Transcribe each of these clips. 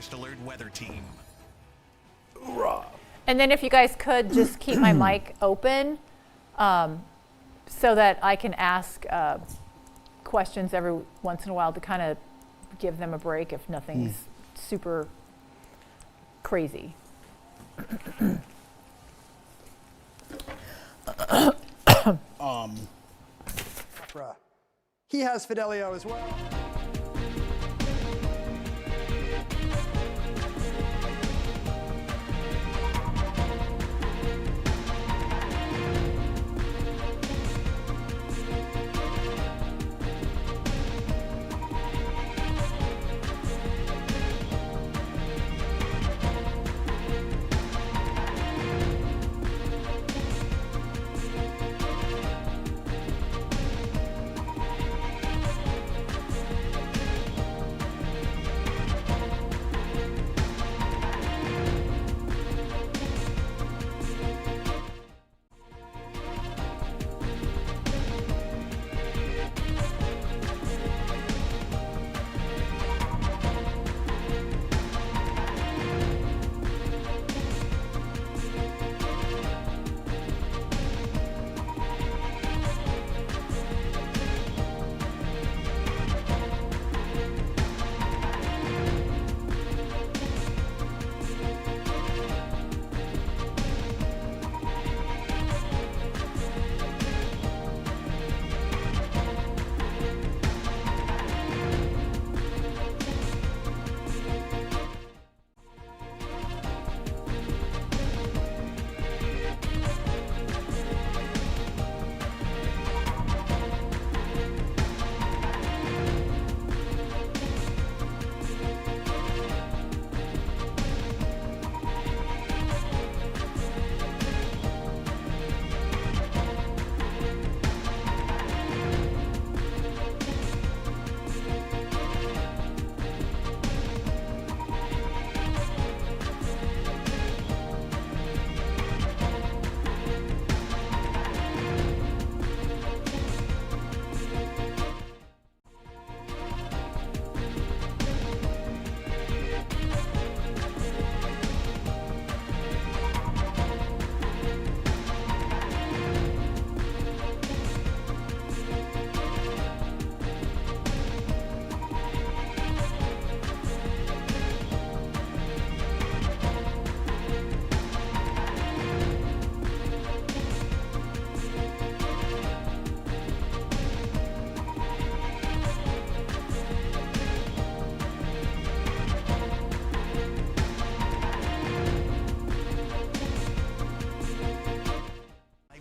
First Alert Weather Team. And then if you guys could just keep my mic open so that I can ask questions every once in a while to kind of give them a break if nothing's super crazy. He has Fidelio as well.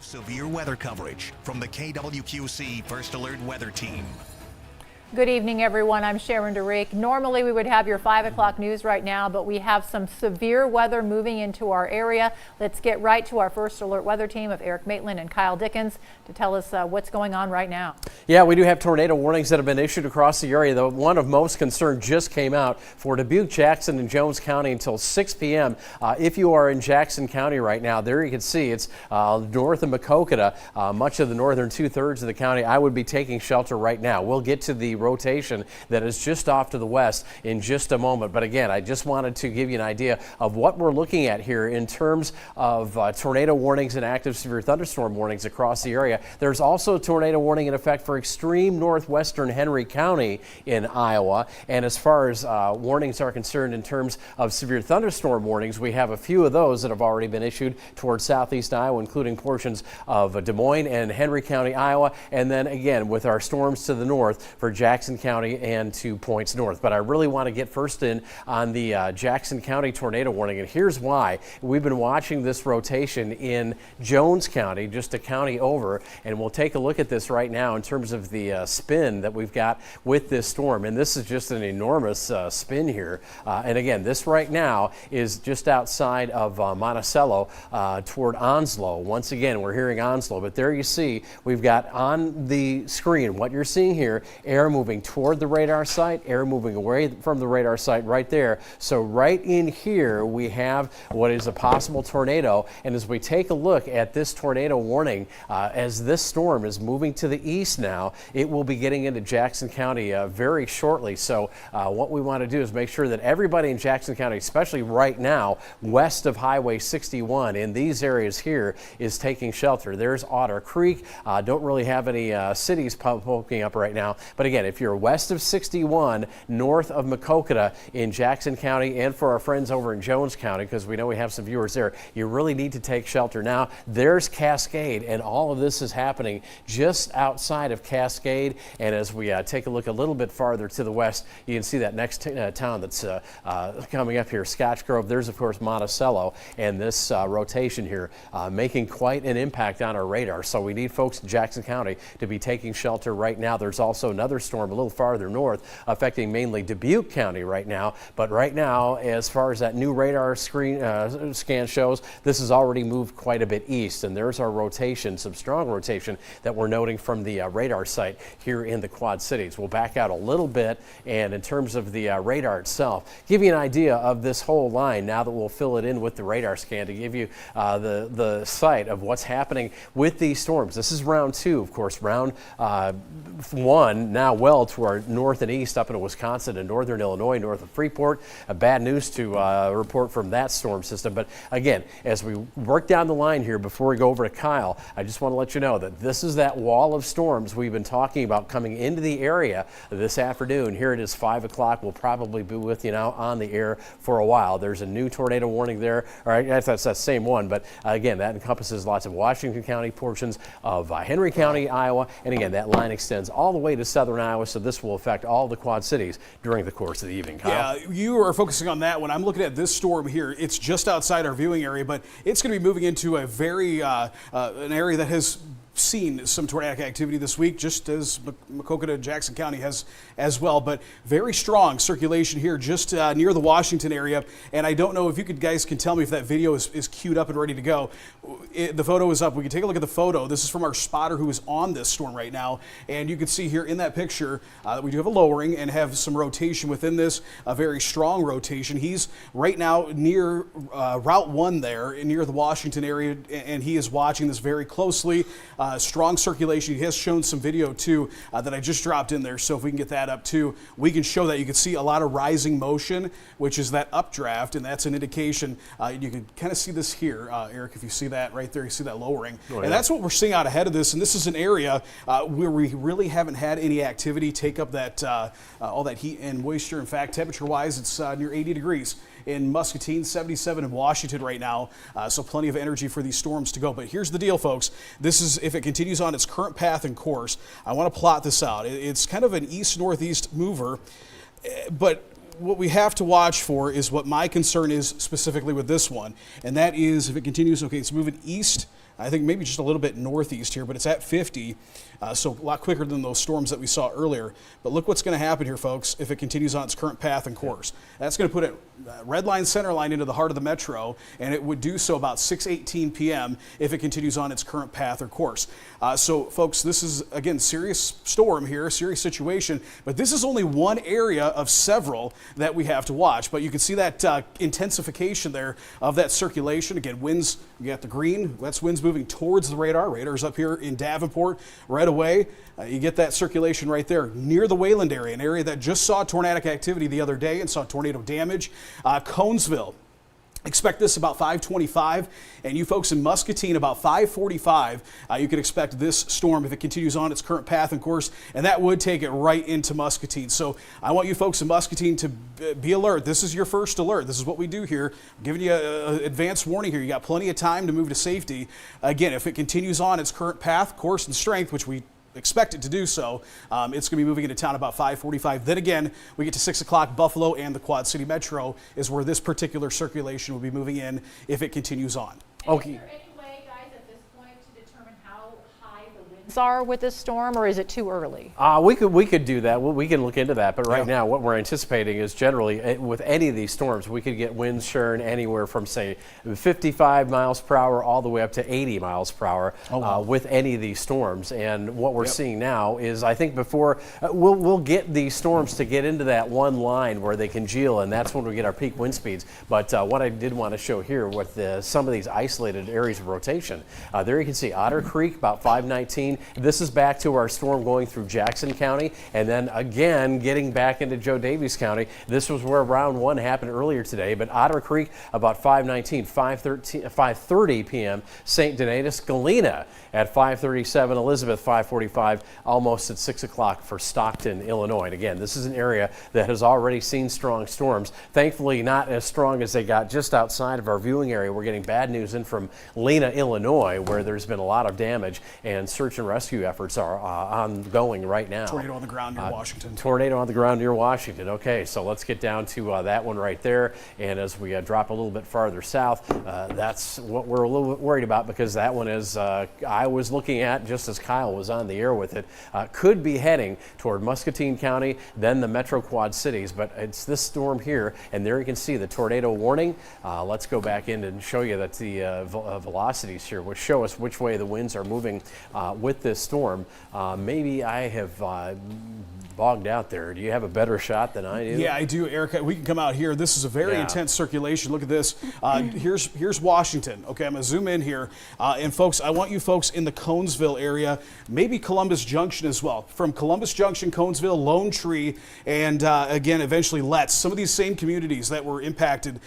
Severe weather coverage from the KWQC First Alert Weather Team. Good evening, everyone. I'm Sharon DeRake. Normally, we would have your 5 o'clock news right now, but we have some severe weather moving into our area. Let's get right to our First Alert Weather Team of Eric Maitland and Kyle Dickens to tell us what's going on right now. Yeah, we do have tornado warnings that have been issued across the area. The one of most concern just came out for Dubuque, Jackson, and Jones County until 6 p.m. If you are in Jackson County right now, there you can see it's north of Macomb, much of the northern 2/3 of the county. I would be taking shelter right now. We'll get to the rotation that is just off to the west in just a moment. But again, I just wanted to give you an idea of what we're looking at here in terms of tornado warnings and active severe thunderstorm warnings across the area. There's also a tornado warning in effect for extreme northwestern Henry County in Iowa. And as far as warnings are concerned in terms of severe thunderstorm warnings, we have a few of those that have already been issued towards southeast Iowa, including portions of Des Moines and Henry County, Iowa. And then again, with our storms to the north for Jackson County and 2 points north. But I really want to get first in on the Jackson County tornado warning, and here's why. We've been watching this rotation in Jones County, just a county over, and we'll take a look at this right now in terms of the spin that we've got with this storm. And this is just an enormous spin here. And again, this right now is just outside of Monticello toward Onslow. Once again, we're hearing Onslow, but there you see we've got on the screen what you're seeing here, air moving moving toward the radar site, air moving away from the radar site right there. So right in here we have what is a possible tornado. And as we take a look at this tornado warning, as this storm is moving to the east now, it will be getting into Jackson County very shortly. So what we want to do is make sure that everybody in Jackson County, especially right now west of Highway 61 in these areas here, is taking shelter. There's Otter Creek. Don't really have any cities poking up right now. But again, if you're west of 61, north of Macomb in Jackson County, and for our friends over in Jones County, because we know we have some viewers there, you really need to take shelter now. There's Cascade, and all of this is happening just outside of Cascade. And as we take a look a little bit farther to the west, you can see that next town that's coming up here, Scotch Grove. There's, of course, Monticello, and this rotation here making quite an impact on our radar. So we need folks in Jackson County to be taking shelter right now. There's also another storm a little farther north affecting mainly Dubuque County right now. But right now, as far as that new radar scan shows, this has already moved quite a bit east. And there's our rotation, some strong rotation that we're noting from the radar site here in the Quad Cities. We'll back out a little bit, and in terms of the radar itself, give you an idea of this whole line now that we'll fill it in with the radar scan to give you the sight of what's happening with these storms. This is round two, of course. Round one now well to our north and east up in Wisconsin and northern Illinois, north of Freeport. Bad news to report from that storm system. But again, as we work down the line here before we go over to Kyle, I just want to let you know that this is that wall of storms we've been talking about coming into the area this afternoon. Here it is 5 o'clock. We'll probably be with you now on the air for a while. There's a new tornado warning there. All right, that's that same one, but again, that encompasses lots of Washington County, portions of Henry County, Iowa, and again, that line extends all the way to southern Iowa, so this will affect all the Quad Cities during the course of the evening. Kyle? Yeah, you are focusing on that one. I'm looking at this storm here. It's just outside our viewing area, but it's going to be moving into a very an area that has seen some tornadic activity this week, just as Macomb and Jackson County has as well, but very strong circulation here just near the Washington area. And I don't know if you guys can tell me if that video is queued up and ready to go. The photo is up. We can take a look at the photo. This is from our spotter who is on this storm right now. And you can see here in that picture that we do have a lowering and have some rotation within this, a very strong rotation. He's right now near Route 1 there, near the Washington area, and he is watching this very closely. Strong circulation. He has shown some video too that I just dropped in there. So if we can get that up too, we can show that. You can see a lot of rising motion, which is that updraft, and that's an indication. You can kind of see this here, Eric, if you see that right there, you see that lowering. Oh, yeah. And that's what we're seeing out ahead of this. And this is an area where we really haven't had any activity take up that all that heat and moisture. In fact, temperature-wise, it's near 80 degrees in Muscatine, 77 in Washington right now. So plenty of energy for these storms to go. But here's the deal, folks. This is, if it continues on its current path and course, I want to plot this out. It's kind of an east-northeast mover, but what we have to watch for is what my concern is specifically with this one, and that is if it continues, okay, it's moving east, I think maybe just a little bit northeast here, but it's at 50, so a lot quicker than those storms that we saw earlier. But look what's going to happen here, folks, if it continues on its current path and course. That's going to put it red line, center line into the heart of the metro, and it would do so about 6:18 p.m. if it continues on its current path or course. So, folks, this is, again, serious storm here, serious situation, but this is only one area of several that we have to watch. But you can see that intensification there of that circulation. Again, winds, you got the green, that's winds moving towards the radar. Radar's up here in Davenport right away. You get that circulation right there near the Wayland area, an area that just saw tornadic activity the other day and saw tornado damage. Conesville, expect this about 5:25, and you folks in Muscatine about 5:45. You can expect this storm if it continues on its current path and course, and that would take it right into Muscatine. So I want you folks in Muscatine to be alert. This is your first alert. This is what we do here. I'm giving you an advance warning here. You got plenty of time to move to safety. Again, if it continues on its current path, course, and strength, which we expect it to do so, it's going to be moving into town about 5:45. Then again, we get to 6 o'clock. Buffalo and the Quad City Metro is where this particular circulation will be moving in if it continues on. Okay. Is there any way, guys, at this point to determine how high the winds are with this storm, or is it too early? We could do that. We can look into that. But right now, what we're anticipating is generally with any of these storms, we could get winds churn anywhere from say 55 miles per hour all the way up to 80 miles per hour with any of these storms. And what we're seeing now is, I think before we'll get these storms to get into that one line where they congeal, and that's when we get our peak wind speeds. But what I did want to show here with some of these isolated areas of rotation, there you can see Otter Creek about 519. This is back to our storm going through Jackson County, and then again getting back into Joe Daviess County. This was where round one happened earlier today, but Otter Creek about 519, 5:30 p.m. St. Donatus, Galena at 5:37, Elizabeth 5:45, almost at 6 o'clock for Stockton, Illinois. And again, this is an area that has already seen strong storms. Thankfully, not as strong as they got just outside of our viewing area. We're getting bad news in from Lena, Illinois, where there's been a lot of damage, and search and rescue efforts are ongoing right now. Tornado on the ground near Washington. Tornado on the ground near Washington. Okay, so let's get down to that one right there. And as we drop a little bit farther south, that's what we're a little bit worried about, because that one is, I was looking at just as Kyle was on the air with it, could be heading toward Muscatine County, then the Metro Quad Cities. But it's this storm here, and there you can see the tornado warning. Let's go back in and show you that the velocities here will show us which way the winds are moving with this storm. Maybe I have bogged out there. Do you have a better shot than I do? Yeah, I do, Eric. We can come out here. This is a very intense circulation. Look at this. Here's Washington. Okay, I'm going to zoom in here. And folks, I want you folks in the Conesville area, maybe Columbus Junction as well. From Columbus Junction, Conesville, Lone Tree, and again, eventually Letts. Some of these same communities that were impacted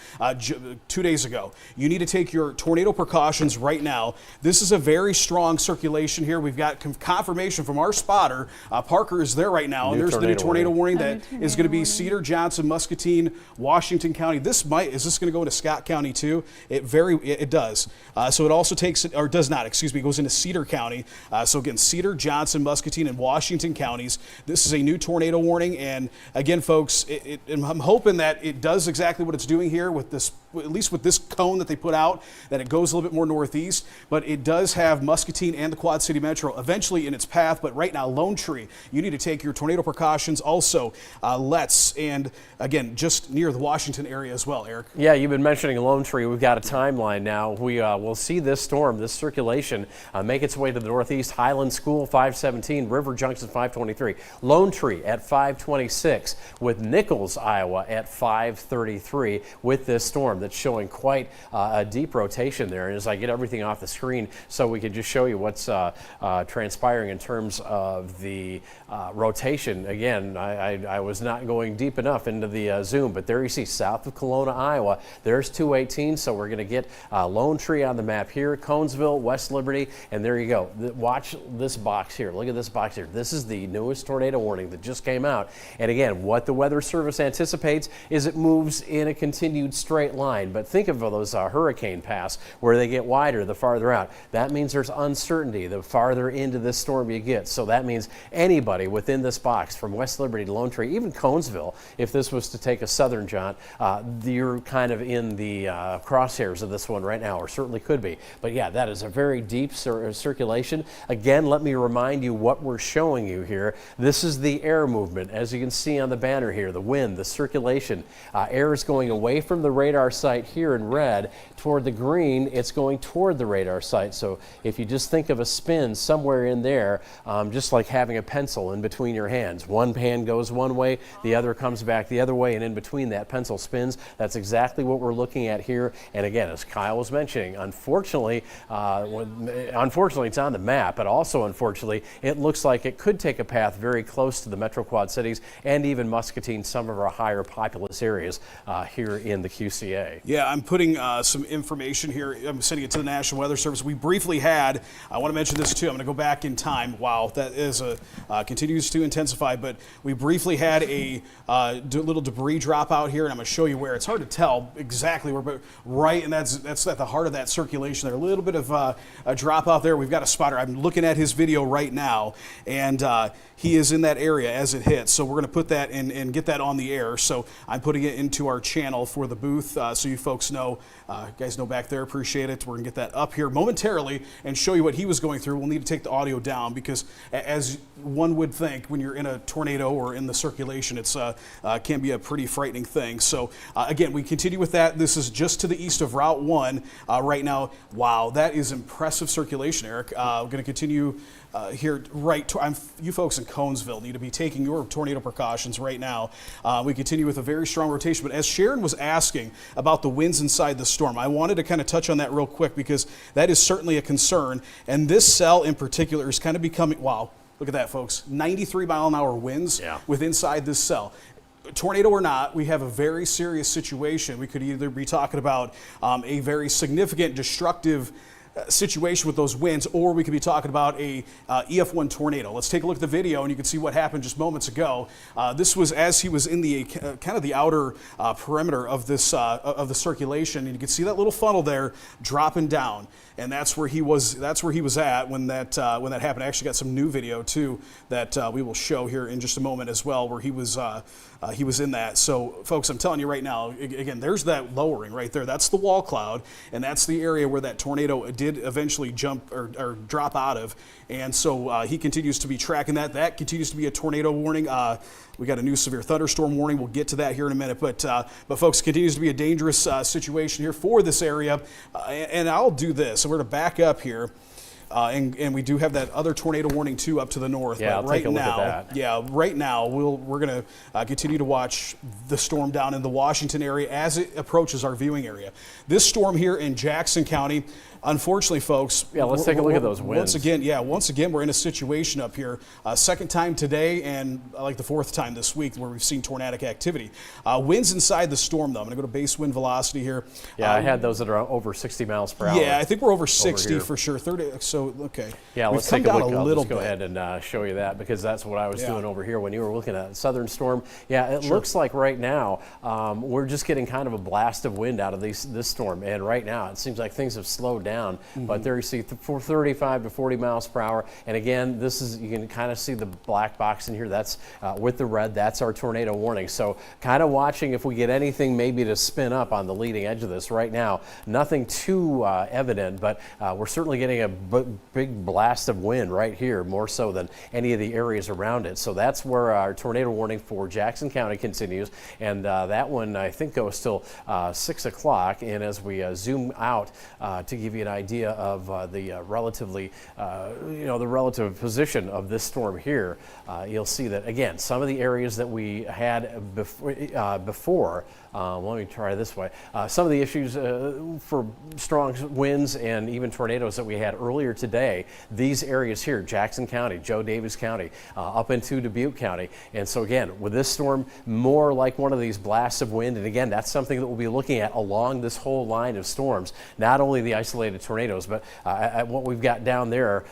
2 days ago. You need to take your tornado precautions right now. This is a very strong circulation here. We've got confirmation from our spotter. Parker is there right now. And there's the new tornado warning that is going to be Cedar, Johnson, Muscatine, Washington County. Is this going to go into Scott County too? It does. So it also takes, or does not, excuse me, goes into Cedar County. So again, Cedar, Johnson, Muscatine, and Washington counties. This is a new tornado warning. And again, folks, I'm hoping that it does exactly what it's doing here with this, at least with this cone that they put out, that it goes a little bit more northeast. But it does have Muscatine and the Quad City Metro eventually in its path. But right now, Lone Tree, you need to take your tornado precautions. Also, Letts, and again, just near the Washington area as well, Eric. Yeah, you've been mentioning Lone Tree. We've got a timeline now. We will see this storm, this circulation, make its way to the northeast. Highland School 517, River Junction 523, Lone Tree at 526, with Nichols, Iowa at 533 with this storm that's showing quite a deep rotation there. And as I get everything off the screen so we can just show you what's transpiring in terms of the rotation. Again, I was not going deep enough into the zoom, but there you see south of Kelowna, Iowa, there's 218. So we're going to get Lone Tree on the map here, Conesville, West Liberty, and there you go. Watch this box here. Look at this box here. This is the newest tornado warning that just came out. And again, what the Weather Service anticipates is it moves in a continued straight line. But think of those hurricane paths where they get wider the farther out. That means there's uncertainty the farther into this storm you get. So that means anybody within this box, from West Liberty to Lone Tree, even Conesville, if this was to take a southern jaunt, you're kind of in the crosshairs of this one right now, or certainly could be. But yeah, that is a very deep circulation. Again, let me remind you what we're showing you here. This is the air movement. As you can see on the banner here, the wind, the circulation. Air is going away from the radar site here in red toward the green. It's going toward the radar site. So if you just think of a spin somewhere in there, just like having a pencil in between your hands. One hand goes one way, the other comes back the other way, and in between that pencil spins. That's exactly what we're looking at here. And again, as Kyle was mentioning, unfortunately it's on the map, but also unfortunately, it looks like it could take a path very close to the Metro Quad Cities and even Muscatine, some of our higher populous areas here in the QCA. Yeah, I'm putting some information here. I'm sending it to the National Weather Service. We briefly had, I want to mention this too, I'm going to go back in time. Wow, that is continues to intensify, but we briefly had a little debris drop out here, and I'm going to show you where. It's hard to tell exactly where, but right, and that's at the heart of that circulation there. A little bit of a drop out there. We've got a spotter. I'm looking at his video right now, and he is in that area as it hits. So we're going to put that in and get that on the air. So I'm putting it into our channel for the booth so you folks know, you guys know back there, appreciate it. We're going to get that up here momentarily and show you what he was going through. We'll need to take the audio down because as one would think when you're in a tornado or in the circulation, it's can be a pretty frightening thing. So again, we continue with that. This is just to the east of Route 1 right now. Wow, that is impressive circulation, Eric. We're going to continue here you folks in Conesville need to be taking your tornado precautions right now. We continue with a very strong rotation, but as Sharon was asking about the winds inside the storm, I wanted to kind of touch on that real quick because that is certainly a concern. And this cell in particular is kind of becoming, wow, look at that, folks, 93-mile-an-hour winds with inside this cell. Tornado or not, we have a very serious situation. We could either be talking about a very significant destructive situation with those winds, or we could be talking about a EF1 tornado. Let's take a look at the video, and you can see what happened just moments ago. This was as he was in the kind of the outer perimeter of this of the circulation, and you can see that little funnel there dropping down. And that's where he was. That's where he was at when that happened. I actually got some new video too that we will show here in just a moment as well, where he was in that. So, folks, I'm telling you right now. Again, there's that lowering right there. That's the wall cloud, and that's the area where that tornado did eventually jump or drop out of. And so he continues to be tracking that. That continues to be a tornado warning. We got a new severe thunderstorm warning. We'll get to that here in a minute. But folks, it continues to be a dangerous situation here for this area. And I'll do this. So we're going to back up here. And we do have that other tornado warning too up to the north. Yeah, but I'll take a look at that. Yeah, right now we're going to continue to watch the storm down in the Washington area as it approaches our viewing area. This storm here in Jackson County, unfortunately, folks. Yeah, let's take a look at those winds. Once again, we're in a situation up here. Second time today, and like the fourth time this week, where we've seen tornadic activity. Winds inside the storm, though. I'm going to go to base wind velocity here. Yeah, I had those that are over 60 miles per hour. Yeah, I think we're over 60 for sure. 30. So okay. Yeah, We've let's come take a down look. a I'll little just go bit. ahead and show you that because that's what I was doing over here when you were looking at Southern Storm. Yeah, it looks like right now we're just getting kind of a blast of wind out of this storm, and right now it seems like things have slowed down. But there you see 35 to 40 miles per hour, and again, this is you can kind of see the black box in here. That's with the red. That's our tornado warning. So kind of watching if we get anything maybe to spin up on the leading edge of this. Right now, nothing too evident, but we're certainly getting a big blast of wind right here, more so than any of the areas around it. So that's where our tornado warning for Jackson County continues, and that one I think goes till 6 o'clock. And as we zoom out to give you an idea of the relative position of this storm here, you'll see that again some of the areas that we had before. Let me try this way. Some of the issues for strong winds and even tornadoes that we had earlier today, these areas here, Jackson County, Joe Davis County, up into Dubuque County. And so again, with this storm, more like one of these blasts of wind. And again, that's something that we'll be looking at along this whole line of storms, not only the isolated tornadoes, but what we've got down there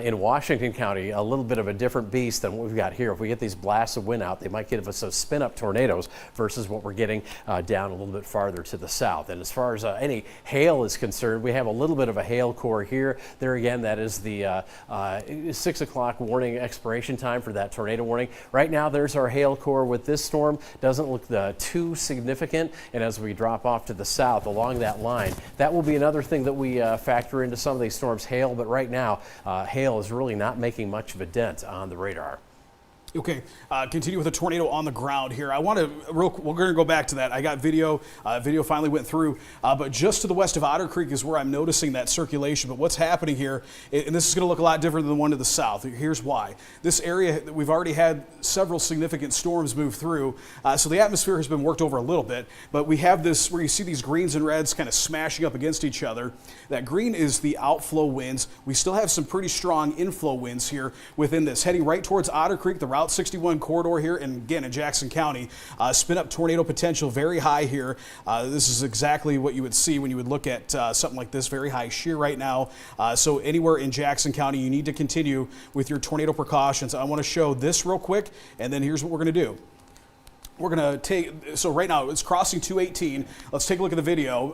in Washington County, a little bit of a different beast than what we've got here. If we get these blasts of wind out, they might give us a spin-up tornadoes versus what we're getting down a little bit farther to the south. And as far as any hail is concerned, we have a little bit of a hail core here. There again, that is the 6 o'clock warning expiration time for that tornado warning. Right now, there's our hail core with this storm. Doesn't look too significant. And as we drop off to the south along that line, that will be another thing that we factor into some of these storms, hail. But right now, hail is really not making much of a dent on the radar. Okay, continue with a tornado on the ground here. We're going to go back to that. I got video. Video finally went through, but just to the west of Otter Creek is where I'm noticing that circulation. But what's happening here, and this is going to look a lot different than the one to the south. Here's why. This area, we've already had several significant storms move through, so the atmosphere has been worked over a little bit. But we have this where you see these greens and reds kind of smashing up against each other. That green is the outflow winds. We still have some pretty strong inflow winds here within this, heading right towards Otter Creek, the Route 61 corridor here, and again in Jackson County. Spin up tornado potential very high here. This is exactly what you would see when you would look at something like this, very high shear right now. So anywhere in Jackson County, you need to continue with your tornado precautions. I want to show this real quick, and then here's what we're going to do. We're going to take, so right now it's crossing 218. Let's take a look at the video.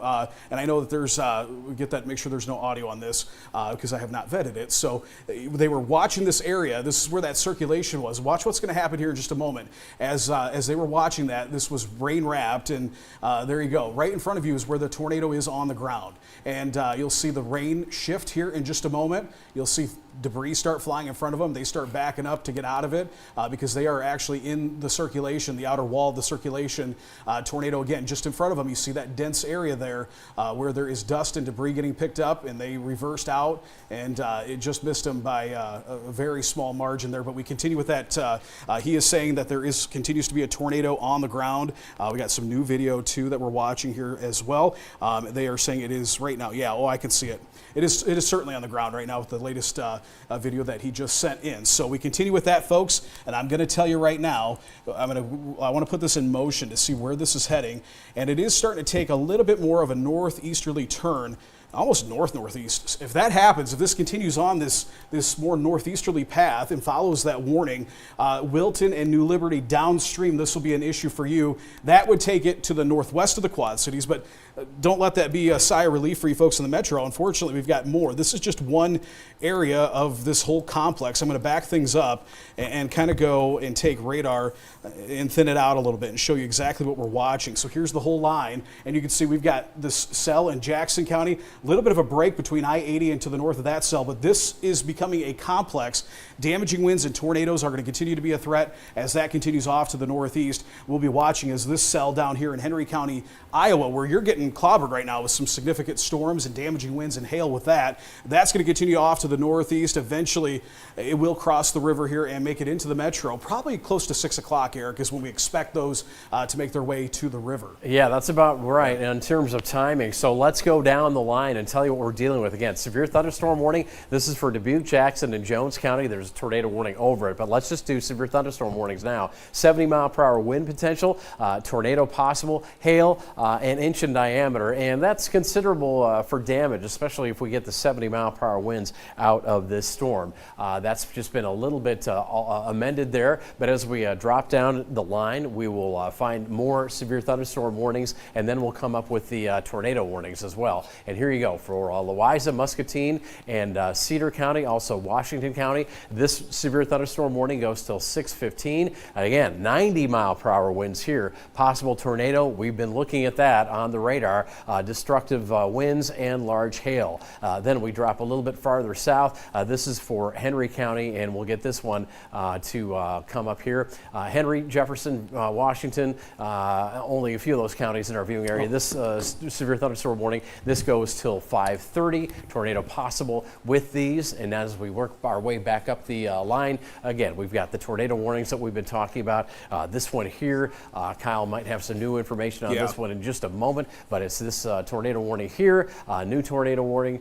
And I know that there's, we get that, make sure there's no audio on this because I have not vetted it. So they were watching this area. This is where that circulation was. Watch what's going to happen here in just a moment. As they were watching that, this was rain wrapped, and there you go. Right in front of you is where the tornado is on the ground. And you'll see the rain shift here in just a moment. You'll see debris start flying in front of them. They start backing up to get out of it because they are actually in the circulation, the outer wall of the circulation. Tornado, again, just in front of them. You see that dense area there where there is dust and debris getting picked up, and they reversed out, and it just missed them by a very small margin there. But we continue with that. He is saying that there continues to be a tornado on the ground. We got some new video, too, that we're watching here as well. They are saying it is right now. Yeah, I can see it. It is certainly on the ground right now with the latest video that he just sent in. So we continue with that, folks, and I'm going to tell you right now, I want to put this in motion to see where this is heading, and it is starting to take a little bit more of a northeasterly turn, almost northeast. If that happens, if this continues on this more northeasterly path and follows that warning, Wilton and New Liberty downstream, this will be an issue for you. That would take it to the northwest of the Quad Cities, but don't let that be a sigh of relief for you folks in the metro. Unfortunately, we've got more. This is just one area of this whole complex. I'm going to back things up and kind of go and take radar and thin it out a little bit and show you exactly what we're watching. So here's the whole line, and you can see we've got this cell in Jackson County, a little bit of a break between I-80 and to the north of that cell, but this is becoming a complex. Damaging winds and tornadoes are going to continue to be a threat as that continues off to the northeast. We'll be watching as this cell down here in Henry County, Iowa, where you're getting clobbered right now with some significant storms and damaging winds and hail with that. That's going to continue off to the northeast. Eventually, it will cross the river here and make it into the metro. Probably close to 6 o'clock, Eric, is when we expect those to make their way to the river. Yeah, that's about right in terms of timing. So let's go down the line and tell you what we're dealing with. Again, severe thunderstorm warning. This is for Dubuque, Jackson, and Jones County. There's a tornado warning over it, but let's just do severe thunderstorm warnings now. 70-mile-per-hour wind potential, tornado possible, hail, an inch in diameter, and that's considerable for damage, especially if we get the 70-mile-per-hour winds out of this storm. That's just been a little bit amended there, but as we drop down the line, we will find more severe thunderstorm warnings, and then we'll come up with the tornado warnings as well. And here you go for Louisa, Muscatine, and Cedar County, also Washington County. This severe thunderstorm warning goes till 6:15. Again, 90-mile-per-hour winds here. Possible tornado. We've been looking at that on the radar. Destructive winds and large hail. Then we drop a little bit farther south. This is for Henry County, and we'll get this one to come up here. Henry, Jefferson, Washington, only a few of those counties in our viewing area. This severe thunderstorm warning, this goes till 5:30. Tornado possible with these, and as we work our way back up the line, again, we've got the tornado warnings that we've been talking about. This one here, Kyle might have some new information on this one in just a moment, but it's this tornado warning here, new tornado warning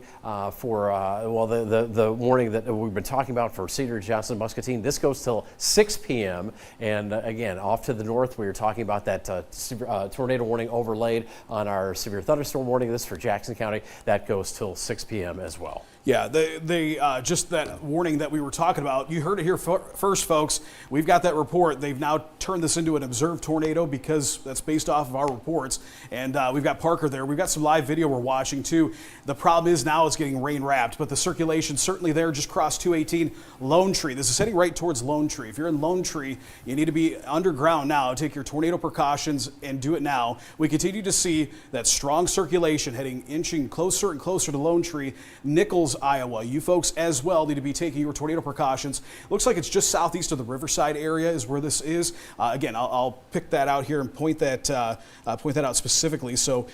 for, the warning that we've been talking about for Cedar, Johnson, Muscatine. This goes till 6 p.m. And again, off to the north, we were talking about that tornado warning overlaid on our severe thunderstorm warning. This for Jackson County. That goes till 6 p.m. as well. Yeah, they just that warning that we were talking about, you heard it here first, folks. We've got that report. They've now turned this into an observed tornado because that's based off of our reports. And we've got Parker there. We've got some live video we're watching, too. The problem is now it's getting rain wrapped, but the circulation certainly there, just crossed 218. Lone Tree. This is heading right towards Lone Tree. If you're in Lone Tree, you need to be underground now. Take your tornado precautions and do it now. We continue to see that strong circulation inching closer and closer to Lone Tree. Nichols, Iowa. You folks as well need to be taking your tornado precautions. Looks like it's just southeast of the Riverside area is where this is. Again, I'll pick that out here and point that out specifically. So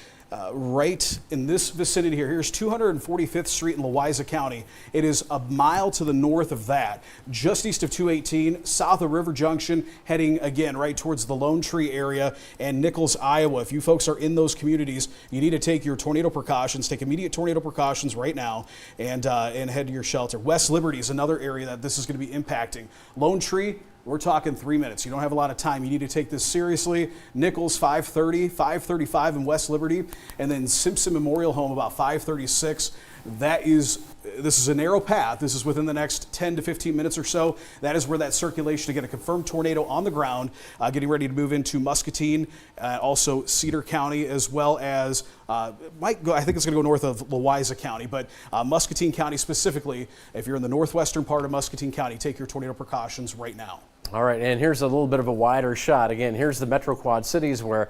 right in this vicinity here, here's 245th Street in Louisa County. It is a mile to the north of that, just east of 218, south of River Junction, heading again right towards the Lone Tree area and Nichols, Iowa. If you folks are in those communities, you need to take your tornado precautions, take immediate tornado precautions right now, and head to your shelter. West Liberty is another area that this is going to be impacting. Lone Tree, we're talking 3 minutes. You don't have a lot of time. You need to take this seriously. Nichols, 5:30, 5:35 in West Liberty, and then Simpson Memorial Home about 5:36. this is a narrow path. This is within the next 10 to 15 minutes or so. That is where that circulation, again, a confirmed tornado on the ground, getting ready to move into Muscatine, also Cedar County, as well as I think it's going to go north of Louisa County, but Muscatine County specifically. If you're in the northwestern part of Muscatine County, take your tornado precautions right now. All right, and here's a little bit of a wider shot. Again, here's the Metro Quad Cities where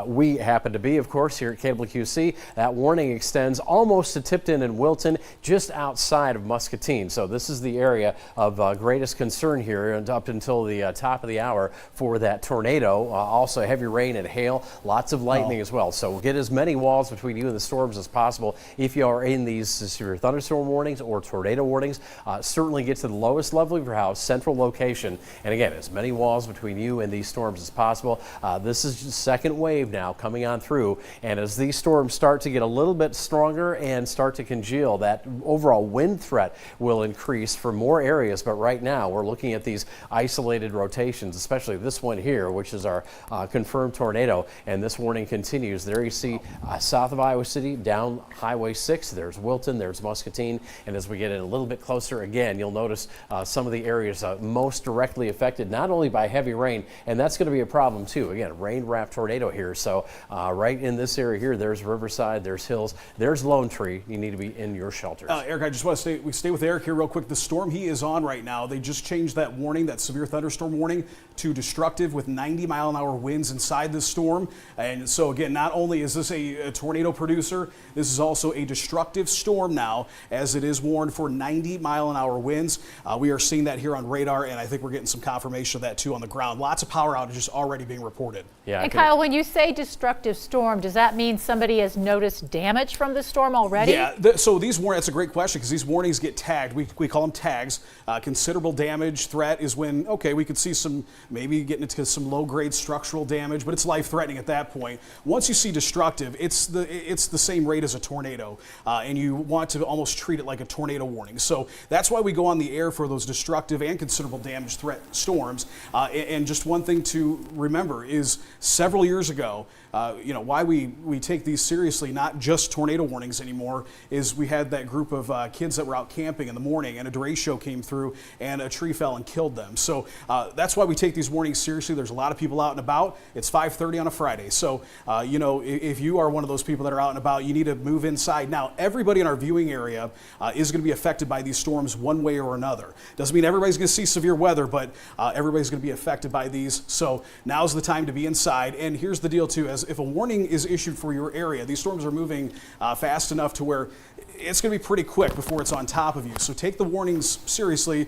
we happen to be, of course, here at KWQC. That warning extends almost to Tipton and Wilton, just outside of Muscatine. So this is the area of greatest concern here and up until the top of the hour for that tornado. Also heavy rain and hail, lots of lightning as well. So we'll get as many walls between you and the storms as possible. If you are in these severe thunderstorm warnings or tornado warnings, certainly get to the lowest level of your house, central location, and again, as many walls between you and these storms as possible. This is the second wave now coming on through, and as these storms start to get a little bit stronger and start to congeal, that overall wind threat will increase for more areas. But right now we're looking at these isolated rotations, especially this one here, which is our confirmed tornado, and this warning continues. There you see south of Iowa City, down Highway 6, there's Wilton, there's Muscatine, and as we get in a little bit closer, again, you'll notice some of the areas most directly affected not only by heavy rain, and that's going to be a problem too. Again, rain-wrapped tornado here. So right in this area here, there's Riverside, there's Hills, there's Lone Tree. You need to be in your shelters. Eric, I just want to stay with Eric here real quick. The storm he is on right now, they just changed that warning, that severe thunderstorm warning, to destructive with 90-mile-an-hour winds inside the storm. And so again, not only is this a tornado producer, this is also a destructive storm now, as it is warned for 90-mile-an-hour winds. We are seeing that here on radar, and I think we're getting some confirmation of that too on the ground. Lots of power outages already being reported. Yeah. And Kyle, when you say destructive storm, does that mean somebody has noticed damage from the storm already? Yeah, so these warnings, that's a great question, because these warnings get tagged. We call them tags. Considerable damage threat is when, okay, we could see some, maybe getting into some low-grade structural damage, but it's life-threatening at that point. Once you see destructive, it's the same rate as a tornado, and you want to almost treat it like a tornado warning. So that's why we go on the air for those destructive and considerable damage threat storms. And just one thing to remember is several years ago, why we take these seriously, not just tornado warnings anymore, is we had that group of kids that were out camping in the morning, and a derecho came through and a tree fell and killed them. So that's why we take these warnings seriously. There's a lot of people out and about. It's 5:30 on a Friday. So, if you are one of those people that are out and about, you need to move inside. Now, everybody in our viewing area is going to be affected by these storms one way or another. Doesn't mean everybody's going to see severe weather, but everybody's going to be affected by these. So now's the time to be inside. And here's the deal too, as if a warning is issued for your area, these storms are moving fast enough to where it's going to be pretty quick before it's on top of you. So take the warnings seriously.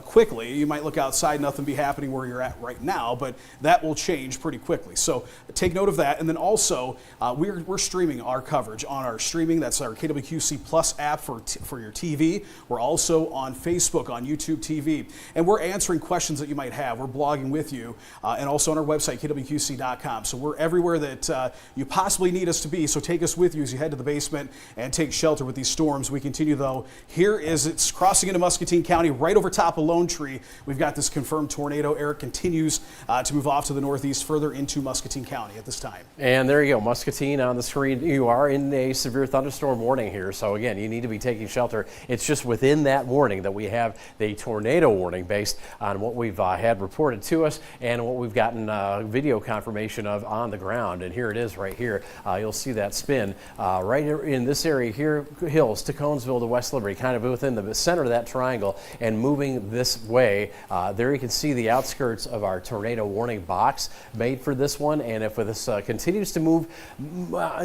Quickly. You might look outside, nothing be happening where you're at right now, but that will change pretty quickly. So take note of that. And then also, we're streaming our coverage on our streaming. That's our KWQC Plus app for your TV. We're also on Facebook, on YouTube TV. And we're answering questions that you might have. We're blogging with you, and also on our website, kwqc.com. So we're everywhere that you possibly need us to be. So take us with you as you head to the basement and take shelter with these storms. We continue, though, here as it's crossing into Muscatine County, right over top of Lone Tree. We've got this confirmed tornado. Eric continues to move off to the northeast further into Muscatine County at this time. And there you go, Muscatine on the screen. You are in a severe thunderstorm warning here. So again, you need to be taking shelter. It's just within that warning that we have the tornado warning based on what we've had reported to us and what we've gotten video confirmation of on the ground. And here it is right here. You'll see that spin right in this area here, Hills to Conesville to West Liberty, kind of within the center of that triangle and moving this way. There you can see the outskirts of our tornado warning box made for this one, and if this continues to move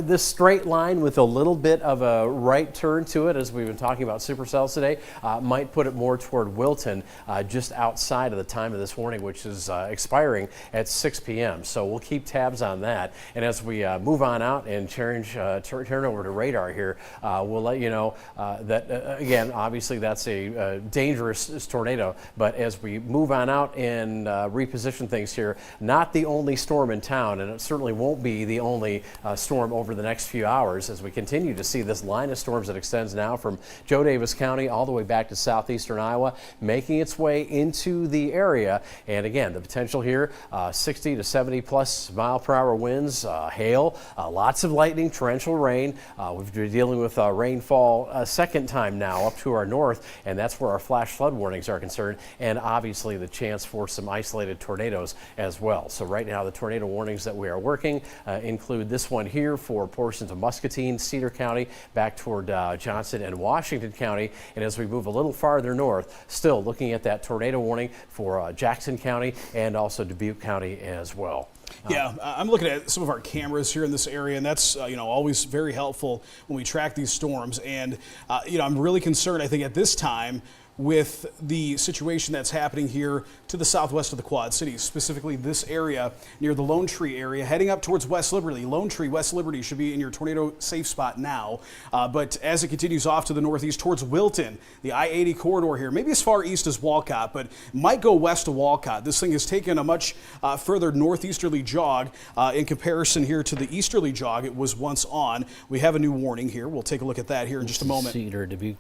this straight line with a little bit of a right turn to it, as we've been talking about supercells today, might put it more toward Wilton, just outside of the time of this warning, which is expiring at 6 p.m. So we'll keep tabs on that, and as we move on out and turn over to radar here, we'll let you know that again, obviously that's a dangerous tornado, but as we move on out and reposition things here, not the only storm in town, and it certainly won't be the only storm over the next few hours as we continue to see this line of storms that extends now from Joe Davis County all the way back to southeastern Iowa, making its way into the area. And again, the potential here, 60 to 70 plus mile per hour winds winds, hail, lots of lightning, torrential rain. We've been dealing with rainfall a second time now up to our north, and that's where our flash flood warnings are concerned, and obviously the chance for some isolated tornadoes as well. So right now the tornado warnings that we are working include this one here for portions of Muscatine, Cedar County, back toward Johnson and Washington County. And as we move a little farther north, still looking at that tornado warning for Jackson County and also Dubuque County as well. Yeah, I'm looking at some of our cameras here in this area, and that's always very helpful when we track these storms. And I'm really concerned, I think, at this time with the situation that's happening here to the southwest of the Quad Cities, specifically this area near the Lone Tree area, heading up towards West Liberty. Lone Tree, West Liberty should be in your tornado safe spot now, but as it continues off to the northeast towards Wilton, the I-80 corridor here, maybe as far east as Walcott, but might go west of Walcott. This thing has taken a much further northeasterly jog in comparison here to the easterly jog it was once on. We have a new warning here. We'll take a look at that here in just a moment. Cedar, Dubuque.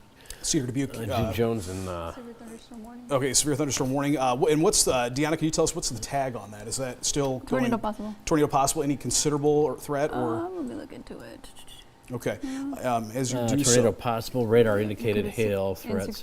Jones and okay, severe thunderstorm warning. And what's the Deanna? Can you tell us what's the tag on that? Is that still tornado possible? Tornado possible. Any considerable threat or? Let me look into it. Okay. As you do tornado so. possible. Radar indicated hail threats.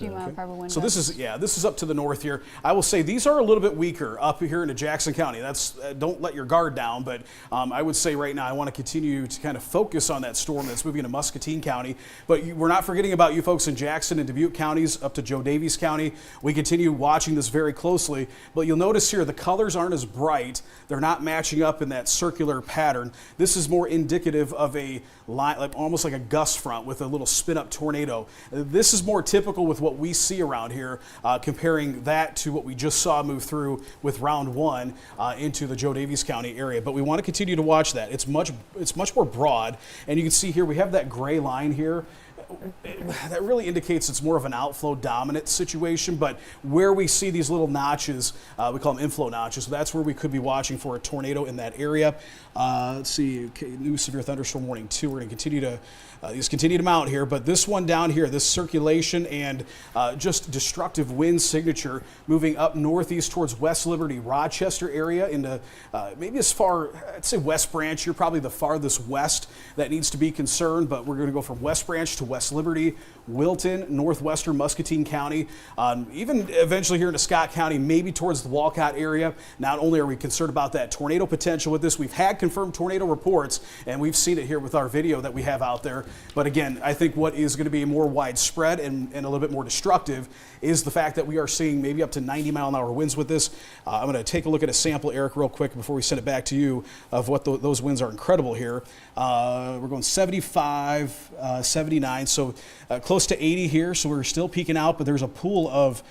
So this is up to the north here. I will say these are a little bit weaker up here into Jackson County. That's don't let your guard down, but I would say right now I want to continue to kind of focus on that storm that's moving into Muscatine County. But we're not forgetting about you folks in Jackson and Dubuque counties up to Joe Davies County. We continue watching this very closely, but you'll notice here the colors aren't as bright. They're not matching up in that circular pattern. This is more indicative of a line, like almost like a gust front with a little spin-up tornado. This is more typical with what we see around here, comparing that to what we just saw move through with round one into the Joe Davies County area. But we want to continue to watch that. It's much more broad, and you can see here we have that gray line here. That really indicates it's more of an outflow dominant situation, but where we see these little notches, we call them inflow notches, so that's where we could be watching for a tornado in that area. Let's see, okay, new severe thunderstorm warning 2. We're going to continue to mount here, but this one down here, this circulation and just destructive wind signature moving up northeast towards West Liberty, Rochester area into maybe as far, I'd say West Branch. You're probably the farthest west that needs to be concerned, but we're going to go from West Branch to West Liberty, Wilton, northwestern Muscatine County, even eventually here into Scott County, maybe towards the Walcott area. Not only are we concerned about that tornado potential with this, we've had confirmed tornado reports, and we've seen it here with our video that we have out there. But again, I think what is going to be more widespread and a little bit more destructive is the fact that we are seeing maybe up to 90-mile-an-hour winds with this. I'm going to take a look at a sample, Eric, real quick before we send it back to you of what those winds are incredible here. We're going 75, 79, so close to 80 here, so we're still peaking out, but there's a pool of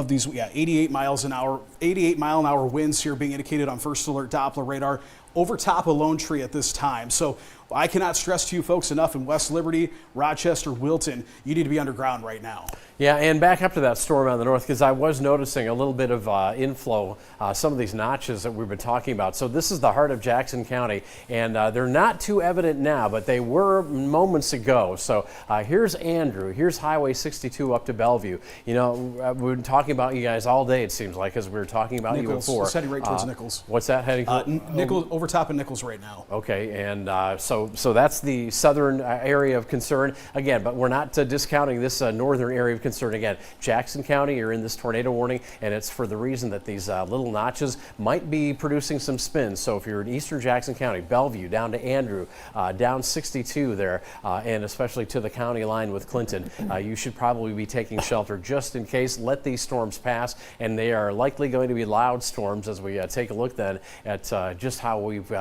these 88 mile-an-hour winds here being indicated on first alert Doppler radar over top of Lone Tree at this time. So I cannot stress to you folks enough in West Liberty, Rochester, Wilton, you need to be underground right now. Yeah, and back up to that storm on the north, because I was noticing a little bit of inflow, some of these notches that we've been talking about. So this is the heart of Jackson County, and they're not too evident now, but they were moments ago. So here's Andrew, here's Highway 62 up to Bellevue. You know, we've been talking about you guys all day, it seems like, as we were talking about Nichols, you before. it's heading right towards Nichols. What's that heading? Nichols, over top of Nichols right now. Okay, and so that's the southern area of concern. Again, but we're not discounting this northern area of concern. Again, Jackson County, you're in this tornado warning, and it's for the reason that these little notches might be producing some spins. So if you're in eastern Jackson County, Bellevue, down to Andrew, down 62 there, and especially to the county line with Clinton, you should probably be taking shelter just in case. Let these storms pass, and they are likely going to be loud storms as we take a look then at just how we've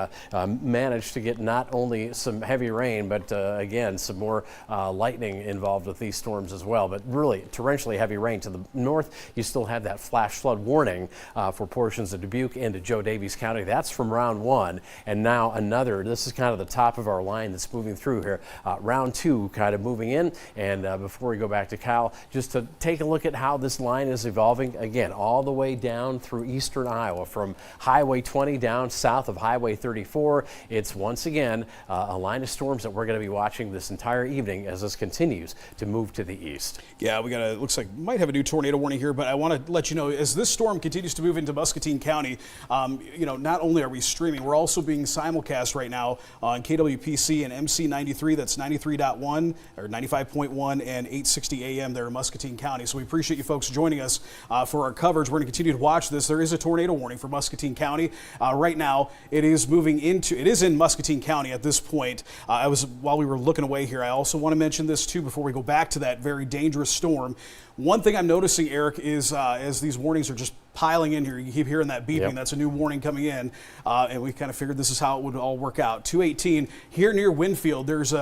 managed to get not only some heavy rain, but again, some more lightning involved with these storms as well. But really, torrentially heavy rain. To the north, you still have that flash flood warning for portions of Dubuque into Joe Davies County. That's from round one. And now another, this is kind of the top of our line that's moving through here. Round two kind of moving in. And before we go back to Kyle, just to take a look at how this line is evolving, again, all the way down through eastern Iowa, from Highway 20 down south of Highway 34. It's once again a line of storms that we're going to be watching this entire evening as this continues to move to the east. Yeah, looks like we might have a new tornado warning here, but I want to let you know, as this storm continues to move into Muscatine County, not only are we streaming, we're also being simulcast right now on KWPC and MC 93, that's 93.1 or 95.1 and 860 AM there in Muscatine County. So we appreciate you folks joining us for our coverage. We're going to continue to watch this. There is a tornado warning for Muscatine County. Right now, it is in Muscatine County at this point. While we were looking away here, I also want to mention this too before we go back to that very dangerous storm. One thing I'm noticing, Eric, is as these warnings are just piling in here, you keep hearing that beeping. Yep. That's a new warning coming in, and we kind of figured this is how it would all work out. 218 here near Winfield. There's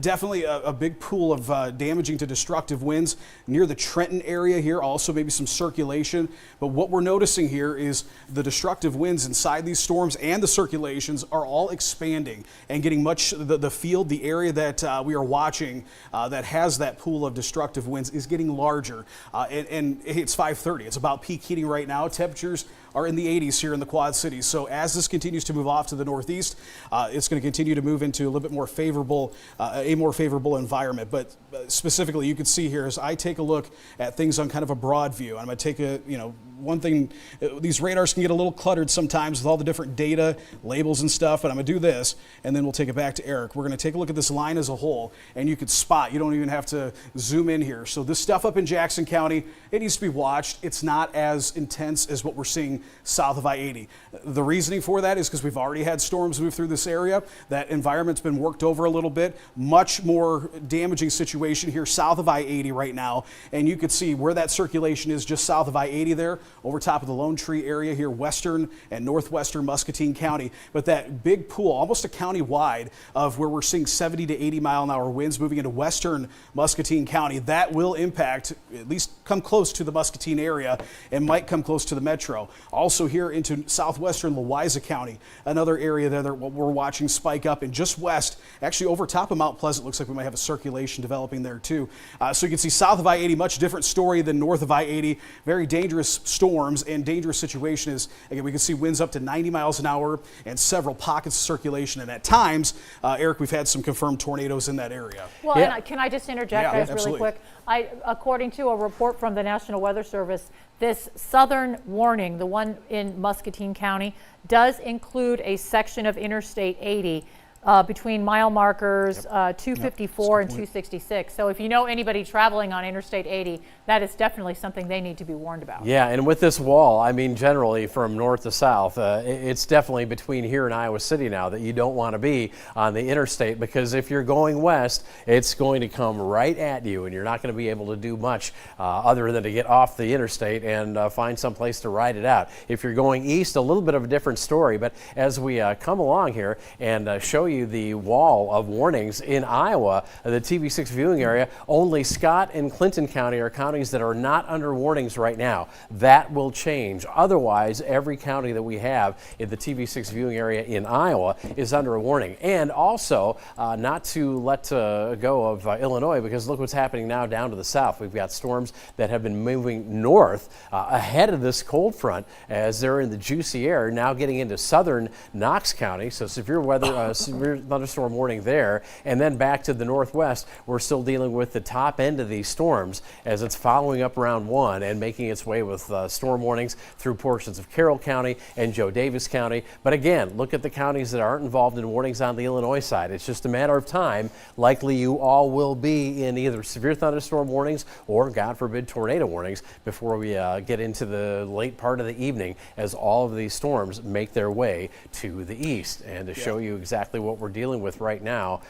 definitely a big pool of damaging to destructive winds near the Trenton area here. Also, maybe some circulation. But what we're noticing here is the destructive winds inside these storms and the circulations are all expanding and getting the field, the area that we are watching that has that pool of destructive winds is getting larger. And it's 5:30. It's about peak heating right now. Temperatures are in the 80s here in the Quad Cities. So as this continues to move off to the northeast, it's going to continue to move into a little bit more favorable, environment. But specifically, you can see here as I take a look at things on kind of a broad view. I'm going to take one thing, these radars can get a little cluttered sometimes with all the different data, labels and stuff, but I'm going to do this, and then we'll take it back to Eric. We're going to take a look at this line as a whole, and you could spot. You don't even have to zoom in here. So this stuff up in Jackson County, it needs to be watched. It's not as intense as what we're seeing south of I-80. The reasoning for that is because we've already had storms move through this area. That environment's been worked over a little bit. Much more damaging situation here south of I-80 right now, and you could see where that circulation is just south of I-80 there, over top of the Lone Tree area here, western and northwestern Muscatine County. But that big pool, almost a county wide, of where we're seeing 70 to 80 mile an hour winds moving into western Muscatine County, that will impact, at least come close to the Muscatine area and might come close to the metro. Also here into southwestern Louisa County, another area there that we're watching spike up, and just west, actually over top of Mount Pleasant, looks like we might have a circulation developing there too. So you can see south of I-80, much different story than north of I-80. Very dangerous storms and dangerous situation is, again, we can see winds up to 90 miles an hour and several pockets of circulation. And at times, Eric, we've had some confirmed tornadoes in that area. Well, Yeah. and can I just interject, guys, absolutely. really quick? According to a report from the National Weather Service, this southern warning, the one in Muscatine County, does include a section of Interstate 80 between mile markers 254 and 266. So if you know anybody traveling on Interstate 80, that is definitely something they need to be warned about. Yeah, and with this wall, I mean, generally from north to south, it's definitely between here and Iowa City now that you don't want to be on the interstate, because if you're going west, it's going to come right at you, and you're not going to be able to do much other than to get off the interstate and find some place to ride it out. If you're going east, a little bit of a different story, but as we come along here and show you the wall of warnings in Iowa, the TV6 viewing area, only Scott and Clinton County are counties that are not under warnings right now. That will change. Otherwise, every county that we have in the TV6 viewing area in Iowa is under a warning. And also, not to let go of Illinois, because look what's happening now down to the south. We've got storms that have been moving north ahead of this cold front as they're in the juicy air, now getting into southern Knox County. So severe weather, severe thunderstorm warning there. And then back to the northwest, we're still dealing with the top end of these storms as it's following up round one and making its way with storm warnings through portions of Carroll County and Joe Davis County. But again, look at the counties that aren't involved in warnings on the Illinois side. It's just a matter of time. Likely you all will be in either severe thunderstorm warnings or, God forbid, tornado warnings before we get into the late part of the evening as all of these storms make their way to the east. And to show you exactly what we're dealing with right now,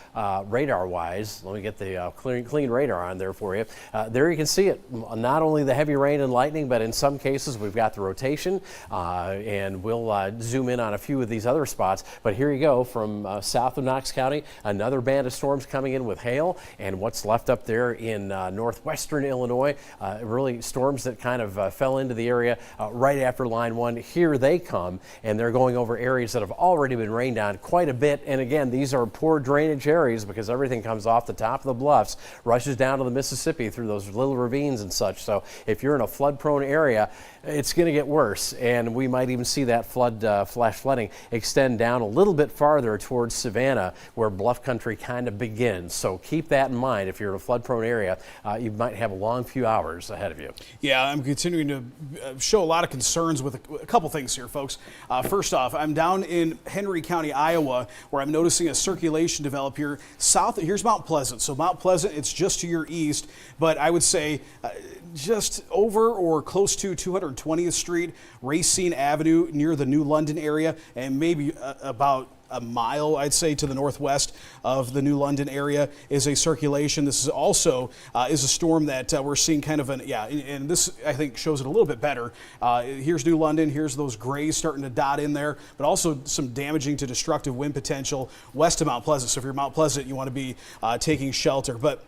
radar-wise, let me get the clean radar on there for you. There you can see it. Not only the heavy rain and lightning, but in some cases we've got the rotation, and we'll zoom in on a few of these other spots. But here you go from south of Knox County, another band of storms coming in with hail, and what's left up there in northwestern Illinois, really storms that kind of fell into the area right after line one. Here they come, and they're going over areas that have already been rained on quite a bit. And again, again, these are poor drainage areas because everything comes off the top of the bluffs, rushes down to the Mississippi through those little ravines and such. So if you're in a flood-prone area, it's going to get worse, and we might even see that flash flooding extend down a little bit farther towards Savannah, where bluff country kind of begins. So keep that in mind. If you're in a flood-prone area, you might have a long few hours ahead of you. Yeah, I'm continuing to show a lot of concerns with a couple things here, folks. First off, I'm down in Henry County, Iowa, where I'm noticing a circulation develop here. South, here's Mount Pleasant. So Mount Pleasant, it's just to your east, but I would say just over or close to 220th Street, Racine Avenue near the New London area, and maybe about a mile, I'd say, to the northwest of the New London area is a circulation. This is also is a storm that we're seeing kind of and this I think shows it a little bit better. Here's New London, here's those grays starting to dot in there, but also some damaging to destructive wind potential west of Mount Pleasant. So if you're Mount Pleasant, you want to be taking shelter. But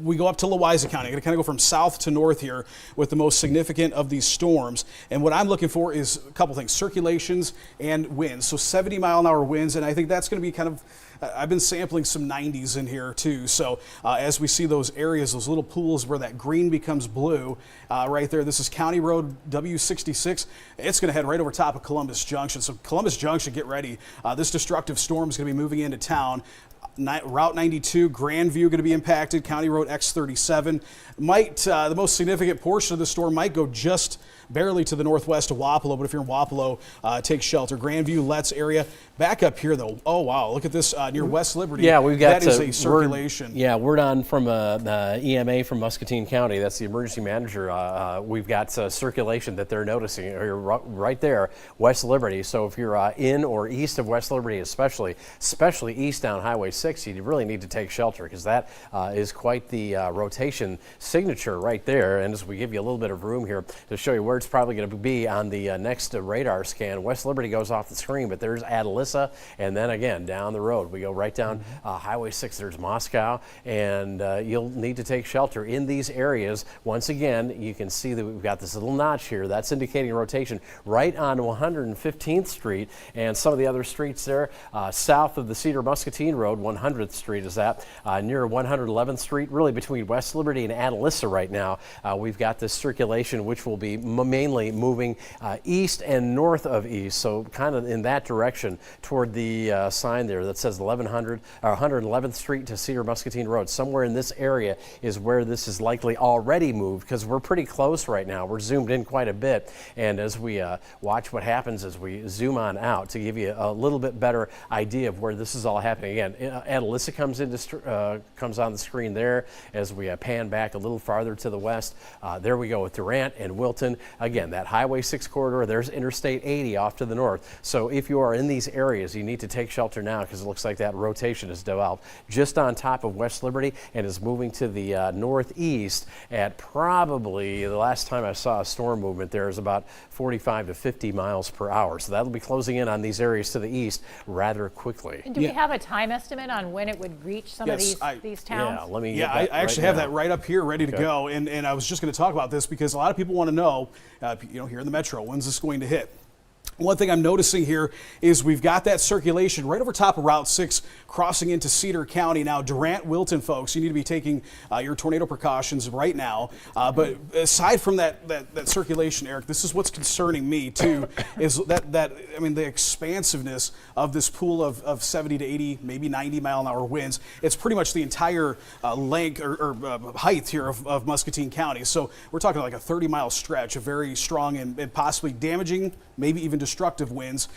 we go up to Louisa County. I'm going to kind of go from south to north here with the most significant of these storms. And what I'm looking for is a couple things, circulations and winds. So 70-mile-an-hour winds, and I think that's going to be kind of, I've been sampling some 90s in here too. So as we see those areas, those little pools where that green becomes blue right there, this is County Road W66. It's going to head right over top of Columbus Junction. So Columbus Junction, get ready. This destructive storm is going to be moving into town. Route 92, Grandview going to be impacted. County Road X37. The most significant portion of the storm might go just barely to the northwest of Wapello, but if you're in Wapello, take shelter. Grandview, Letts area. Back up here, though. Oh, wow. Look at this near West Liberty. Yeah, we've got that is a circulation. Word on from the EMA from Muscatine County. That's the emergency manager. We've got circulation that they're noticing right there, West Liberty. So if you're in or east of West Liberty, especially east down Highway 6, you really need to take shelter because that is quite the rotation signature right there. And as we give you a little bit of room here to show you where it's probably going to be on the next radar scan, West Liberty goes off the screen, but there's Atalissa, and then again down the road we go right down Highway 6. There's Moscow, and you'll need to take shelter in these areas. Once again, you can see that we've got this little notch here that's indicating rotation right on 115th Street and some of the other streets there south of the Cedar Muscatine Road. 100th Street is that near 111th Street, really between West Liberty and Atalissa right now. We've got this circulation which will be mainly moving east and north of east, so kind of in that direction toward the sign there that says 111th Street to Cedar Muscatine Road. Somewhere in this area is where this is likely already moved because we're pretty close right now. We're zoomed in quite a bit, and as we watch what happens as we zoom on out to give you a little bit better idea of where this is all happening. Again, Atalissa comes on the screen there as we pan back a little farther to the west. There we go with Durant and Wilton. Again, that Highway 6 corridor, there's Interstate 80 off to the north. So if you are in these areas, you need to take shelter now because it looks like that rotation has developed just on top of West Liberty and is moving to the northeast at probably, the last time I saw a storm movement there is about 45 to 50 miles per hour. So that'll be closing in on these areas to the east rather quickly. And do we have a time estimate on when it would reach some of these towns? Yeah, let me I actually have that right up here ready to go. And I was just going to talk about this because a lot of people want to know, here in the metro, when's this going to hit? One thing I'm noticing here is we've got that circulation right over top of Route 6 crossing into Cedar County. Now, Durant, Wilton, folks, you need to be taking your tornado precautions right now. But aside from that circulation, Eric, this is what's concerning me too, is the expansiveness of this pool of 70 to 80, maybe 90-mile-an-hour winds. It's pretty much the entire length or height here of Muscatine County. So we're talking like a 30-mile stretch of very strong and possibly damaging, maybe even destructive winds.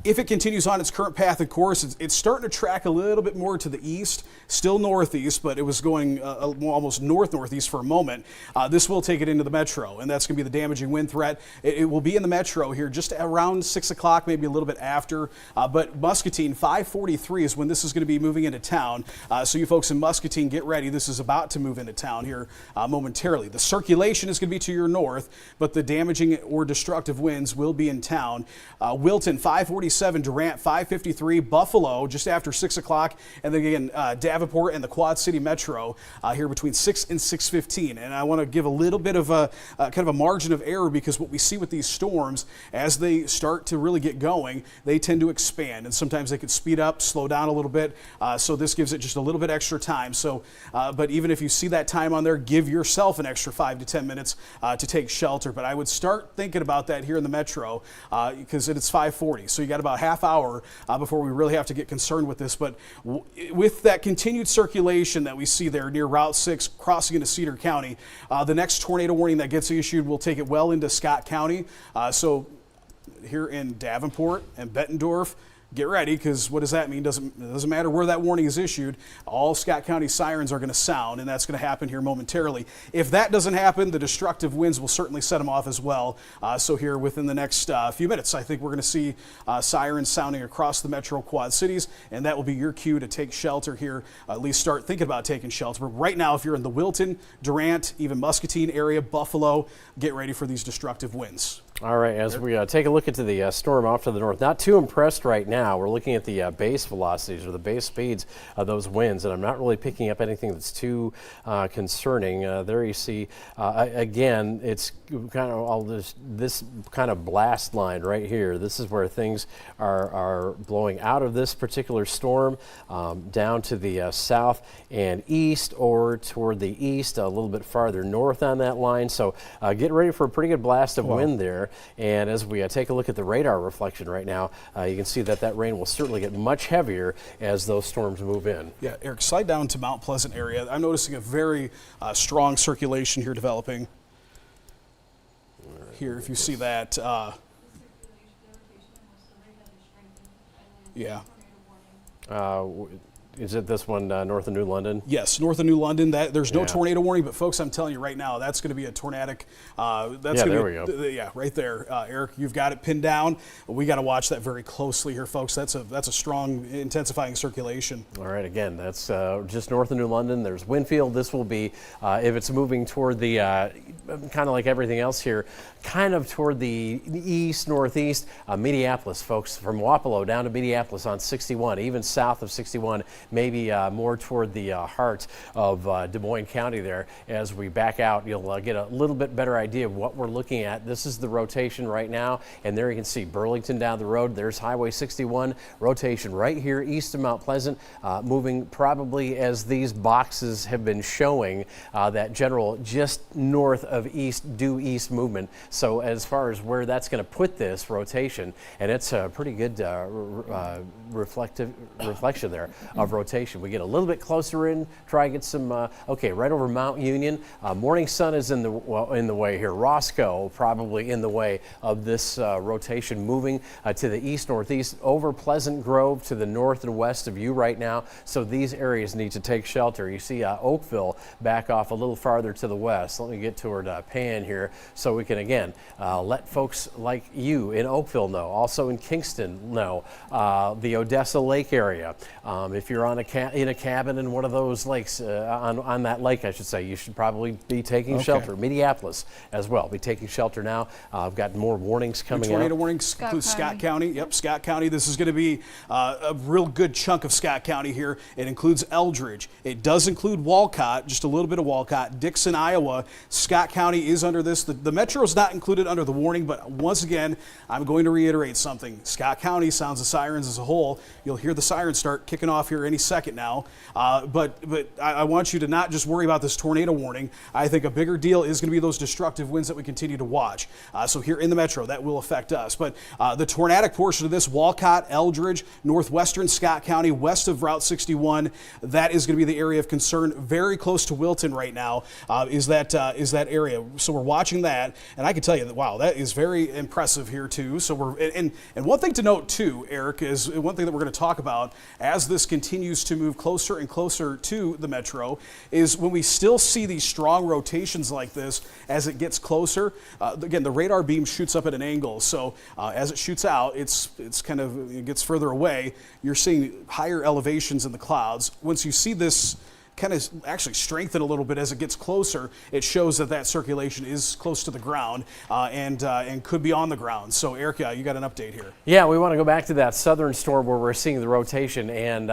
If it continues on its current path and course, it's starting to track a little bit more to the east, still northeast, but it was going almost northeast for a moment. This will take it into the metro, and that's going to be the damaging wind threat. It will be in the metro here just around 6 o'clock, maybe a little bit after. But Muscatine, 5:43 is when this is going to be moving into town. So you folks in Muscatine, get ready. This is about to move into town here momentarily. The circulation is going to be to your north, but the damaging or destructive winds will be in town. Wilton, 5:43. 547 Durant, 553 Buffalo just after 6 o'clock, and then again Davenport and the Quad City Metro here between 6 and 6:15. And I want to give a little bit of a kind of a margin of error, because what we see with these storms, as they start to really get going, they tend to expand, and sometimes they could speed up, slow down a little bit. So this gives it just a little bit extra time. So, but even if you see that time on there, give yourself an extra 5 to 10 minutes to take shelter. But I would start thinking about that here in the Metro, because it's 5:40. So you got about half hour before we really have to get concerned with this. But with that continued circulation that we see there near Route 6 crossing into Cedar County, the next tornado warning that gets issued will take it well into Scott County. So here in Davenport and Bettendorf, get ready, because what does that mean? It doesn't matter where that warning is issued. All Scott County sirens are going to sound, and that's going to happen here momentarily. If that doesn't happen, the destructive winds will certainly set them off as well. So here within the next few minutes, I think we're going to see sirens sounding across the Metro Quad Cities, and that will be your cue to take shelter here, at least start thinking about taking shelter. But right now, if you're in the Wilton, Durant, even Muscatine area, Buffalo, get ready for these destructive winds. All right, as we take a look into the storm off to the north, not too impressed right now. We're looking at the base velocities, or the base speeds of those winds, and I'm not really picking up anything that's too concerning. There you see, again, it's kind of all this kind of blast line right here. This is where things are blowing out of this particular storm down to the south and east, or toward the east, a little bit farther north on that line. So get ready for a pretty good blast of wind there. And as we take a look at the radar reflection right now, you can see that rain will certainly get much heavier as those storms move in. Yeah, Eric, slide down to Mount Pleasant area. I'm noticing a very strong circulation here developing. Here, if you see that. Yeah. Is it this one north of New London? Yes, north of New London. There's no tornado warning, but folks, I'm telling you right now, that's going to be a tornadic. There we go. Yeah, right there, Eric. You've got it pinned down. We got to watch that very closely here, folks. That's a strong intensifying circulation. All right, again, that's just north of New London. There's Winfield. This will be, if it's moving toward the, kind of like everything else here, kind of toward the east, northeast, Minneapolis, folks, from Wapello down to Minneapolis on 61, even south of 61. Maybe more toward the heart of Des Moines County there. As we back out, you'll get a little bit better idea of what we're looking at. This is the rotation right now, and there you can see Burlington down the road. There's Highway 61, rotation right here east of Mount Pleasant, moving probably as these boxes have been showing, that general just north of due east movement. So as far as where that's going to put this rotation, and it's a pretty good reflection there of rotation. We get a little bit closer in, try and get some, okay, right over Mount Union. Morning Sun is in the way here. Roscoe probably in the way of this rotation, moving to the east-northeast over Pleasant Grove to the north and west of you right now. So these areas need to take shelter. You see Oakville back off a little farther to the west. Let me get toward Pan here so we can, again, let folks like you in Oakville know. Also in Kingston know. The Odessa Lake area. If you're in a cabin in one of those lakes, on that lake, I should say, you should probably be taking shelter. Minneapolis as well. Be taking shelter now. I've got more warnings coming out. Tornado warnings include Scott County. Yep, Scott County. This is going to be a real good chunk of Scott County here. It includes Eldridge. It does include Walcott, just a little bit of Walcott. Dixon, Iowa. Scott County is under this. The Metro is not included under the warning, but once again, I'm going to reiterate something. Scott County sounds the sirens as a whole. You'll hear the sirens start kicking off here any second now. But I want you to not just worry about this tornado warning. I think a bigger deal is going to be those destructive winds that we continue to watch. So here in the Metro, that will affect us. But the tornadic portion of this, Walcott, Eldridge, northwestern Scott County, west of Route 61, that is going to be the area of concern. Very close to Wilton right now is that area. So we're watching that, and I can tell you that, wow, that is very impressive here too. So and one thing to note too, Eric, is one thing that we're going to talk about as this continues to move closer and closer to the Metro, is when we still see these strong rotations like this as it gets closer. Again, the radar beam shoots up at an angle, so as it shoots out, it gets further away. You're seeing higher elevations in the clouds. Once you see this kind of actually strengthen a little bit as it gets closer. It shows that circulation is close to the ground and could be on the ground. So, Eric, you got an update here. Yeah, we want to go back to that southern storm where we're seeing the rotation, and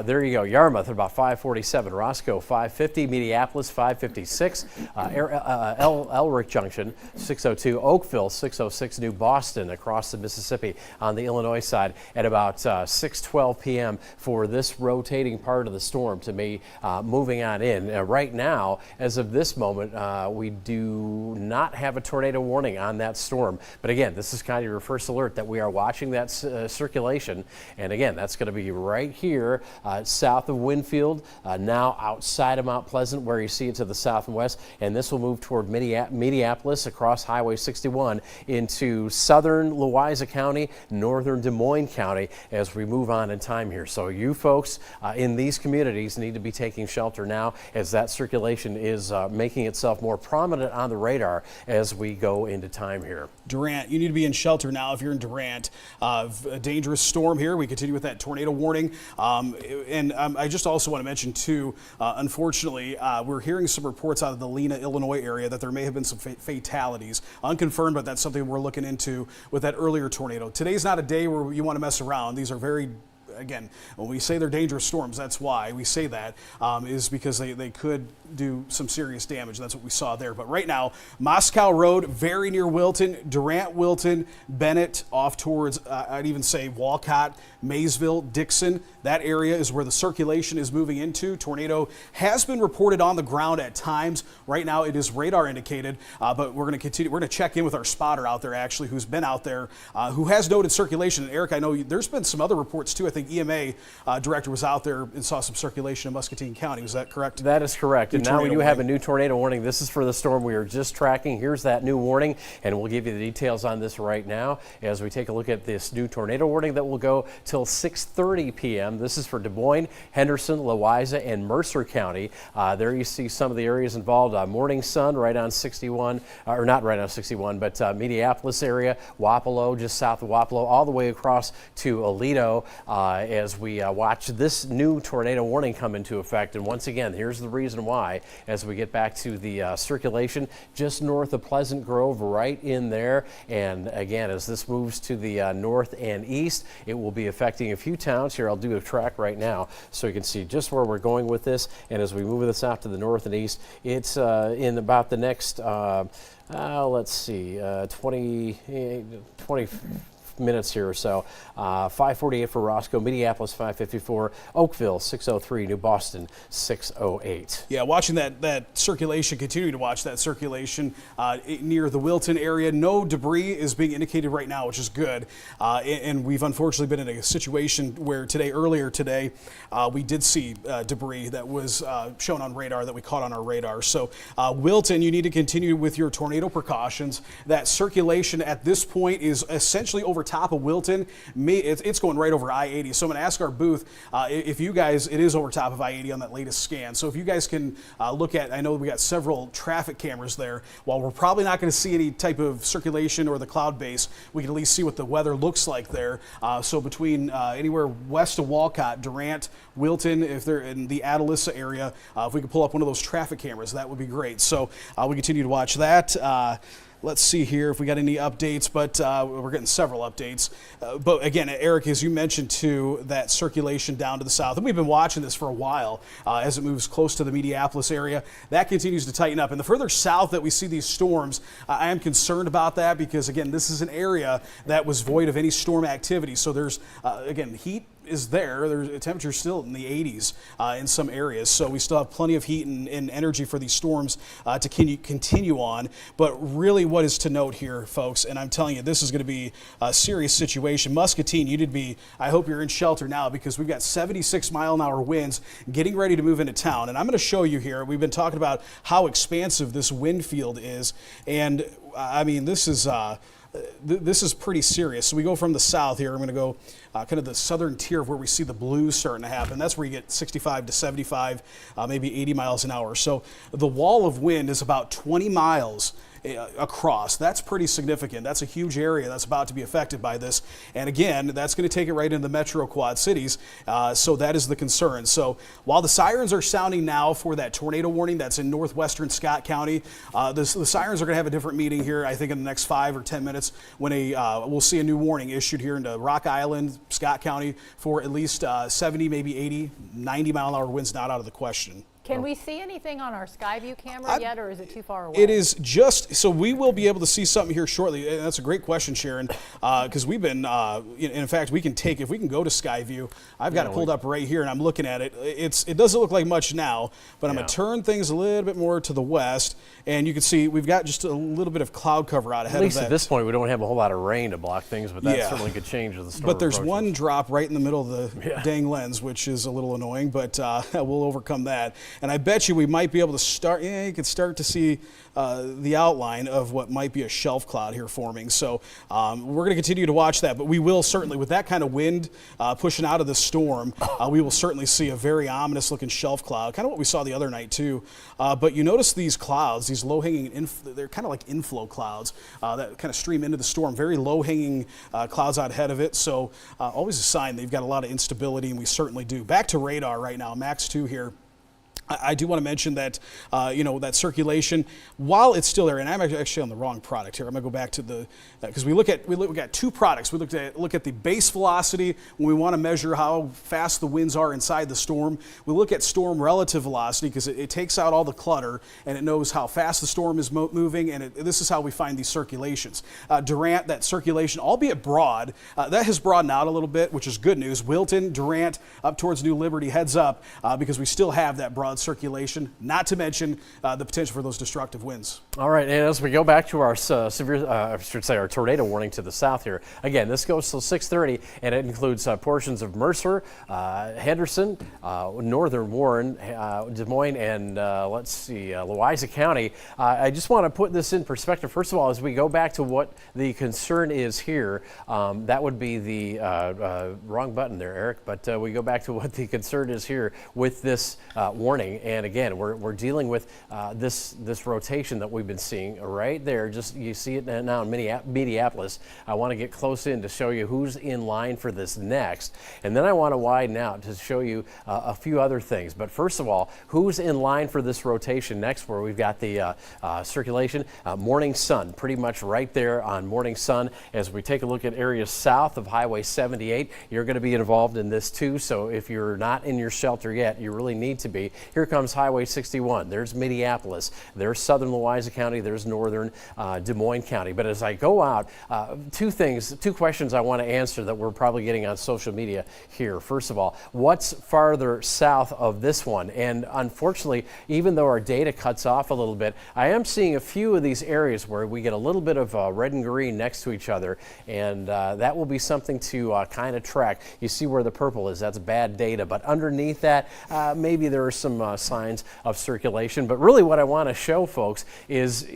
there you go. Yarmouth at about 547, Roscoe 550, Minneapolis 556, Elric Junction 602, Oakville 606, New Boston across the Mississippi on the Illinois side at about 6:12 p.m. for this rotating part of the storm to be moving on in. Right now, as of this moment, we do not have a tornado warning on that storm. But again, this is kind of your first alert that we are watching that circulation. And again, that's going to be right here south of Winfield, now outside of Mount Pleasant where you see it to the south and west. And this will move toward Minneapolis across Highway 61 into southern Louisa County, northern Des Moines County as we move on in time here. So you folks in these communities need to be taking shelter now as that circulation is making itself more prominent on the radar as we go into time here. Durant, you need to be in shelter now if you're in Durant. A dangerous storm here. We continue with that tornado warning. I just also want to mention, too, unfortunately, we're hearing some reports out of the Lena, Illinois area that there may have been some fatalities. Unconfirmed, but that's something we're looking into with that earlier tornado. Today's not a day where you want to mess around. These are very, again, when we say they're dangerous storms, that's why we say that, is because they could do some serious damage. That's what we saw there. But right now, Moscow Road, very near Wilton, Durant, Wilton, Bennett, off towards, I'd even say Walcott, Maysville, Dixon. That area is where the circulation is moving into. Tornado has been reported on the ground at times. Right now, it is radar indicated, but we're going to continue. We're going to check in with our spotter out there, actually, who's been out there, who has noted circulation. And Eric, I know there's been some other reports, too. I think EMA director was out there and saw some circulation in Muscatine County. Is that correct? That is correct. And now we do have a new tornado warning. This is for the storm we are just tracking. Here's that new warning, and we'll give you the details on this right now as we take a look at this new tornado warning that will go till 6:30 p.m. This is for Des Moines, Henderson, Louisa, and Mercer County. There you see some of the areas involved. Morning Sun right on 61, or not right on 61, but Minneapolis area, Wapello, just south of Wapello, all the way across to Aledo as we watch this new tornado warning come into effect. And once again, here's the reason why as we get back to the circulation just north of Pleasant Grove, right in there. And again, as this moves to the north and east, it will be affecting a few towns here. I'll do a track right now so you can see just where we're going with this. And as we move this out to the north and east, it's in about the next, let's see, 20 minutes here or so. 548 for Roscoe, Minneapolis 554, Oakville 603, New Boston 608. Yeah, watching that circulation, continue to watch that circulation near the Wilton area. No debris is being indicated right now, which is good. And we've unfortunately been in a situation where earlier today, we did see debris that was shown on radar that we caught on our radar. So Wilton, you need to continue with your tornado precautions. That circulation at this point is essentially over top of Wilton. It's going right over I-80. So I'm going to ask our booth if you guys, it is over top of I-80 on that latest scan. So if you guys can look at, I know we got several traffic cameras there. While we're probably not going to see any type of circulation or the cloud base, we can at least see what the weather looks like there. So between anywhere west of Walcott, Durant, Wilton, if they're in the Atalissa area, if we could pull up one of those traffic cameras, that would be great. So we continue to watch that. Let's see here if we got any updates, but we're getting several updates. But again, Eric, as you mentioned too, that circulation down to the south, and we've been watching this for a while as it moves close to the Minneapolis area, that continues to tighten up. And the further south that we see these storms, I am concerned about that because, again, this is an area that was void of any storm activity. So there's, again, heat is there. There's temperatures still in the 80s in some areas. So we still have plenty of heat and energy for these storms to continue on. But really what is to note here, folks, and I'm telling you, this is going to be a serious situation. Muscatine, you need to be, I hope you're in shelter now because we've got 76-mile-an-hour winds getting ready to move into town. And I'm going to show you here, we've been talking about how expansive this wind field is. And I mean, this is pretty serious. So we go from the south here. I'm going to go kind of the southern tier of where we see the blues starting to happen. That's where you get 65 to 75, maybe 80 miles an hour. So the wall of wind is about 20 miles across. That's pretty significant. That's a huge area that's about to be affected by this. And again, that's going to take it right into the metro Quad Cities. So that is the concern. So while the sirens are sounding now for that tornado warning that's in northwestern Scott County, the sirens are going to have a different meeting here, I think, in the next 5 or 10 minutes when we'll see a new warning issued here into Rock Island, Scott County for at least 70, maybe 80, 90-mile-an-hour winds not out of the question. Can we see anything on our Skyview camera yet, or is it too far away? It is just, so we will be able to see something here shortly. And that's a great question, Sharon, because we've been, in fact, we can go to Skyview. I've got it pulled up right here, and I'm looking at it. It doesn't look like much now, but I'm going to turn things a little bit more to the west, and you can see we've got just a little bit of cloud cover out ahead of that. At least at this point, we don't have a whole lot of rain to block things, but that certainly could change with the storm. But there's approaches. one drop right in the middle of the dang lens, which is a little annoying, but we'll overcome that. And I bet you we might be able to start, you could start to see the outline of what might be a shelf cloud here forming. So we're going to continue to watch that, but we will certainly, with that kind of wind pushing out of the storm, we will certainly see a very ominous looking shelf cloud, kind of what we saw the other night too. But you notice these clouds, these low-hanging, they're kind of like inflow clouds that kind of stream into the storm, very low-hanging clouds out ahead of it. So always a sign they've got a lot of instability, and we certainly do. Back to radar right now, Max 2 here. I do want to mention that, that circulation, while it's still there, and I'm actually on the wrong product here. I'm going to go back to the, because we got two products. We look at the base velocity when we want to measure how fast the winds are inside the storm. We look at storm relative velocity because it takes out all the clutter and it knows how fast the storm is moving, and this is how we find these circulations. Durant, that circulation, albeit broad, that has broadened out a little bit, which is good news. Wilton, Durant, up towards New Liberty, heads up, because we still have that broad circulation, not to mention the potential for those destructive winds. All right, and as we go back to our our tornado warning to the south here, again, this goes till 6:30, and it includes portions of Mercer, Henderson, northern Warren, Des Moines, and Louisa County. I just want to put this in perspective. First of all, as we go back to what the concern is here, that would be the wrong button there, Eric, but we go back to what the concern is here with this warning. And again, we're dealing with this rotation that we've been seeing right there. Just you see it now in Minneapolis. I want to get close in to show you who's in line for this next, and then I want to widen out to show you a few other things. But first of all, who's in line for this rotation next? Where we've got the circulation, morning sun, pretty much right there on morning sun. As we take a look at areas south of Highway 78, you're going to be involved in this too. So if you're not in your shelter yet, you really need to be. Here comes Highway 61. There's Minneapolis. There's southern Louisa County. There's northern Des Moines County. But as I go out, two questions I want to answer that we're probably getting on social media here. First of all, what's farther south of this one? And unfortunately, even though our data cuts off a little bit, I am seeing a few of these areas where we get a little bit of red and green next to each other, and that will be something to kind of track. You see where the purple is. That's bad data. But underneath that, maybe there are some signs of circulation. But really what I want to show folks is,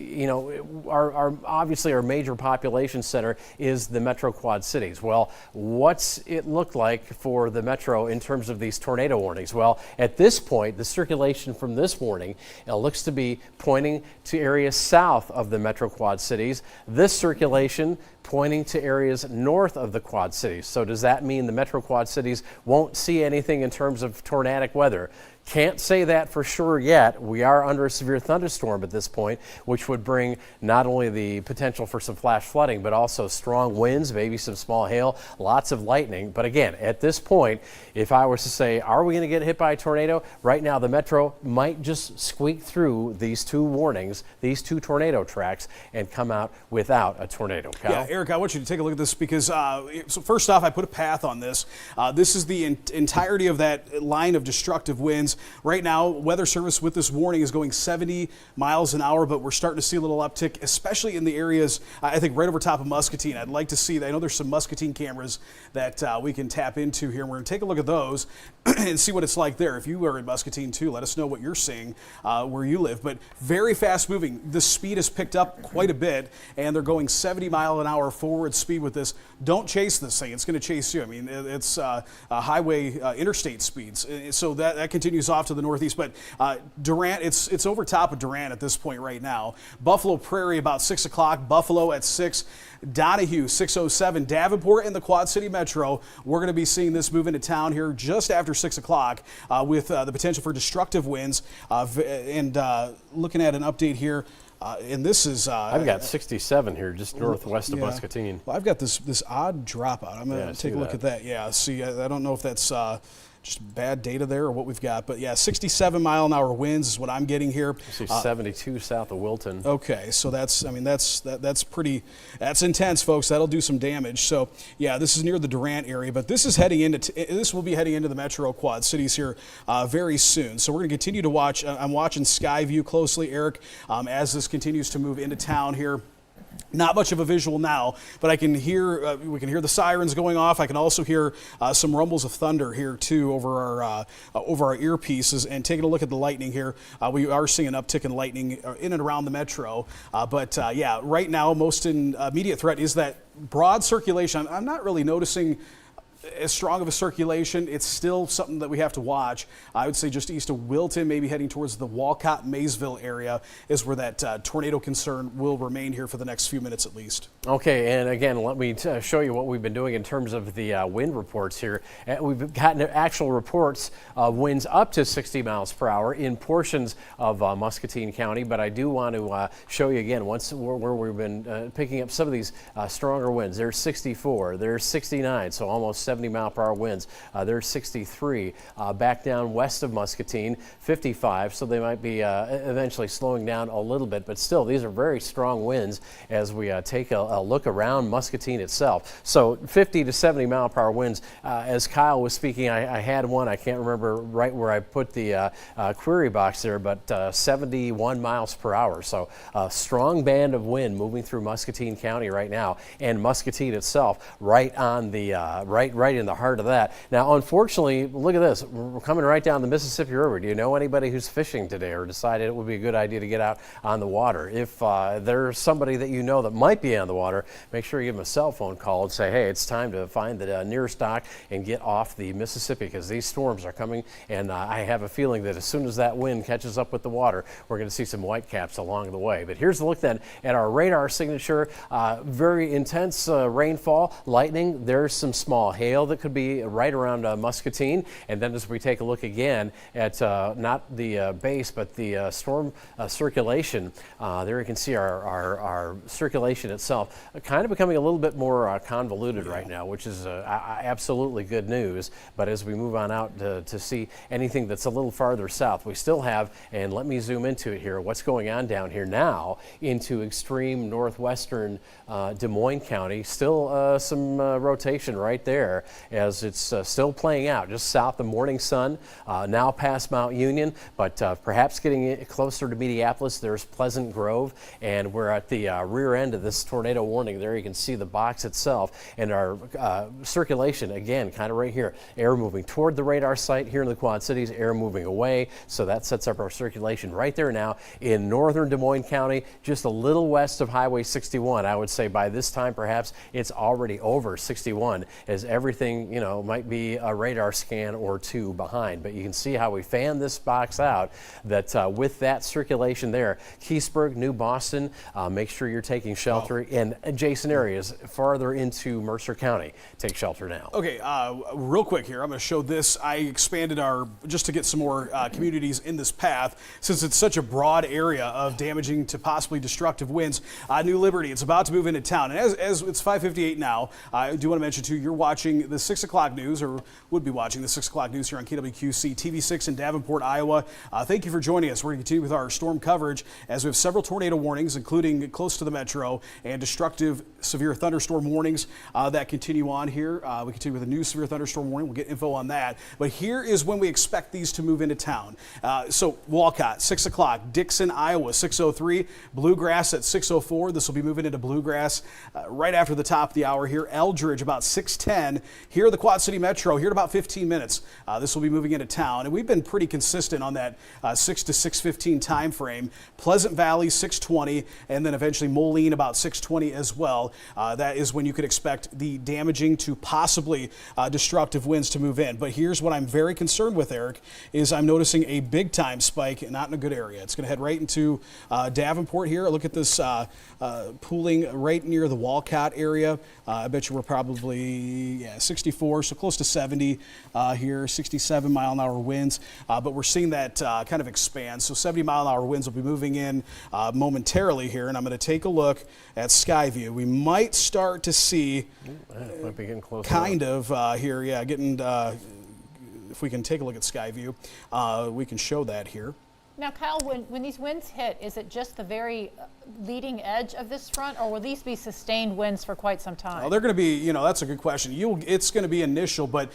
obviously our major population center is the Metro Quad Cities. Well, what's it look like for the Metro in terms of these tornado warnings? Well, at this point, the circulation from this warning looks to be pointing to areas south of the Metro Quad Cities. This circulation pointing to areas north of the Quad Cities. So does that mean the Metro Quad Cities won't see anything in terms of tornadic weather? Can't say that for sure yet. We are under a severe thunderstorm at this point, which would bring not only the potential for some flash flooding, but also strong winds, maybe some small hail, lots of lightning. But again, at this point, if I was to say, are we going to get hit by a tornado? Right now, the Metro might just squeak through these two warnings, these two tornado tracks, and come out without a tornado. Kyle? Yeah, Eric, I want you to take a look at this because, so first off, I put a path on this. This is the entirety of that line of destructive winds. Right now, Weather Service with this warning is going 70 miles an hour, but we're starting to see a little uptick, especially in the areas, I think, right over top of Muscatine. I'd like to see, I know there's some Muscatine cameras that we can tap into here. We're going to take a look at those and see what it's like there. If you are in Muscatine too, let us know what you're seeing where you live. But very fast moving. The speed has picked up quite a bit, and they're going 70 mile an hour forward speed with this. Don't chase this thing. It's going to chase you. I mean, it's highway interstate speeds. So that continues areas off to the northeast, but Durant, it's over top of Durant at this point right now. Buffalo Prairie about 6 o'clock, Buffalo at 6, Donahue 6:07, Davenport in the Quad City Metro. We're going to be seeing this move into town here just after 6 o'clock with the potential for destructive winds. And looking at an update here. And this is I've got 67 here, just northwest of Muscatine. Well, I've got this odd dropout. I'm going to take a look at that. Yeah, see, I don't know if that's just bad data there or what we've got, but yeah, 67-mile-an-hour winds is what I'm getting here. I see 72 south of Wilton. Okay, so that's intense, folks. That'll do some damage. So yeah, this is near the Durant area, but this is this will be heading into the Metro Quad Cities here very soon. So we're going to continue to watch. I'm watching Skyview closely, Eric, as this continues to move into town here. Not much of a visual now, but I can hear, we can hear the sirens going off. I can also hear some rumbles of thunder here too over our earpieces. And taking a look at the lightning here, we are seeing an uptick in lightning in and around the metro. But yeah, right now, most immediate threat is that broad circulation. I'm not really noticing as strong of a circulation. It's still something that we have to watch. I would say just east of Wilton, maybe heading towards the Walcott-Maysville area is where that tornado concern will remain here for the next few minutes at least. Okay, and again, let me show you what we've been doing in terms of the wind reports here. We've gotten actual reports of winds up to 60 miles per hour in portions of Muscatine County, but I do want to show you again where we've been picking up some of these stronger winds. There's 64, there's 69, so almost 70-mile-per-hour winds. There's 63 back down west of Muscatine, 55, so they might be eventually slowing down a little bit, but still, these are very strong winds as we take a look around Muscatine itself. So 50 to 70-mile-per-hour winds. As Kyle was speaking, I had one, I can't remember right where I put the query box there, but 71 miles per hour. So a strong band of wind moving through Muscatine County right now, and Muscatine itself right on the right in the heart of that. Now, unfortunately, look at this. We're coming right down the Mississippi River. Do you know anybody who's fishing today or decided it would be a good idea to get out on the water? If there's somebody that you know that might be on the water, make sure you give them a cell phone call and say, hey, it's time to find the nearest dock and get off the Mississippi, because these storms are coming, and I have a feeling that as soon as that wind catches up with the water, we're going to see some whitecaps along the way. But here's a look then at our radar signature. Very intense rainfall, lightning. There's some small hail that could be right around Muscatine. And then as we take a look again at not the base, but the storm circulation, there you can see our circulation itself kind of becoming a little bit more convoluted right now, which is absolutely good news. But as we move on out to see anything that's a little farther south, we still have, and let me zoom into it here, what's going on down here now into extreme northwestern Des Moines County. Still some rotation right there as it's still playing out just south of Morning Sun, now past Mount Union, but perhaps getting closer to Minneapolis. There's Pleasant Grove, and we're at the rear end of this tornado warning. There you can see the box itself, and our circulation, again, kind of right here. Air moving toward the radar site here in the Quad Cities, air moving away, so that sets up our circulation right there now in northern Des Moines County, just a little west of Highway 61. I would say by this time, perhaps it's already over 61, as everything, you know, might be a radar scan or two behind. But you can see how we fan this box out, that with that circulation there, Keysburg, New Boston, make sure you're taking shelter in adjacent areas farther into Mercer County. Take shelter now. Okay, real quick here, I'm going to show this. I expanded just to get some more communities in this path, since it's such a broad area of damaging to possibly destructive winds. New Liberty, it's about to move into town. And as it's 5:58 now, I do want to mention too, you're watching the 6 o'clock news, or would be watching the 6 o'clock news here on KWQC TV6 in Davenport, Iowa. Thank you for joining us. We're going to continue with our storm coverage as we have several tornado warnings, including close to the metro, and destructive severe thunderstorm warnings that continue on here. We continue with a new severe thunderstorm warning. We'll get info on that. But here is when we expect these to move into town. So Walcott, 6 o'clock. Dixon, Iowa, 6:03. Bluegrass at 6:04. This will be moving into Bluegrass right after the top of the hour here. Eldridge, about 6:10. here in the Quad City Metro, here in about 15 minutes, this will be moving into town. And we've been pretty consistent on that 6 to 6:15 time frame. Pleasant Valley, 6:20, and then eventually Moline about 6:20 as well. That is when you could expect the damaging to possibly destructive winds to move in. But here's what I'm very concerned with, Eric, is I'm noticing a big time spike, not in a good area. It's going to head right into Davenport here. Look at this pooling right near the Walcott area. I bet you we're probably 64, so close to 70 here, 67 mile-an-hour winds. But we're seeing that kind of expand. So 70 mile-an-hour winds will be moving in momentarily here, and I'm going to take a look at Skyview. We might start to see might be getting closer kind of here, getting, if we can take a look at Skyview, we can show that here. Now, Kyle, when these winds hit, is it just the very leading edge of this front, or will these be sustained winds for quite some time? Well, they're going to be, that's a good question. It's going to be initial, but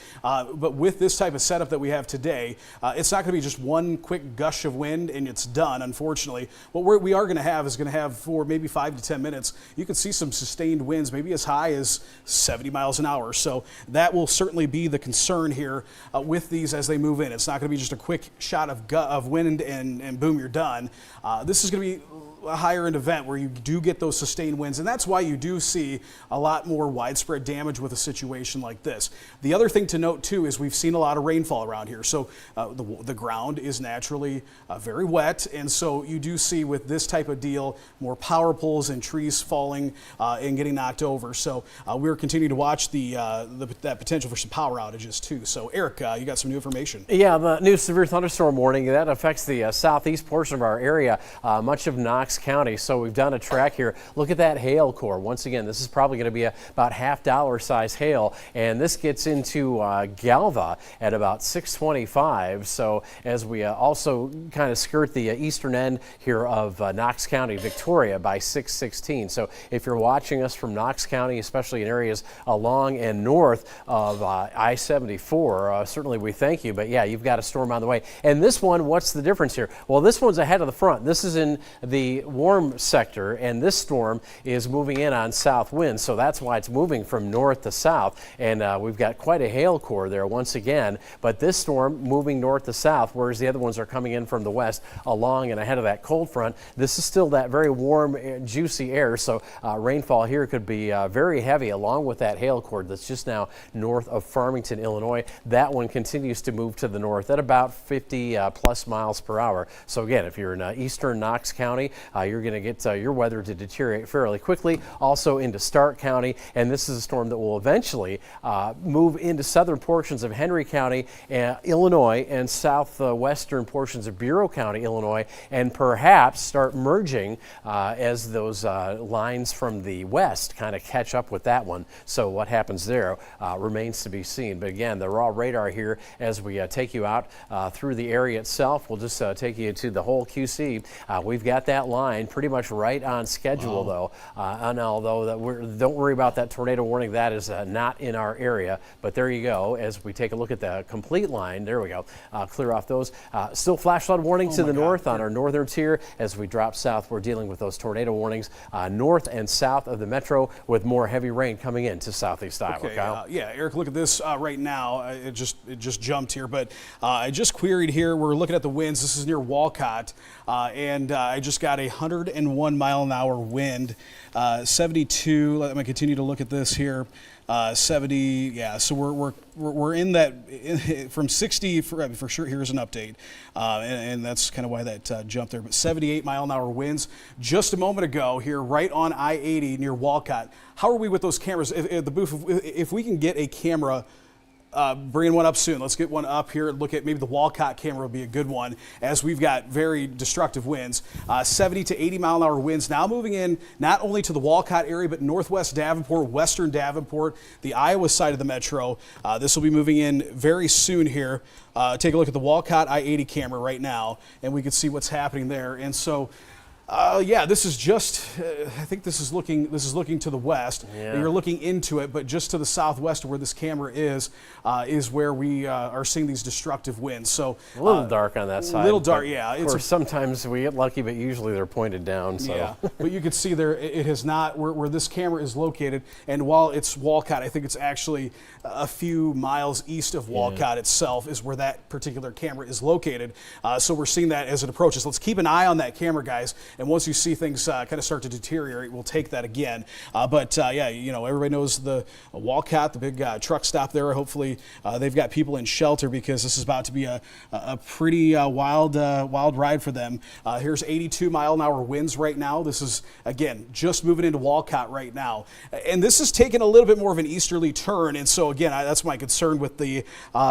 with this type of setup that we have today, it's not going to be just one quick gush of wind and it's done, unfortunately. What we are going to have is going to have for maybe 5 to 10 minutes, you can see some sustained winds, maybe as high as 70 miles an hour. So that will certainly be the concern here with these as they move in. It's not going to be just a quick shot of wind and boom, you're done. This is going to be a higher end event where you do get those sustained winds, and that's why you do see a lot more widespread damage with a situation like this. The other thing to note too is we've seen a lot of rainfall around here, so the ground is naturally very wet, and so you do see with this type of deal more power poles and trees falling and getting knocked over. So we're continuing to watch that potential for some power outages too. So Eric, you got some new information? Yeah, the new severe thunderstorm warning that affects the southeast portion of our area, much of Knox County. So we've done a track here. Look at that hail core. Once again, this is probably going to be about $half size hail, and this gets into Galva at about 6:25. So as we also kind of skirt the eastern end here of Knox County, Victoria by 6:16. So if you're watching us from Knox County, especially in areas along and north of I-74, certainly we thank you. But yeah, you've got a storm on the way. And this one, what's the difference here? Well, this one's ahead of the front. This is in the warm sector, and this storm is moving in on south winds, so that's why it's moving from north to south. And we've got quite a hail core there once again, but this storm moving north to south, whereas the other ones are coming in from the west along and ahead of that cold front. This is still that very warm, juicy air, so rainfall here could be very heavy along with that hail core that's just now north of Farmington, Illinois. That one continues to move to the north at about 50 plus miles per hour. So again, if you're in eastern Knox County, you're going to get your weather to deteriorate fairly quickly. Also into Stark County, and this is a storm that will eventually move into southern portions of Henry County, Illinois, and southwestern portions of Bureau County, Illinois, and perhaps start merging as those lines from the west kind of catch up with that one. So what happens there remains to be seen. But again, the raw radar here as we take you out through the area itself. We'll just take you to the whole QC. We've got that line pretty much right on schedule, though. And although don't worry about that tornado warning, that is not in our area. But there you go. As we take a look at the complete line, there we go. Clear off those. Still flash flood warnings to the north on our northern tier. As we drop south, we're dealing with those tornado warnings north and south of the metro, with more heavy rain coming into southeast Iowa. Okay, Kyle? yeah, Eric, look at this right now. It just jumped here, but I just queried here. We're looking at the winds. This is near Walcott, and I just got a 101 mile an hour wind, 72. Let me continue to look at this here. 70, yeah. So we're in that from 60 for sure. Here's an update, and that's kind of why that jumped there. But 78 mile an hour winds just a moment ago here, right on I-80 near Walcott. How are we with those cameras? If the booth, if we can get a camera. Bringing one up soon. Let's get one up here. Look at maybe the Walcott camera would be a good one, as we've got very destructive winds. 70 to 80 mile an hour winds now moving in not only to the Walcott area, but northwest Davenport, western Davenport, the Iowa side of the metro. This will be moving in very soon here. Take a look at the Walcott I-80 camera right now, and we can see what's happening there. And so Yeah, this is just. I think this is looking to the west. Yeah. You're looking into it, but just to the southwest of where this camera is where we are seeing these destructive winds. So A little dark on that side. A little dark, but yeah. Of course, sometimes we get lucky, but usually they're pointed down. So. Yeah, but you can see there it has not where this camera is located. And while it's Walcott, I think it's actually a few miles east of Walcott itself is where that particular camera is located. So we're seeing that as it approaches. Let's keep an eye on that camera, guys. And once you see things kind of start to deteriorate, we'll take that again. Yeah, you know, everybody knows the Walcott, the big truck stop there. Hopefully they've got people in shelter because this is about to be a pretty wild ride for them. Here's 82-mile-an-hour winds right now. This is, again, just moving into Walcott right now. And this is taking a little bit more of an easterly turn. And so, again, that's my concern with the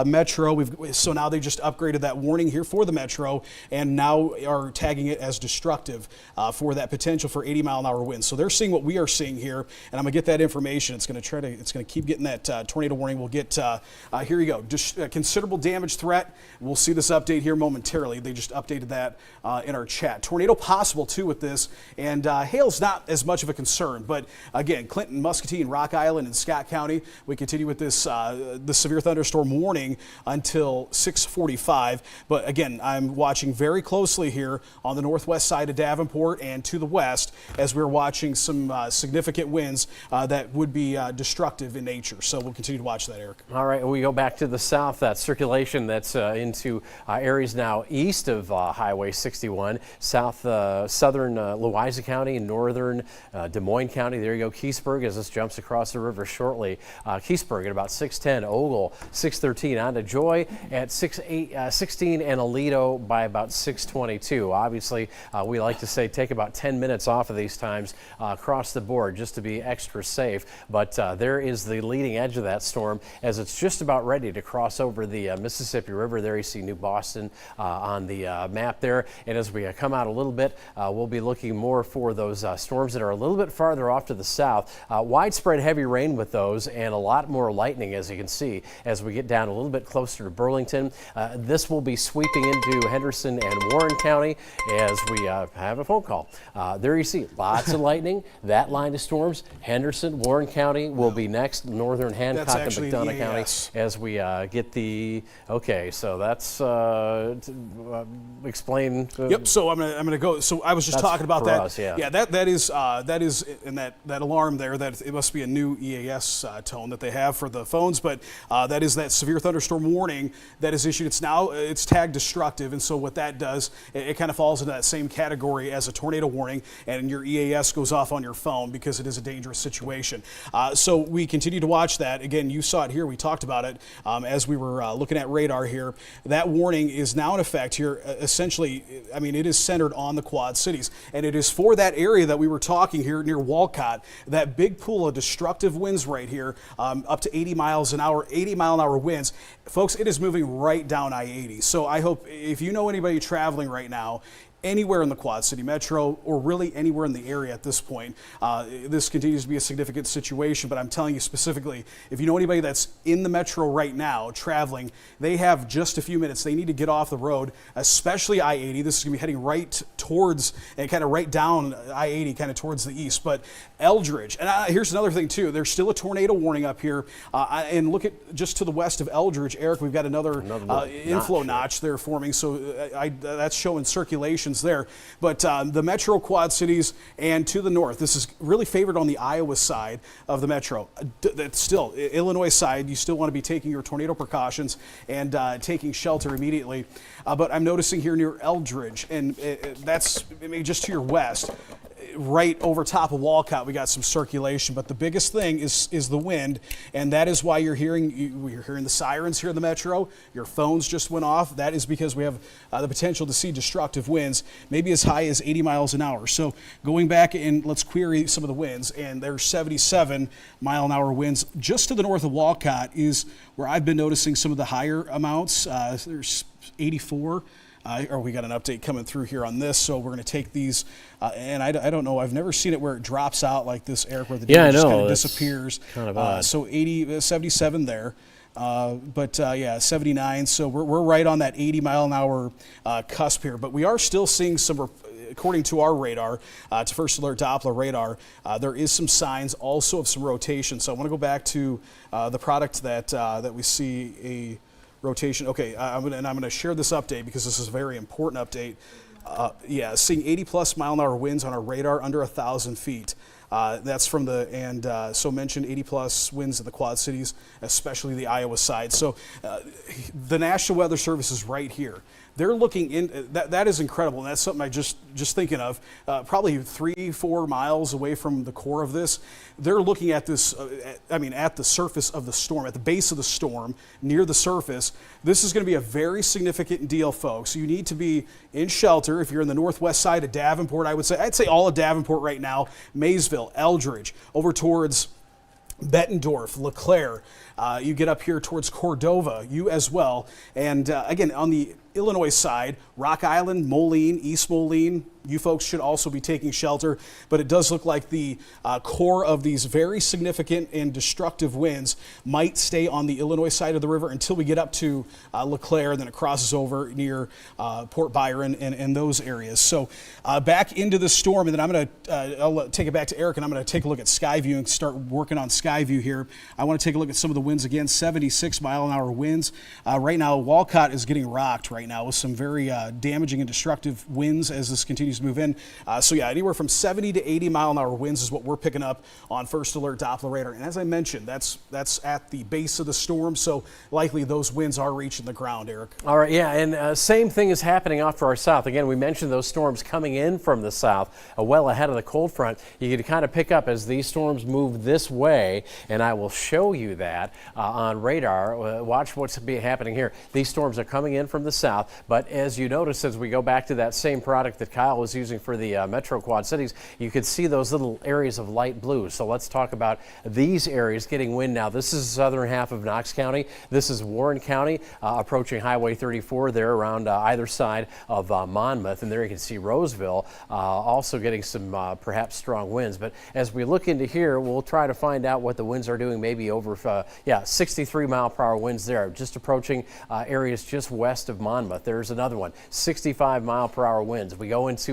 Metro. So now they just upgraded that warning here for the Metro and now are tagging it as destructive for that potential for 80-mile-an-hour winds. So they're seeing what we are seeing here, and I'm gonna get that information. It's gonna keep getting that tornado warning. We'll get here you go. Just considerable damage threat. We'll see this update here momentarily. They just updated that in our chat. Tornado possible too with this, and hail's not as much of a concern. But again, Clinton, Muscatine, Rock Island, and Scott County, we continue with this the severe thunderstorm warning until 6:45. But again, I'm watching very closely here on the northwest side of Davenport and to the west as we're watching some significant winds that would be destructive in nature. So we'll continue to watch that, Eric. All right, we go back to the south. That circulation that's into areas now east of Highway 61, southern Louisa County, northern Des Moines County. There you go, Keysburg, as this jumps across the river shortly. Keysburg at about 6:10, Ogle 6:13, on to Joy at 6:16, and Aledo by about 6:22. Obviously, we like to say take about 10 minutes off of these times across the board just to be extra safe. But there is the leading edge of that storm as it's just about ready to cross over the Mississippi River. There you see New Boston on the map there. And as we come out a little bit, we'll be looking more for those storms that are a little bit farther off to the south. Widespread heavy rain with those and a lot more lightning, as you can see, as we get down a little bit closer to Burlington. This will be sweeping into Henderson and Warren County as we have a phone call. There you see lots of lightning. That line of storms, Henderson, Warren County will be next, northern Hancock and McDonough County as we get the, okay, so that's, explain. Yep, so I'm gonna go, so I was just talking about that. Us, yeah. Yeah, that is in that alarm there, that it must be a new EAS tone that they have for the phones, but that is that severe thunderstorm warning that is issued. It's tagged destructive, and so what that does, it kind of falls into that same category as a tornado warning, and your EAS goes off on your phone because it is a dangerous situation. So we continue to watch that. Again, you saw it here. We talked about it as we were looking at radar here. That warning is now in effect here. Essentially, I mean, it is centered on the Quad Cities, and it is for that area that we were talking here near Walcott, that big pool of destructive winds right here, up to 80 miles an hour, 80-mile-an-hour winds. Folks, it is moving right down I-80. So I hope if you know anybody traveling right now, anywhere in the Quad City Metro or really anywhere in the area at this point, this continues to be a significant situation. But I'm telling you specifically, if you know anybody that's in the Metro right now traveling, they have just a few minutes. They need to get off the road, especially I-80. This is going to be heading right towards and kind of right down I-80, kind of towards the east. But Eldridge, and here's another thing too. There's still a tornado warning up here. And look at just to the west of Eldridge, Eric, we've got another inflow notch there forming. So that's showing circulation there. But the Metro Quad Cities and to the north, this is really favored on the Iowa side of the Metro. That's still, Illinois side, you still want to be taking your tornado precautions and taking shelter immediately. But I'm noticing here near Eldridge, and that's just to your west, right over top of Walcott, we got some circulation, but the biggest thing is the wind, and that is why you're hearing the sirens here in the Metro. Your phones just went off. That is because we have the potential to see destructive winds, maybe as high as 80 miles an hour. So going back and let's query some of the winds, and there's 77-mile-an-hour winds just to the north of Walcott is where I've been noticing some of the higher amounts. There's 84. We got an update coming through here on this, so we're going to take these, and I don't know, I've never seen it where it drops out like this, Eric, where the data just kind of disappears. Kind of odd. So 77 there. Yeah, 79. So we're right on that 80-mile-an-hour cusp here, but we are still seeing some according to our radar, to First Alert Doppler radar, there is some signs also of some rotation. So I want to go back to the product that we see a rotation. Okay, I'm going to share this update because this is a very important update. Yeah, seeing 80+ mile-an-hour winds on our radar under 1,000 feet. That's from so mentioned 80+ winds in the Quad Cities, especially the Iowa side. So the National Weather Service is right here. They're looking in, that is incredible. And that's something I just thinking of, probably 3-4 miles away from the core of this. They're looking at this, at the surface of the storm, at the base of the storm, near the surface. This is going to be a very significant deal, folks. You need to be in shelter. If you're in the northwest side of Davenport, I'd say all of Davenport right now, Maysville, Eldridge, over towards Bettendorf, LeClaire. You get up here towards Cordova, you as well. And again, on the Illinois side, Rock Island, Moline, East Moline, you folks should also be taking shelter. But it does look like the core of these very significant and destructive winds might stay on the Illinois side of the river until we get up to LeClaire, then it crosses over near Port Byron and those areas. So back into the storm, and then I'll take it back to Eric, and I'm going to take a look at Skyview and start working on Skyview here. I want to take a look at some of the winds again, 76 mile-an-hour winds. Right now, Walcott is getting rocked right now with some very damaging and destructive winds as this continues to move in. So yeah, anywhere from 70 to 80 mile-an-hour winds is what we're picking up on First Alert Doppler radar. And as I mentioned, that's at the base of the storm, so likely those winds are reaching the ground, Eric. All right, yeah, and same thing is happening off to our south. Again, we mentioned those storms coming in from the south, well ahead of the cold front. You can kind of pick up as these storms move this way, and I will show you that on radar. Watch what's happening here. These storms are coming in from the south, but as you notice, as we go back to that same product that Kyle was using for the Metro Quad Cities, you could see those little areas of light blue. So let's talk about these areas getting wind now. This is the southern half of Knox County. This is Warren County, approaching Highway 34 there around either side of Monmouth. And there you can see Roseville also getting some perhaps strong winds. But as we look into here, we'll try to find out what the winds are doing, maybe over 63 mile-per-hour winds there, just approaching areas just west of Monmouth. There's another one, 65 mile-per-hour winds. We go into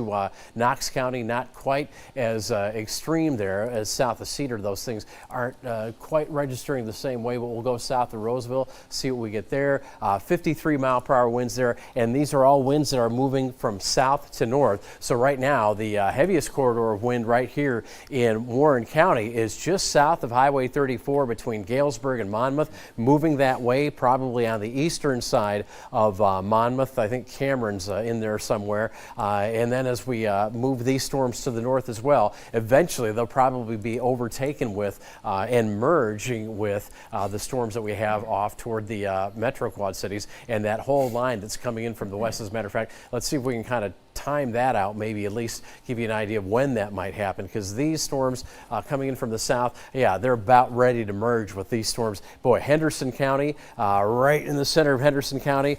Knox County, not quite as extreme there as south of Cedar. Those things aren't quite registering the same way, but we'll go south of Roseville, see what we get there. 53 mile-per-hour winds there, and these are all winds that are moving from south to north. So right now, the heaviest corridor of wind right here in Warren County is just south of Highway 34 between Galesburg and Monmouth, moving that way, probably on the eastern side of Monmouth. I think Cameron's in there somewhere. And then as we move these storms to the north as well, eventually they'll probably be overtaken with and merging with the storms that we have off toward the Metro Quad Cities and that whole line that's coming in from the west. As a matter of fact, let's see if we can kind of time that out, maybe at least give you an idea of when that might happen, because these storms coming in from the south, yeah, they're about ready to merge with these storms. Boy, Henderson County, right in the center of Henderson County,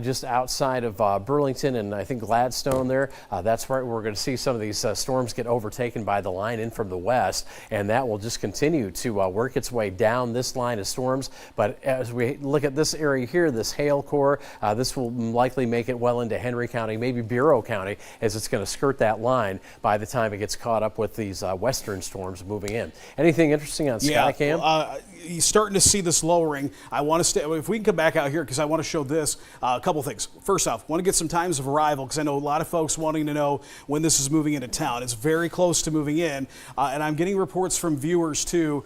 just outside of Burlington and I think Gladstone there, that's right where we're going to see some of these storms get overtaken by the line in from the west, and that will just continue to work its way down this line of storms. But as we look at this area here, this hail core, this will likely make it well into Henry County, maybe Bureau County, as it's going to skirt that line by the time it gets caught up with these western storms moving in. Anything interesting on Skycam? You're starting to see this lowering. I want to stay, if we can come back out here, because I want to show this, a couple things. First off, want to get some times of arrival, because I know a lot of folks wanting to know when this is moving into town. It's very close to moving in, and I'm getting reports from viewers too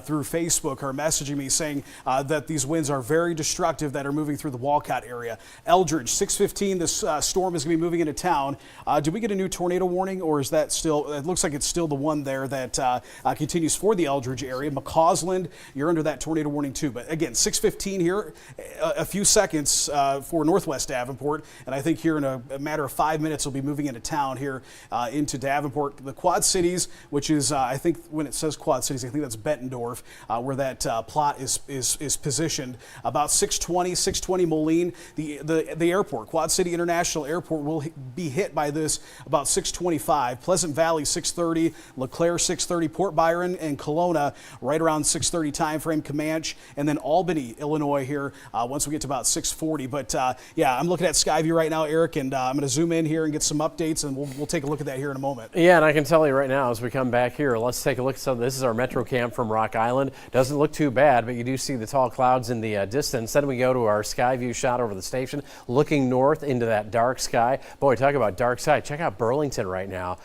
through Facebook are messaging me saying that these winds are very destructive that are moving through the Walcott area. Eldridge, 6:15, this storm is going to be moving into town. Did we get a new tornado warning, or is that still, it looks like it's still the one there that continues for the Eldridge area. McCausland, you're under that tornado warning too. But again, 6:15 here, a few seconds for Northwest Davenport, and I think here in a matter of 5 minutes we'll be moving into town here into Davenport. The Quad Cities, which is I think when it says Quad Cities, I think that's Bettendorf, where that plot is positioned. About 6:20 Moline, the airport, Quad City International Airport, will be hit by this about 6:25. Pleasant Valley 6:30, LeClaire 6:30, Port Byron and Kelowna right around 6:30 time frame, Comanche, and then Albany, Illinois here once we get to about 6:40. But yeah, I'm looking at Skyview right now, Eric, and I'm going to zoom in here and get some updates, and we'll take a look at that here in a moment. Yeah, and I can tell you right now as we come back here, let's take a look at some. This is our Metro Cam from Rock Island. Doesn't look too bad, but you do see the tall clouds in the distance. Then we go to our Skyview shot over the station, looking north into that dark sky. Boy, talk about dark sky. Check out Burlington right now.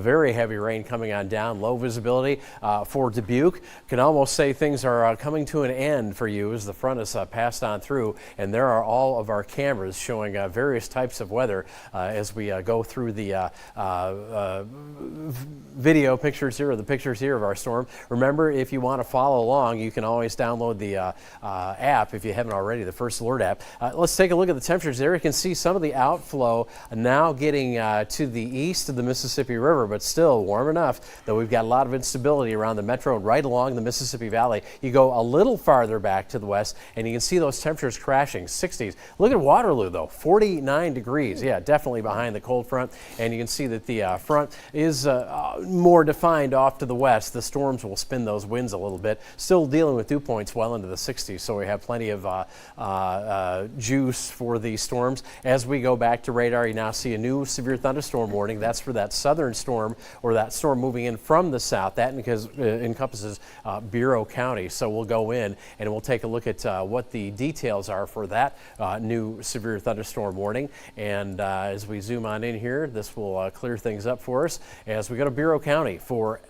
Very heavy rain coming on down, low visibility for Dubuque. Can almost say things are coming to an end for you as the front is passed on through, and there are all of our cameras showing various types of weather as we go through the video pictures here, or the pictures here of our storm. Remember, if you want to follow along, you can always download the app if you haven't already, the First Alert app. Let's take a look at the temperatures there. You can see some of the outflow now getting to the east of the Mississippi River, but still warm enough that we've got a lot of instability around the metro and right along the Mississippi Valley. You go a little farther back to the west, and you can see those temperatures crashing, 60s. Look at Waterloo, though, 49 degrees. Yeah, definitely behind the cold front, and you can see that the front is more defined off to the west. The storms will spin those winds a little bit. Still dealing with dew points well into the 60s, so we have plenty of juice for the storms. As we go back to radar, you now see a new severe thunderstorm warning. That's for that southern storm, or that storm moving in from the south. That encompasses Bureau County. So we'll go in and we'll take a look at what the details are for that new severe thunderstorm warning. And as we zoom on in here, this will clear things up for us as we go to Bureau County for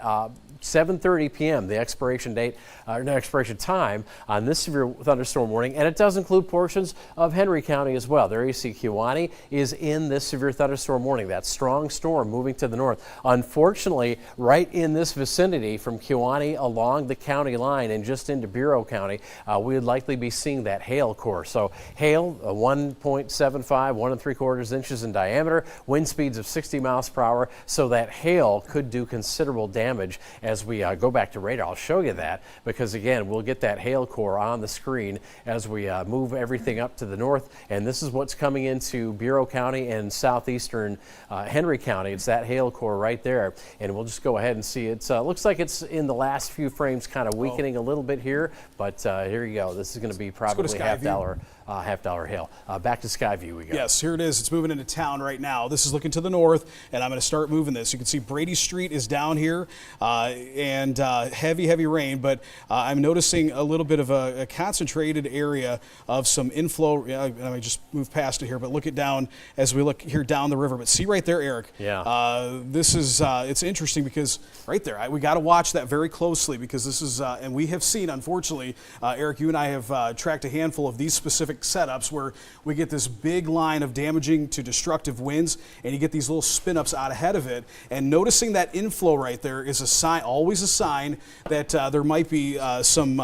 7:30 p.m. the expiration date, expiration time on this severe thunderstorm warning, and it does include portions of Henry County as well. There you see Kewaunee is in this severe thunderstorm warning. That strong storm moving to the north. Unfortunately, right in this vicinity from Kewaunee along the county line and just into Bureau County, we would likely be seeing that hail core. So hail, 1.75, 1 3/4 inches in diameter, wind speeds of 60 miles per hour. So that hail could do considerable damage. As we go back to radar, I'll show you that, because again, we'll get that hail core on the screen as we move everything up to the north. And this is what's coming into Bureau County and southeastern Henry County. It's that hail core right there. And we'll just go ahead and see. It looks like it's in the last few frames kind of weakening a little bit here, but here you go. This is going to be probably $half hail. Back to Skyview we go. Yes, here it is. It's moving into town right now. This is looking to the north, and I'm going to start moving this. You can see Brady Street is down here, and heavy rain, but I'm noticing a little bit of a concentrated area of some inflow. I just moved past it here, but look it down as we look here down the river. But see right there, Eric. Yeah. This is it's interesting because right there, we got to watch that very closely, because this is and we have seen, unfortunately, Eric, you and I have tracked a handful of these specific setups where we get this big line of damaging to destructive winds, and you get these little spin ups out ahead of it. And noticing that inflow right there is a sign, always a sign that there might be some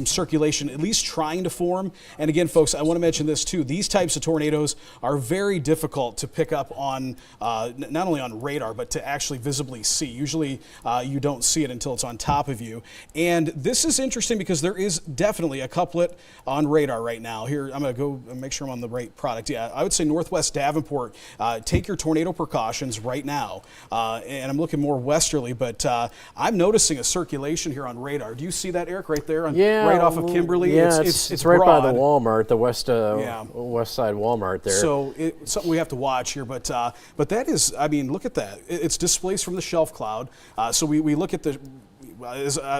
circulation at least trying to form. And again, folks, I want to mention this too. These types of tornadoes are very difficult to pick up on, not only on radar, but to actually visibly see. Usually you don't see it until it's on top of you. And this is interesting because there is definitely a couplet on radar right now. Here, I'm going to go and make sure I'm on the right product. Yeah, I would say Northwest Davenport, take your tornado precautions right now. And I'm looking more westerly, but I'm noticing a circulation here on radar. Do you see that, Eric, right there? Right off of Kimberly? Yeah, it's right by the Walmart, the west side Walmart there. So it's something we have to watch here, but that is, I mean, look at that. It's displaced from the shelf cloud. So we look at the,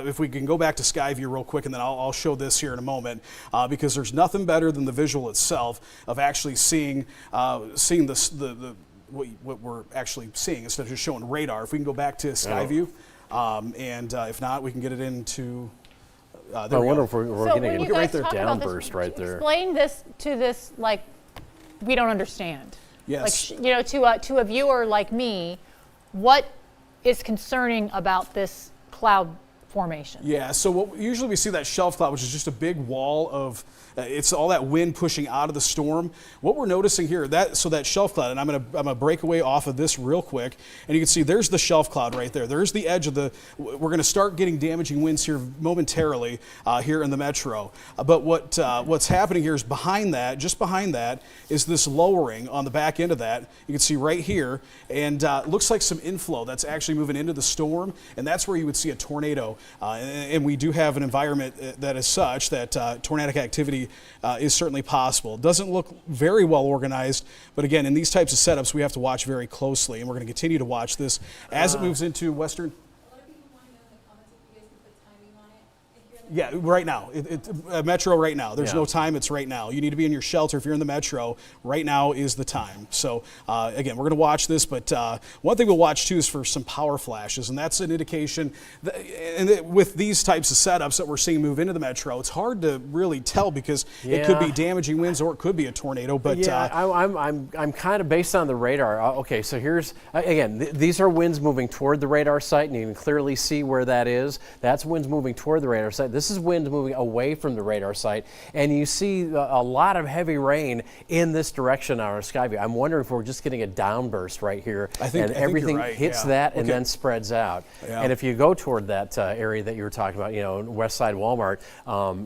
if we can go back to Skyview real quick, and then I'll show this here in a moment, because there's nothing better than the visual itself of actually seeing this, what we're actually seeing instead of just showing radar. If we can go back to Skyview, and if not, we can get it into. I wonder if we're getting a right there downburst right there. Explain this like we don't understand. Yes. Like, to a viewer like me, what is concerning about this cloud formation. Yeah, so what usually we see that shelf cloud, which is just a big wall of, it's all that wind pushing out of the storm. What we're noticing here, that shelf cloud, and I'm gonna break away off of this real quick, and you can see there's the shelf cloud right there. There's the edge of we're gonna start getting damaging winds here momentarily here in the metro. But what's happening here is just behind that is this lowering on the back end of that. You can see right here, and it looks like some inflow that's actually moving into the storm, and that's where you would see a tornado. And we do have an environment that is such that tornadic activity is certainly possible. It doesn't look very well organized, but again, in these types of setups, we have to watch very closely, and we're going to continue to watch this as it moves into western. Yeah, right now. Metro right now. There's no time. It's right now. You need to be in your shelter if you're in the metro. Right now is the time. So, again, we're going to watch this. But one thing we'll watch, too, is for some power flashes. And that's an indication. With these types of setups that we're seeing move into the metro, it's hard to really tell because it could be damaging winds or it could be a tornado. But I'm kind of based on the radar. Okay, so here's, again, these are winds moving toward the radar site, and you can clearly see where that is. That's winds moving toward the radar site. This is wind moving away from the radar site, and you see a lot of heavy rain in this direction on our sky view. I'm wondering if we're just getting a downburst right here, and everything hits that and then spreads out. And if you go toward that area that you were talking about, West Side Walmart,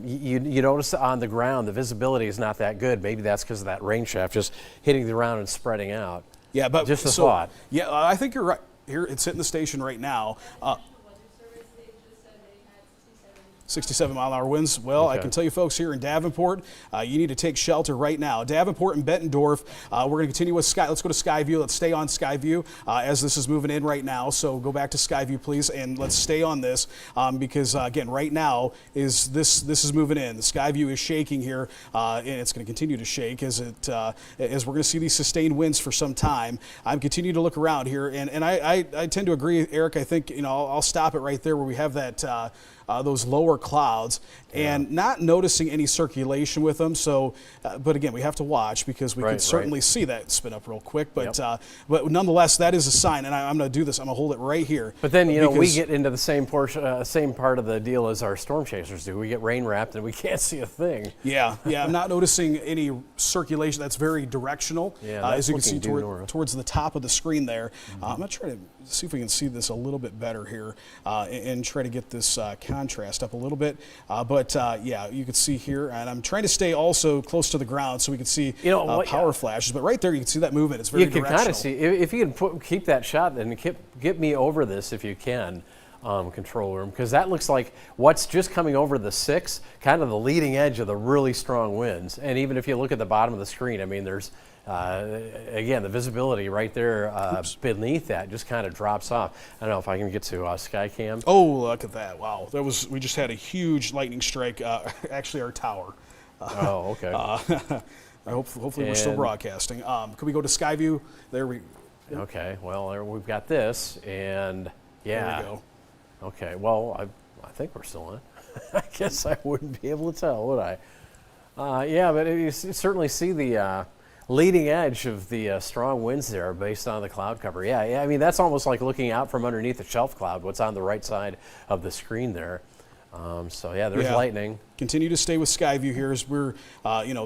you notice on the ground the visibility is not that good. Maybe that's because of that rain shaft just hitting the ground and spreading out. Yeah, but just a thought. Yeah, I think you're right. Here, it's hitting the station right now. 67-mile-an-hour winds. Well, I can tell you folks here in Davenport, you need to take shelter right now. Davenport and Bettendorf, we're going to continue with Sky. Let's go to Skyview. Let's stay on Skyview as this is moving in right now. So go back to Skyview, please, and let's stay on this because, again, right now this is moving in. The Skyview is shaking here, and it's going to continue to shake as we're going to see these sustained winds for some time. I'm continuing to look around here, and I tend to agree, Eric. I think I'll stop it right there where we have that. Those lower clouds and not noticing any circulation with them. So, but again, we have to watch because we can certainly see that spin up real quick. But but nonetheless, that is a sign, and I'm going to do this. I'm going to hold it right here. But then we get into the same portion, same part of the deal as our storm chasers do. We get rain wrapped and we can't see a thing. Yeah. I'm not noticing any circulation. That's very directional. As you can see towards the top of the screen there. I'm going to try to see if we can see this a little bit better here and try to get this contrast up a little bit. But you can see here, and I'm trying to stay also close to the ground so we can see power flashes. But right there, you can see that movement. It's very directional. You can kind of see, if you can keep that shot, then get me over this if you can, control room, because that looks like what's just coming over the 6, kind of the leading edge of the really strong winds. And even if you look at the bottom of the screen, I mean, there's again, the visibility right there beneath that just kind of drops off. I don't know if I can get to Skycam. Oh, look at that. Wow. We just had a huge lightning strike, actually our tower. Oh, okay. Hopefully we're still broadcasting. Can we go to Skyview? There we go. Okay, well, we've got this, and there we go. Okay, well, I think we're still on. I guess I wouldn't be able to tell, would I? But you certainly see the leading edge of the strong winds there based on the cloud cover. I mean, that's almost like looking out from underneath a shelf cloud, what's on the right side of the screen there. There's lightning. Continue to stay with Skyview here as we're,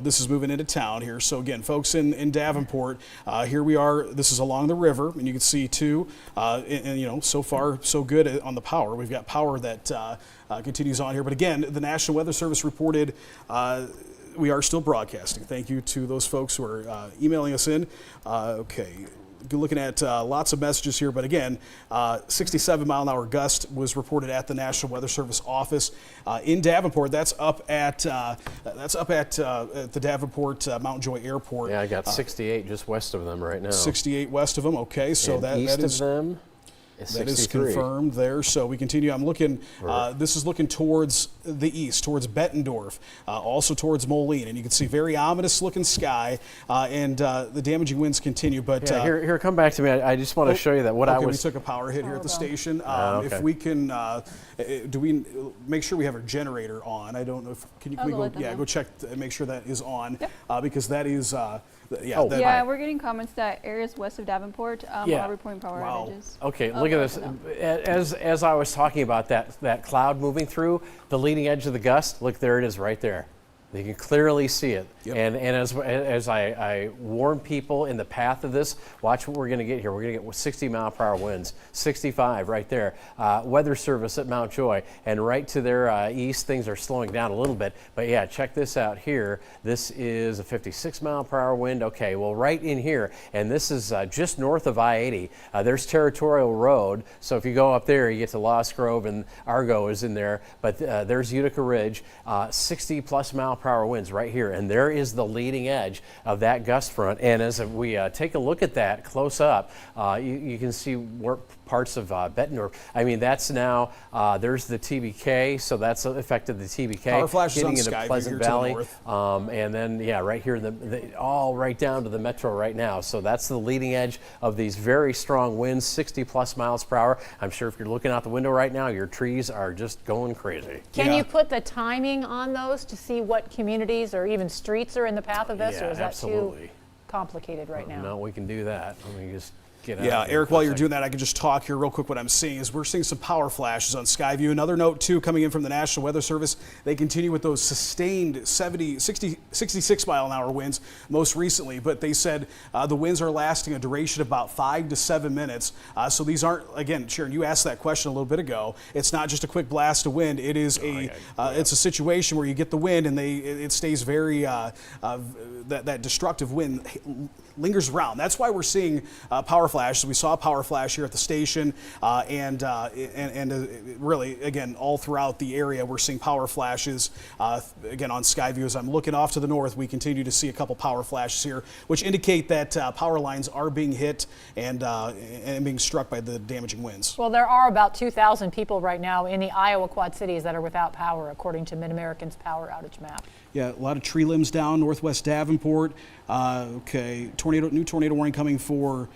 this is moving into town here. So again, folks in Davenport, here we are. This is along the river, and you can see too, so far so good on the power. We've got power that continues on here. But again, the National Weather Service reported we are still broadcasting. Thank you to those folks who are emailing us in. Okay. Looking at lots of messages here, but again, 67-mile-an-hour gust was reported at the National Weather Service office in Davenport. That's up at the Davenport Mount Joy Airport. Yeah, I got 68 just west of them right now. 68 west of them. Okay, so and that is of them. That is confirmed there. So we continue. I'm looking. This is looking towards the east, towards Bettendorf, also towards Moline, and you can see very ominous looking sky, and the damaging winds continue. But here, come back to me. I just want to show you that we took a power hit here at the station. If we can, do we make sure we have our generator on? I don't know if can we go? Yeah, go check and make sure that is on because that is. We're getting comments that areas west of Davenport are reporting power outages. Okay, look Look at this. As I was talking about that cloud moving through, the leading edge of the gust, look, there it is right there. You can clearly see it. Yep. And as I warn people in the path of this, watch what we're going to get here. We're going to get 60-mile-per-hour winds, 65 right there. Weather Service at Mount Joy, and right to their east, things are slowing down a little bit. But yeah, check this out here. This is a 56-mile-per-hour wind. Okay, well, right in here, and this is just north of I-80. There's Territorial Road, so if you go up there, you get to Lost Grove, and Argo is in there. But there's Utica Ridge, 60-plus mile-per-hour winds right here, and there is the leading edge of that gust front. And as we take a look at that close up, you can see where parts of Bettendorf. I mean, that's now, there's the TBK, so that's affected the TBK. Power flashes getting on into Skyview Pleasant here to the Valley. north. And then, yeah, right here, all right down to the metro right now. So that's the leading edge of these very strong winds, 60-plus miles per hour. I'm sure if you're looking out the window right now, your trees are just going crazy. Can you put the timing on those to see what communities or even streets are in the path of this, Yeah, or is that absolutely. too complicated right now? No, we can do that. Let me just get out. Yeah, of here Eric, for a while you're second. doing that, I can just talk here real quick. What I'm seeing is we're seeing some power flashes on Skyview. Another note, too, coming in from the National Weather Service, they continue with those sustained 66 mile an hour winds most recently, but they said the winds are lasting a duration of about 5 to 7 minutes. So these aren't, again, Sharon, you asked that question a little bit ago. It's not just a quick blast of wind. It is it's a situation where you get the wind and it stays very, that destructive wind lingers around. That's why we're seeing power flashes. We saw a power flash here at the station, and really, again, all throughout the area, we're seeing power flashes. Again, on Skyview, as I'm looking off to the north, we continue to see a couple power flashes here, which indicate that power lines are being hit and being struck by the damaging winds. Well, there are about 2,000 people right now in the Iowa Quad Cities that are without power, according to Mid-American's power outage map. Yeah, a lot of tree limbs down, northwest Davenport. New tornado warning coming for.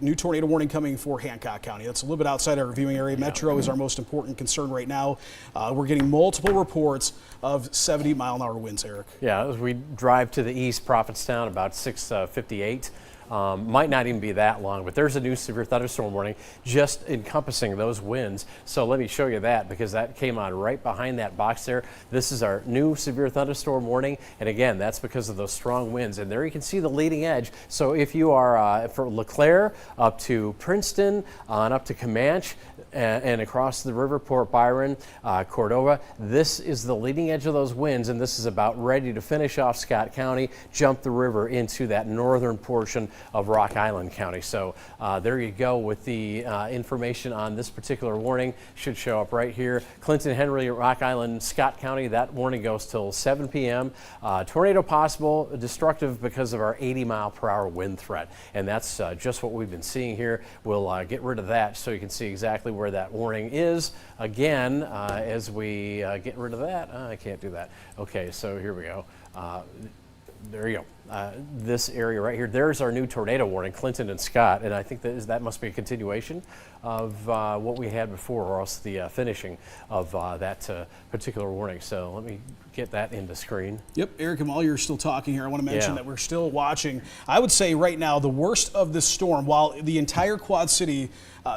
New tornado warning coming for Hancock County. That's a little bit outside our viewing area. Metro is our most important concern right now. We're getting multiple reports of 70-mile-an-hour winds, Eric. Yeah, as we drive to the east, Prophetstown, about 6:58. Might not even be that long, but there's a new severe thunderstorm warning just encompassing those winds. So let me show you that, because that came on right behind that box there. This is our new severe thunderstorm warning, and again, that's because of those strong winds. And there you can see the leading edge. So if you are from LeClaire up to Princeton and up to Comanche, and across the river, Port Byron, Cordova, this is the leading edge of those winds, and this is about ready to finish off Scott County, jump the river into that northern portion of Rock Island County. So there you go with the information on this particular warning. Should show up right here. Clinton, Henry, Rock Island, Scott County, that warning goes till 7 p.m. Tornado possible, destructive because of our 80-mile-per-hour wind threat. And that's just what we've been seeing here. We'll get rid of that so you can see exactly where that warning is. Again, as we get rid of that, I can't do that. Okay, so here we go. There you go. This area right here, there's our new tornado warning, Clinton and Scott, and I think that must be a continuation of what we had before, or else the finishing of that particular warning. So let me get that into screen. Yep, Eric, and while you're still talking here, I want to mention that we're still watching, I would say right now, the worst of this storm. While the entire Quad City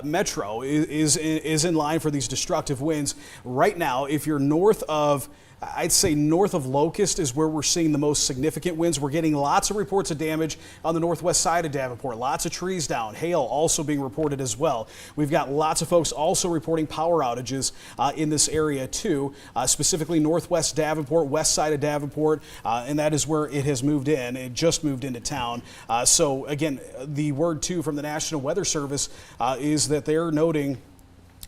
metro is in line for these destructive winds, right now, if you're north of, I'd say north of Locust is where we're seeing the most significant winds. We're getting lots of reports of damage on the northwest side of Davenport. Lots of trees down. Hail also being reported as well. We've got lots of folks also reporting power outages in this area too, specifically northwest Davenport, west side of Davenport, and that is where it has moved in. It just moved into town. So again, the word too from the National Weather Service is that they're noting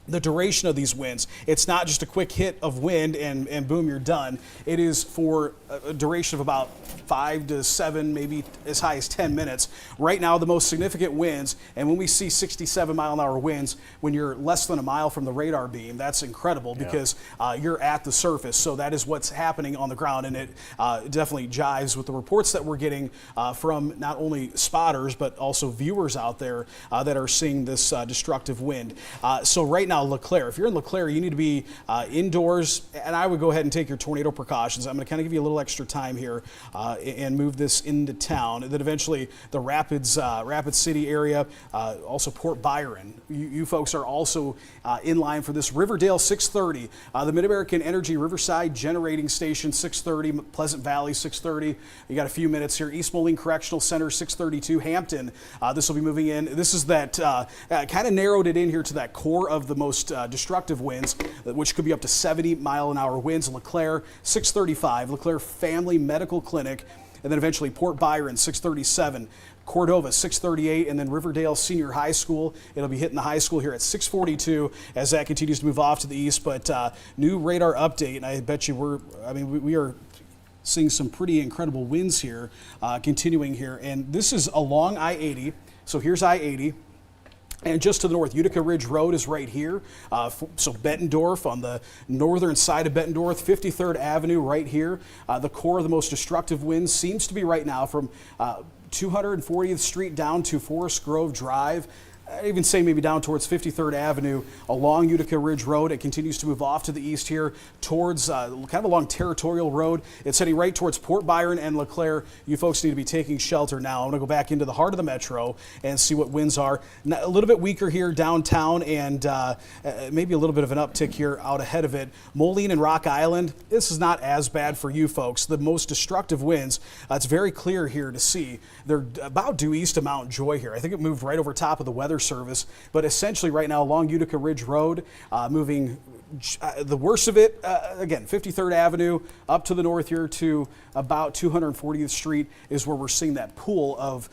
the duration of these winds. It's not just a quick hit of wind and boom, you're done. It is for a duration of about 5 to 7, maybe as high as 10 minutes. Right now, the most significant winds, and when we see 67-mile-an-hour winds, when you're less than a mile from the radar beam, that's incredible because you're at the surface. So that is what's happening on the ground, and it definitely jives with the reports that we're getting from not only spotters, but also viewers out there that are seeing this destructive wind. So right now, now LeClaire. If you're in LeClaire, you need to be indoors, and I would go ahead and take your tornado precautions. I'm going to kind of give you a little extra time here and move this into town. And then eventually the Rapid City area, also Port Byron. You folks are also in line for this. Riverdale 6:30, the Mid-American Energy Riverside Generating Station 6:30, Pleasant Valley 6:30. You got a few minutes here. East Moline Correctional Center 6:32, Hampton. This will be moving in. This is that kind of narrowed it in here to that core of the most destructive winds, which could be up to 70-mile-an-hour winds. LeClaire 6:35, LeClaire Family Medical Clinic, and then eventually Port Byron 6:37. Cordova 6:38, and then Riverdale Senior High School. It'll be hitting the high school here at 6:42 as that continues to move off to the east. But new radar update, and I bet you we are seeing some pretty incredible winds here, continuing here. And this is along I-80. So here's I-80. And just to the north, Utica Ridge Road is right here. So Bettendorf on the northern side of Bettendorf, 53rd Avenue right here. The core of the most destructive winds seems to be right now from 240th Street down to Forest Grove Drive. I'd even say maybe down towards 53rd Avenue along Utica Ridge Road. It continues to move off to the east here towards kind of along Territorial Road. It's heading right towards Port Byron and LeClaire. You folks need to be taking shelter now. I'm going to go back into the heart of the metro and see what winds are. A little bit weaker here downtown, and maybe a little bit of an uptick here out ahead of it. Moline and Rock Island, this is not as bad for you folks. The most destructive winds, it's very clear here to see. They're about due east of Mount Joy here. I think it moved right over top of the Weather Service, but essentially right now along Utica Ridge Road, moving the worst of it, again, 53rd Avenue up to the north here to about 240th Street is where we're seeing that pool of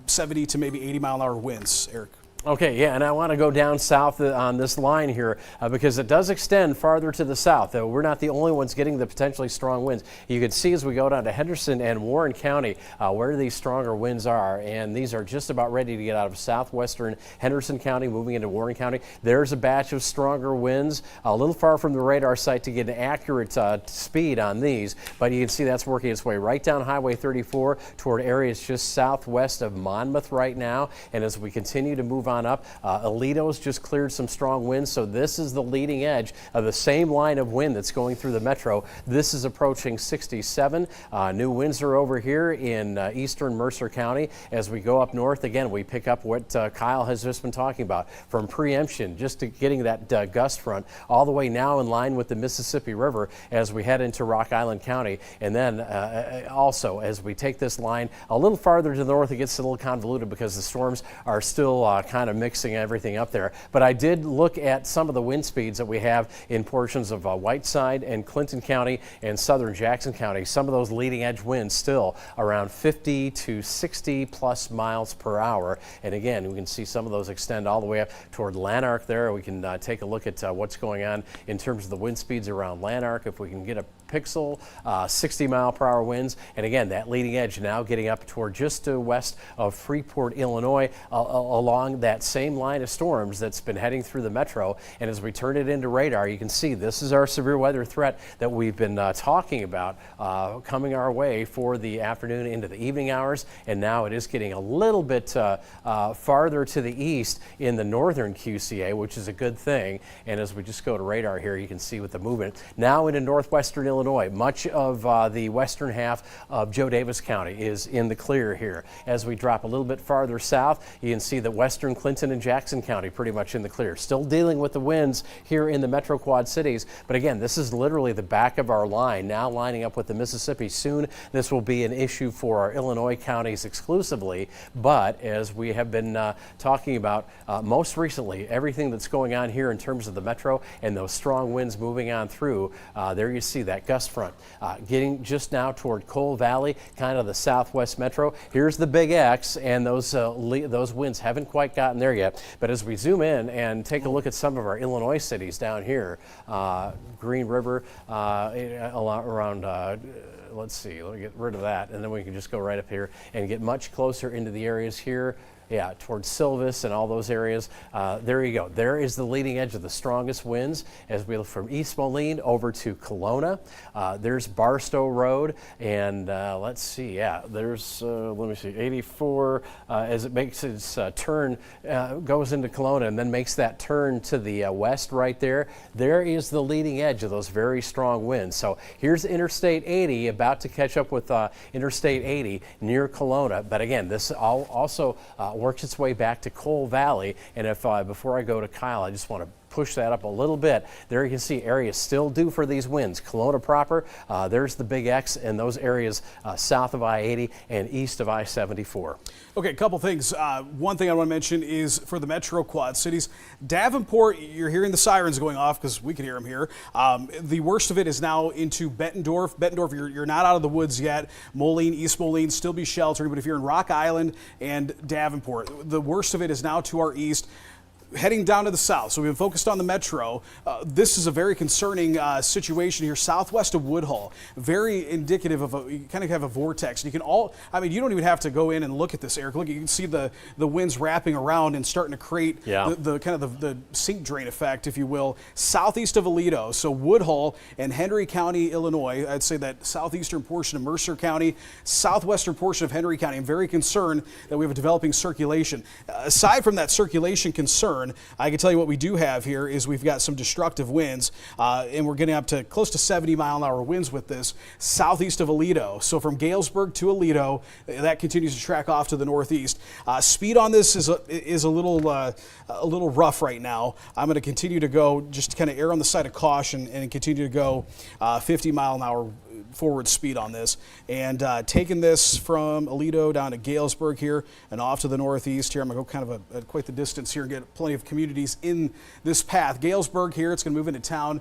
70 to maybe 80-mile-an-hour winds, Eric. Okay, yeah, and I want to go down south on this line here because it does extend farther to the south. Though we're not the only ones getting the potentially strong winds. You can see as we go down to Henderson and Warren County where these stronger winds are, and these are just about ready to get out of southwestern Henderson County, moving into Warren County. There's a batch of stronger winds, a little far from the radar site to get an accurate speed on these, but you can see that's working its way right down Highway 34 toward areas just southwest of Monmouth right now. And as we continue to move on up, Alito's just cleared some strong winds, so this is the leading edge of the same line of wind that's going through the metro. This is approaching 67. New winds are over here in eastern Mercer County. As we go up north, again, we pick up what Kyle has just been talking about, from preemption just to getting that gust front all the way now in line with the Mississippi River as we head into Rock Island County. And then also as we take this line a little farther to the north, it gets a little convoluted because the storms are still kind of mixing everything up there. But I did look at some of the wind speeds that we have in portions of Whiteside and Clinton County and southern Jackson County. Some of those leading edge winds still around 50 to 60 plus miles per hour. And again, we can see some of those extend all the way up toward Lanark there. We can take a look at what's going on in terms of the wind speeds around Lanark. If we can get a pixel, 60-mile-per-hour winds. And again, that leading edge now getting up toward just west of Freeport, Illinois, along that same line of storms that's been heading through the metro. And as we turn it into radar, you can see this is our severe weather threat that we've been talking about coming our way for the afternoon into the evening hours. And now it is getting a little bit farther to the east in the northern QCA, which is a good thing. And as we just go to radar here, you can see with the movement now into northwestern Illinois, much of the western half of Joe Davis County is in the clear here. As we drop a little bit farther south, you can see that western Clinton and Jackson County pretty much in the clear. Still dealing with the winds here in the Metro Quad Cities, but again, this is literally the back of our line, now lining up with the Mississippi. Soon this will be an issue for our Illinois counties exclusively, but as we have been talking about most recently, everything that's going on here in terms of the Metro and those strong winds moving on through, there you see that gust front getting just now toward Coal Valley, kind of the southwest Metro. Here's the big X, and those winds haven't quite gotten there yet. But as we zoom in and take a look at some of our Illinois cities down here, Green River, around let's see, let me get rid of that, and then we can just go right up here and get much closer into the areas here. Yeah, towards Silvis and all those areas. There you go. There is the leading edge of the strongest winds as we look from East Moline over to Kelowna. There's Barstow Road, and let's see. Yeah, there's let me see, 84 as it makes its turn, goes into Kelowna, and then makes that turn to the west right there. There is the leading edge of those very strong winds. So here's Interstate 80 about to catch up with Interstate 80 near Kelowna. But again, this also works its way back to Cole Valley. And if before I go to Kyle, I just want to push that up a little bit. There you can see areas still due for these winds. Kelowna proper, there's the big X, and those areas south of I-80 and east of I-74. Okay, a couple things. One thing I want to mention is for the Metro Quad Cities, Davenport, you're hearing the sirens going off because we can hear them here. The worst of it is now into Bettendorf. Bettendorf, you're not out of the woods yet. Moline, East Moline, still be sheltered, but if you're in Rock Island and Davenport, the worst of it is now to our east. Heading down to the south, so we've been focused on the metro. This is a very concerning situation here, southwest of Woodhull. Very indicative of you kind of have a vortex. You can you don't even have to go in and look at this, Eric. Look, you can see the winds wrapping around and starting to create the kind of the sink drain effect, if you will, southeast of Aledo. So Woodhull and Henry County, Illinois. I'd say that southeastern portion of Mercer County, southwestern portion of Henry County. I'm very concerned that we have a developing circulation. Aside from that circulation concern, I can tell you what we do have here is we've got some destructive winds, and we're getting up to close to 70-mile-an-hour winds with this southeast of Aledo. So from Galesburg to Aledo, that continues to track off to the northeast. Speed on this is a little rough right now. I'm going to continue to go, just kind of err on the side of caution and continue to go 50-mile-an-hour forward speed on this, and taking this from Aledo down to Galesburg here and off to the northeast here. I'm going to go kind of quite the distance here and get plenty of communities in this path. Galesburg here, it's going to move into town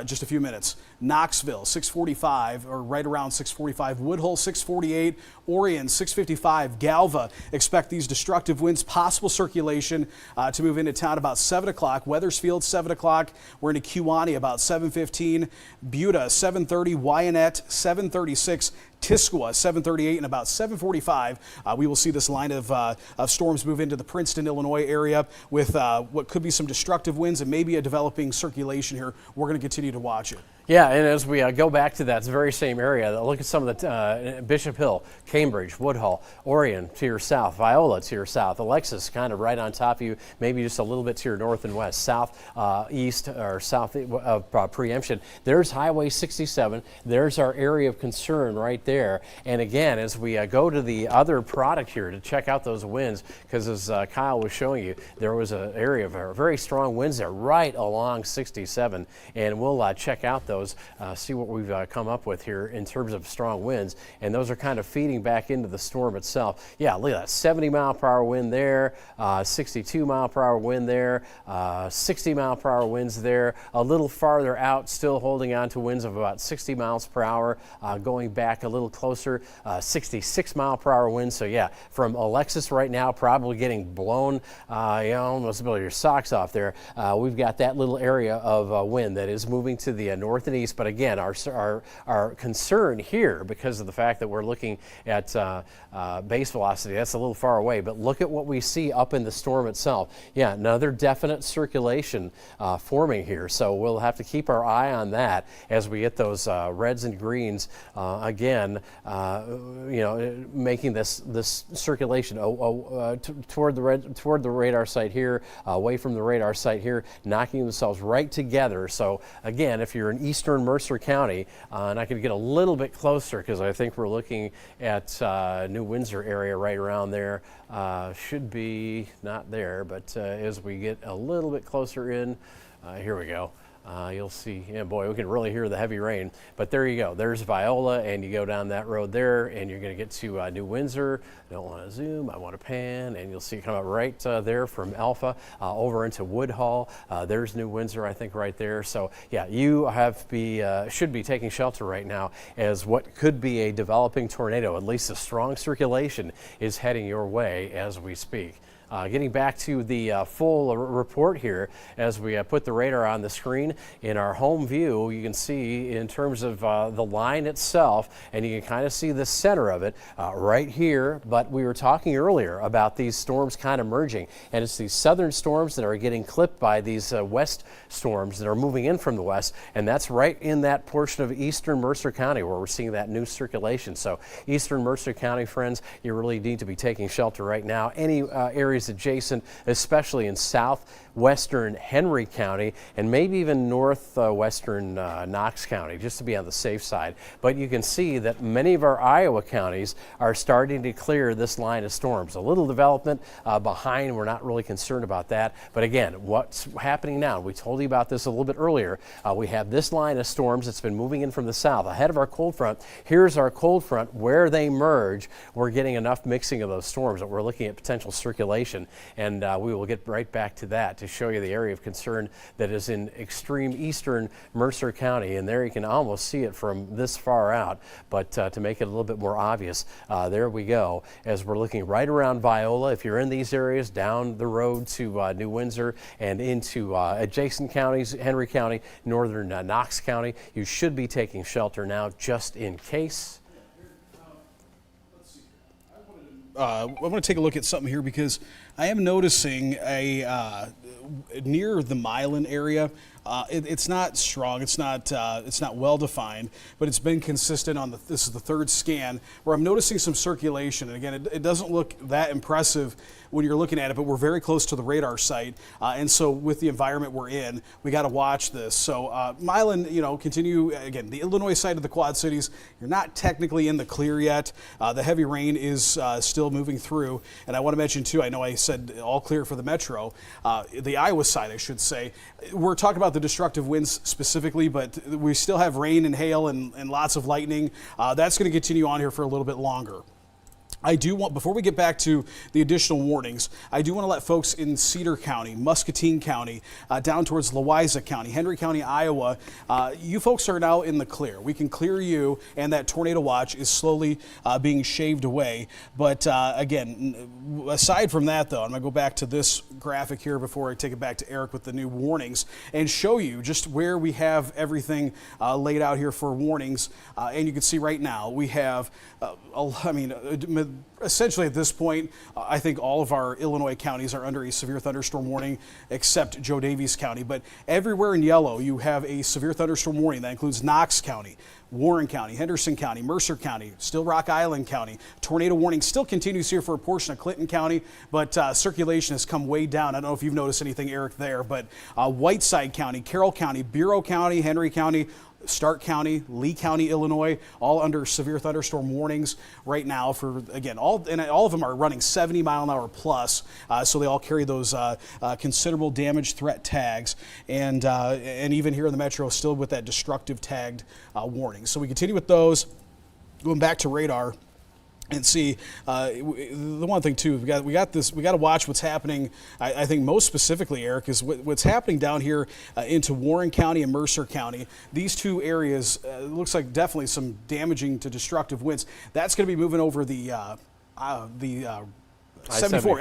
just a few minutes. Knoxville, 645, or right around 645. Woodhull, 648. Orion, 655. Galva, expect these destructive winds, possible circulation to move into town about 7 o'clock. Wethersfield, 7 o'clock. We're into Kewanee about 7:15. Buda, 7:30. Wyanett, 7:36. Tisqua, 7:38, and about 7:45, we will see this line of storms move into the Princeton, Illinois area with what could be some destructive winds and maybe a developing circulation here. We're going to continue to watch it. Yeah, and as we go back to that very same area, look at some of the Bishop Hill, Cambridge, Woodhull, Orion to your south, Viola to your south, Alexis kind of right on top of you, maybe just a little bit to your north and west, south, east, or south of preemption. There's Highway 67. There's our area of concern right there. And again, as we go to the other product here to check out those winds, because as Kyle was showing you, there was an area of very strong winds there right along 67, and we'll check out those. See what we've come up with here in terms of strong winds, and those are kind of feeding back into the storm itself. Yeah, look at that 70-mile-per-hour wind there, 62-mile-per-hour wind there, 60-mile-per-hour winds there. A little farther out, still holding on to winds of about 60 miles per hour, going back a little closer, 66-mile-per-hour winds. So yeah, from Alexis right now, probably getting blown, almost blow your socks off there. We've got that little area of wind that is moving to the north and east, but again, our concern here, because of the fact that we're looking at base velocity, that's a little far away, but look at what we see up in the storm itself. Yeah, another definite circulation forming here, so we'll have to keep our eye on that as we get those reds and greens again, making this circulation toward the radar site here, away from the radar site here, knocking themselves right together. So again, if you're in eastern Mercer County, and I could get a little bit closer because I think we're looking at New Windsor area right around there. Should be not there, but as we get a little bit closer in, here we go. You'll see, yeah, boy, we can really hear the heavy rain. But there you go. There's Viola, and you go down that road there, and you're going to get to New Windsor. I don't want to zoom. I want to pan, and you'll see it come up right there from Alpha over into Woodhull. There's New Windsor, I think, right there. So, yeah, you should be taking shelter right now as what could be a developing tornado. At least a strong circulation is heading your way as we speak. Getting back to the full report here, as we put the radar on the screen in our home view, you can see in terms of the line itself, and you can kind of see the center of it right here. But we were talking earlier about these storms kind of merging, and it's these southern storms that are getting clipped by these west storms that are moving in from the west, and that's right in that portion of eastern Mercer County where we're seeing that new circulation. So eastern Mercer County, friends, you really need to be taking shelter right now. Any areas adjacent, especially in southwestern Henry County and maybe even northwestern Knox County, just to be on the safe side. But you can see that many of our Iowa counties are starting to clear this line of storms. A little development behind, we're not really concerned about that. But again, what's happening now, we told you about this a little bit earlier, we have this line of storms that's been moving in from the south ahead of our cold front. Here's our cold front. Where they merge, we're getting enough mixing of those storms that we're looking at potential circulation, and we will get right back to that to show you the area of concern that is in extreme eastern Mercer County, and there you can almost see it from this far out. But to make it a little bit more obvious, there we go, as we're looking right around Viola. If you're in these areas, down the road to New Windsor and into adjacent counties, Henry County, northern Knox County, you should be taking shelter now just in case. I want to take a look at something here because I am noticing a near the Milan area. It's not strong. It's not well defined, but it's been consistent on this is the third scan where I'm noticing some circulation. And again, it doesn't look that impressive when you're looking at it, but we're very close to the radar site. And so with the environment we're in, we got to watch this. So Milan, continue again, the Illinois side of the Quad Cities, you're not technically in the clear yet. The heavy rain is still moving through. And I want to mention too, I know I said all clear for the Metro, the Iowa side, I should say. We're talking about the destructive winds specifically, but we still have rain and hail and lots of lightning. That's going to continue on here for a little bit longer. I do want, before we get back to the additional warnings, I do want to let folks in Cedar County, Muscatine County, down towards Louisa County, Henry County, Iowa, you folks are now in the clear. We can clear you, and that tornado watch is slowly being shaved away. But again, aside from that, though, I'm going to go back to this graphic here before I take it back to Eric with the new warnings and show you just where we have everything laid out here for warnings. And you can see right now we have, essentially at this point, I think all of our Illinois counties are under a severe thunderstorm warning except Joe Daviess County. But everywhere in yellow, you have a severe thunderstorm warning. That includes Knox County, Warren County, Henderson County, Mercer County, still Rock Island County. Tornado warning still continues here for a portion of Clinton County, but circulation has come way down. I don't know if you've noticed anything, Eric, there, but Whiteside County, Carroll County, Bureau County, Henry County, Stark County, Lee County, Illinois, all under severe thunderstorm warnings right now for, again, all of them are running 70 mile an hour plus, so they all carry those considerable damage threat tags, and even here in the Metro, still with that destructive tagged warning. So we continue with those, going back to radar. And see, the one thing too, we got to watch what's happening. I think most specifically, Eric, is what's happening down here into Warren County and Mercer County. These two areas looks like definitely some damaging to destructive winds. That's going to be moving over the I-74,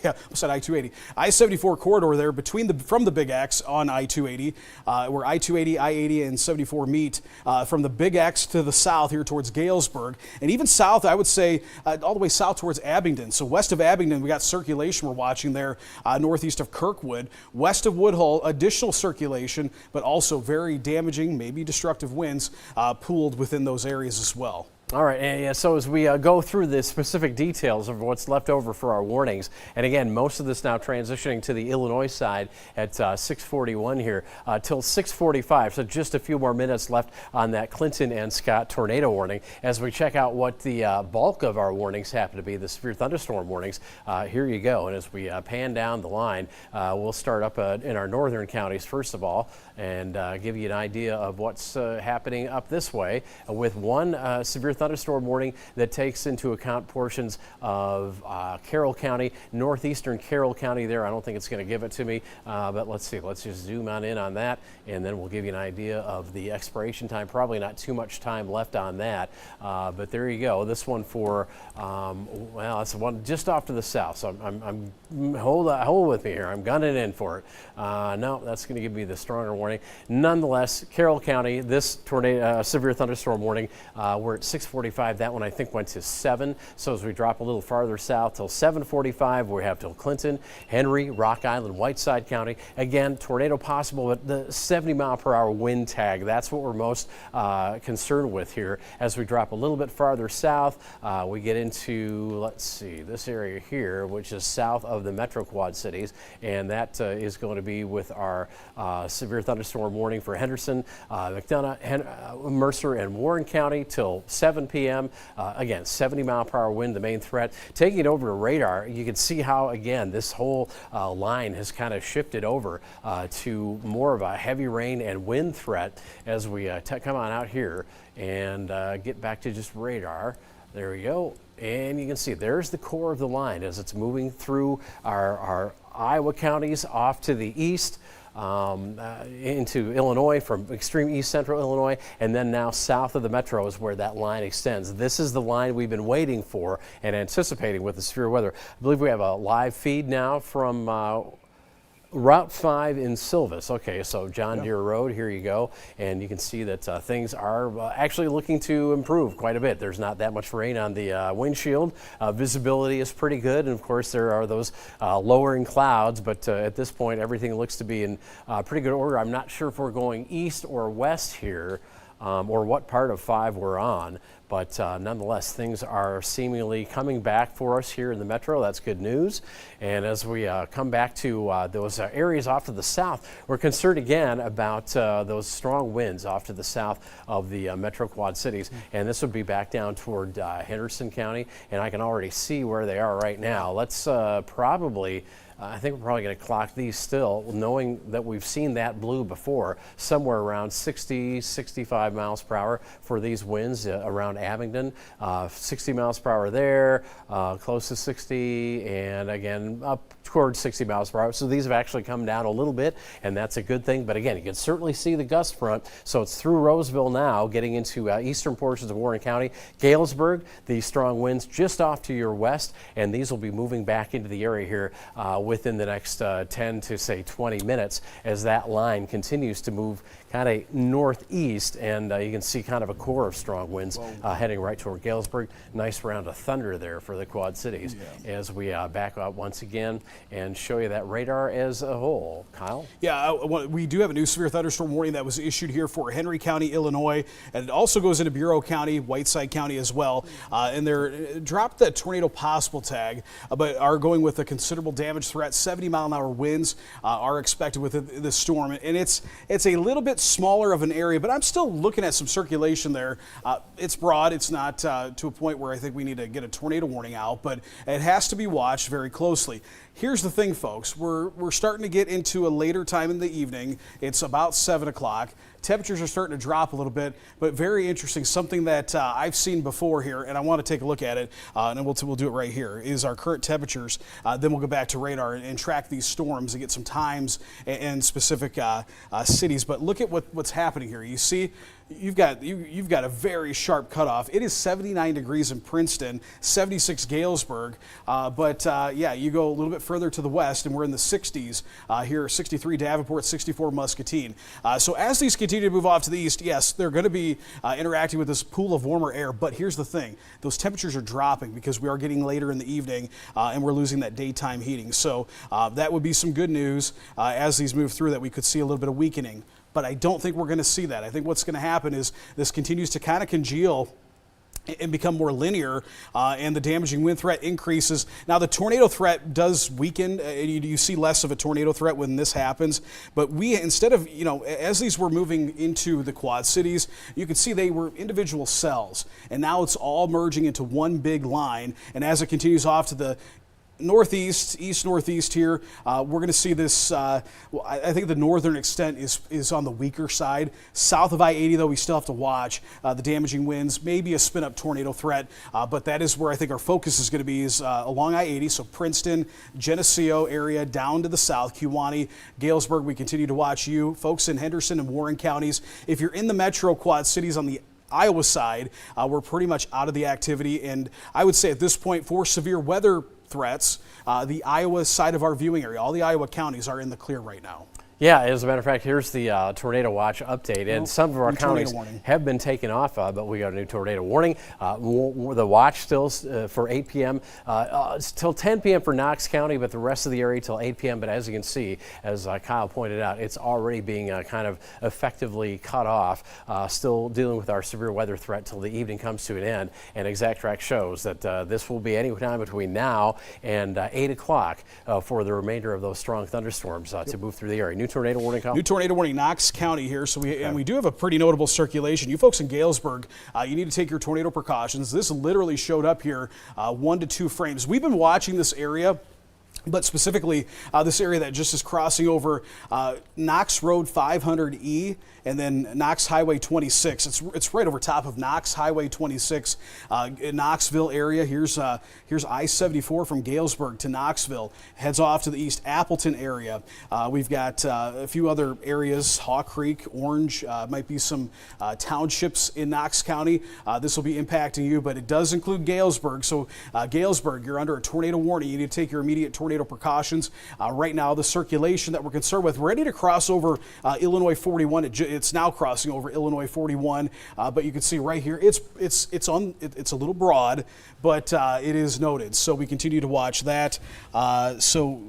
yeah, I said I-280. I-74 corridor there from the Big X on I-280, where I-280, I-80, and 74 meet, from the Big X to the south here towards Galesburg, and even south, I would say, all the way south towards Abingdon. So west of Abingdon, we got circulation we're watching there, northeast of Kirkwood. West of Woodhull, additional circulation, but also very damaging, maybe destructive winds pooled within those areas as well. All right, and so as we go through the specific details of what's left over for our warnings, and again, most of this now transitioning to the Illinois side at 6:41 here till 6:45, so just a few more minutes left on that Clinton and Scott tornado warning. As we check out what the bulk of our warnings happen to be, the severe thunderstorm warnings, here you go. And as we pan down the line, we'll start up in our northern counties first of all, and give you an idea of what's happening up this way with one severe thunderstorm warning that takes into account portions of Carroll County, northeastern Carroll County there. I don't think it's going to give it to me, but let's see. Let's just zoom in on that, and then we'll give you an idea of the expiration time. Probably not too much time left on that, but there you go. This one for, well, that's the one just off to the south, so hold with me here. I'm gunning in for it. No, that's going to give me the stronger warning. Nonetheless, Carroll County, this tornado, severe thunderstorm warning, we're at 6:45. That one I think went to 7. So as we drop a little farther south till 7:45, we have till Clinton, Henry, Rock Island, Whiteside County. Again, tornado possible, but the 70-mile-per-hour wind tag, that's what we're most concerned with here. As we drop a little bit farther south, we get into, let's see, this area here, which is south of the Metro Quad Cities, and that is going to be with our severe thunderstorm warning for Henderson, McDonough, Mercer, and Warren County till 7 p.m. Again, 70-mile-per-hour wind, the main threat. Taking it over to radar, you can see how, again, this whole line has kind of shifted over to more of a heavy rain and wind threat as we come on out here and get back to just radar. There we go. And you can see there's the core of the line as it's moving through our Iowa counties off to the east. Into Illinois from extreme east central Illinois, and then now south of the metro is where that line extends. This is the line we've been waiting for and anticipating with the severe weather. I believe we have a live feed now from Route 5 in Silvis. Okay, so John Deere Road, here you go. And you can see that things are actually looking to improve quite a bit. There's not that much rain on the windshield. Visibility is pretty good. And of course, there are those lowering clouds. But at this point, everything looks to be in pretty good order. I'm not sure if we're going east or west here. Or what part of 5 we're on. But nonetheless, things are seemingly coming back for us here in the metro. That's good news. And as we come back to those areas off to the south, we're concerned again about those strong winds off to the south of the Metro Quad Cities. And this would be back down toward Henderson County. And I can already see where they are right now. Let's probably... I think we're probably going to clock these still, knowing that we've seen that blue before, somewhere around 60, 65 miles per hour for these winds around Abingdon. 60 miles per hour there, close to 60, and again up towards 60 miles per hour. So these have actually come down a little bit, and that's a good thing. But again, you can certainly see the gust front. So it's through Roseville now, getting into eastern portions of Warren County. Galesburg, these strong winds just off to your west, and these will be moving back into the area here within the next 10 to say 20 minutes as that line continues to move kind of northeast, and you can see kind of a core of strong winds heading right toward Galesburg. Nice round of thunder there for the Quad Cities as we back up once again and show you that radar as a whole. Kyle? Yeah, we do have a new severe thunderstorm warning that was issued here for Henry County, Illinois, and it also goes into Bureau County, Whiteside County as well. And they're dropped the tornado possible tag, but are going with a considerable damage threat. 70-mile-an-hour winds are expected with the storm, and it's a little bit smaller of an area, but I'm still looking at some circulation there. It's broad. It's not to a point where I think we need to get a tornado warning out, but it has to be watched very closely. Here's the thing, folks. We're starting to get into a later time in the evening. It's about 7 o'clock. Temperatures are starting to drop a little bit, but very interesting. Something that I've seen before here, and I want to take a look at it, and we'll do it right here, is our current temperatures. Then we'll go back to radar and track these storms and get some times and specific cities. But look at what's happening here. You see, you've got a very sharp cutoff. It is 79 degrees in Princeton, 76 Galesburg, but yeah, you go a little bit further to the west, and we're in the 60s here, 63 Davenport, 64 Muscatine. So as these continue to move off to the east, yes, they're going to be interacting with this pool of warmer air, but here's the thing. Those temperatures are dropping because we are getting later in the evening, and we're losing that daytime heating. So that would be some good news as these move through, that we could see a little bit of weakening. But I don't think we're going to see that. I think what's going to happen is this continues to kind of congeal and become more linear, and the damaging wind threat increases. Now, the tornado threat does weaken. You see less of a tornado threat when this happens. But we, instead of, as these were moving into the Quad Cities, you could see they were individual cells. And now it's all merging into one big line. And as it continues off to the northeast, east-northeast here. We're going to see this, I think the northern extent is on the weaker side. South of I-80, though, we still have to watch the damaging winds, maybe a spin-up tornado threat, but that is where I think our focus is going to be, is along I-80, so Princeton, Geneseo area, down to the south, Kewaunee, Galesburg. We continue to watch you. Folks in Henderson and Warren counties, if you're in the metro Quad Cities on the Iowa side, we're pretty much out of the activity, and I would say at this point, for severe weather threats, the Iowa side of our viewing area, all the Iowa counties are in the clear right now. Yeah, as a matter of fact, here's the tornado watch update, and some of our counties have been taken off, but we got a new tornado warning. The watch still for 8 p.m. Till 10 p.m. for Knox County, but the rest of the area till 8 p.m. But as you can see, as Kyle pointed out, it's already being kind of effectively cut off. Still dealing with our severe weather threat till the evening comes to an end, and ExactTrack shows that this will be any time between now and 8 o'clock for the remainder of those strong thunderstorms to move through the area. New tornado warning, Kyle? New tornado warning, Knox County here. So we do have a pretty notable circulation. You folks in Galesburg, you need to take your tornado precautions. This literally showed up here 1 to 2 frames. We've been watching this area, but specifically this area that just is crossing over Knox Road 500E and then Knox Highway 26. It's right over top of Knox Highway 26 in Knoxville area. Here's I-74 from Galesburg to Knoxville. Heads off to the east, Appleton area. We've got a few other areas, Haw Creek, Orange, might be some townships in Knox County. This will be impacting you, but it does include Galesburg. So Galesburg, you're under a tornado warning. You need to take your immediate tornado precautions. Right now, the circulation that we're concerned with, ready to cross over Illinois 41. It's now crossing over Illinois 41, but you can see right here, it's a little broad, but it is noted. So we continue to watch that. So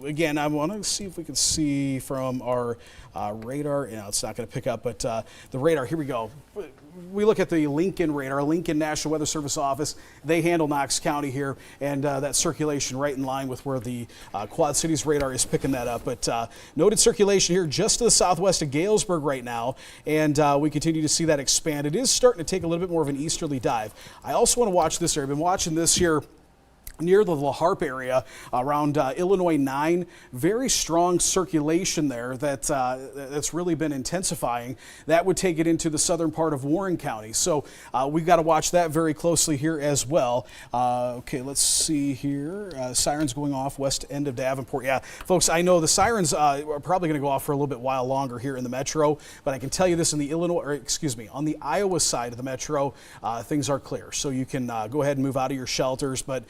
again, I want to see if we can see from our radar. You know, it's not going to pick up, but the radar, here we go. We look at the Lincoln radar, Lincoln National Weather Service office. They handle Knox County here, and that circulation right in line with where the Quad Cities radar is picking that up. But noted circulation here just to the southwest of Galesburg right now, and we continue to see that expand. It is starting to take a little bit more of an easterly dive. I also want to watch this area. I've been watching this here near the La Harpe area around Illinois 9. Very strong circulation there that's really been intensifying. That would take it into the southern part of Warren County. So we've got to watch that very closely here as well. Okay, let's see here. Sirens going off west end of Davenport. Yeah, folks, I know the sirens are probably going to go off for a little bit while longer here in the metro, but I can tell you this, in the on the Iowa side of the metro, things are clear. So you can go ahead and move out of your shelters, but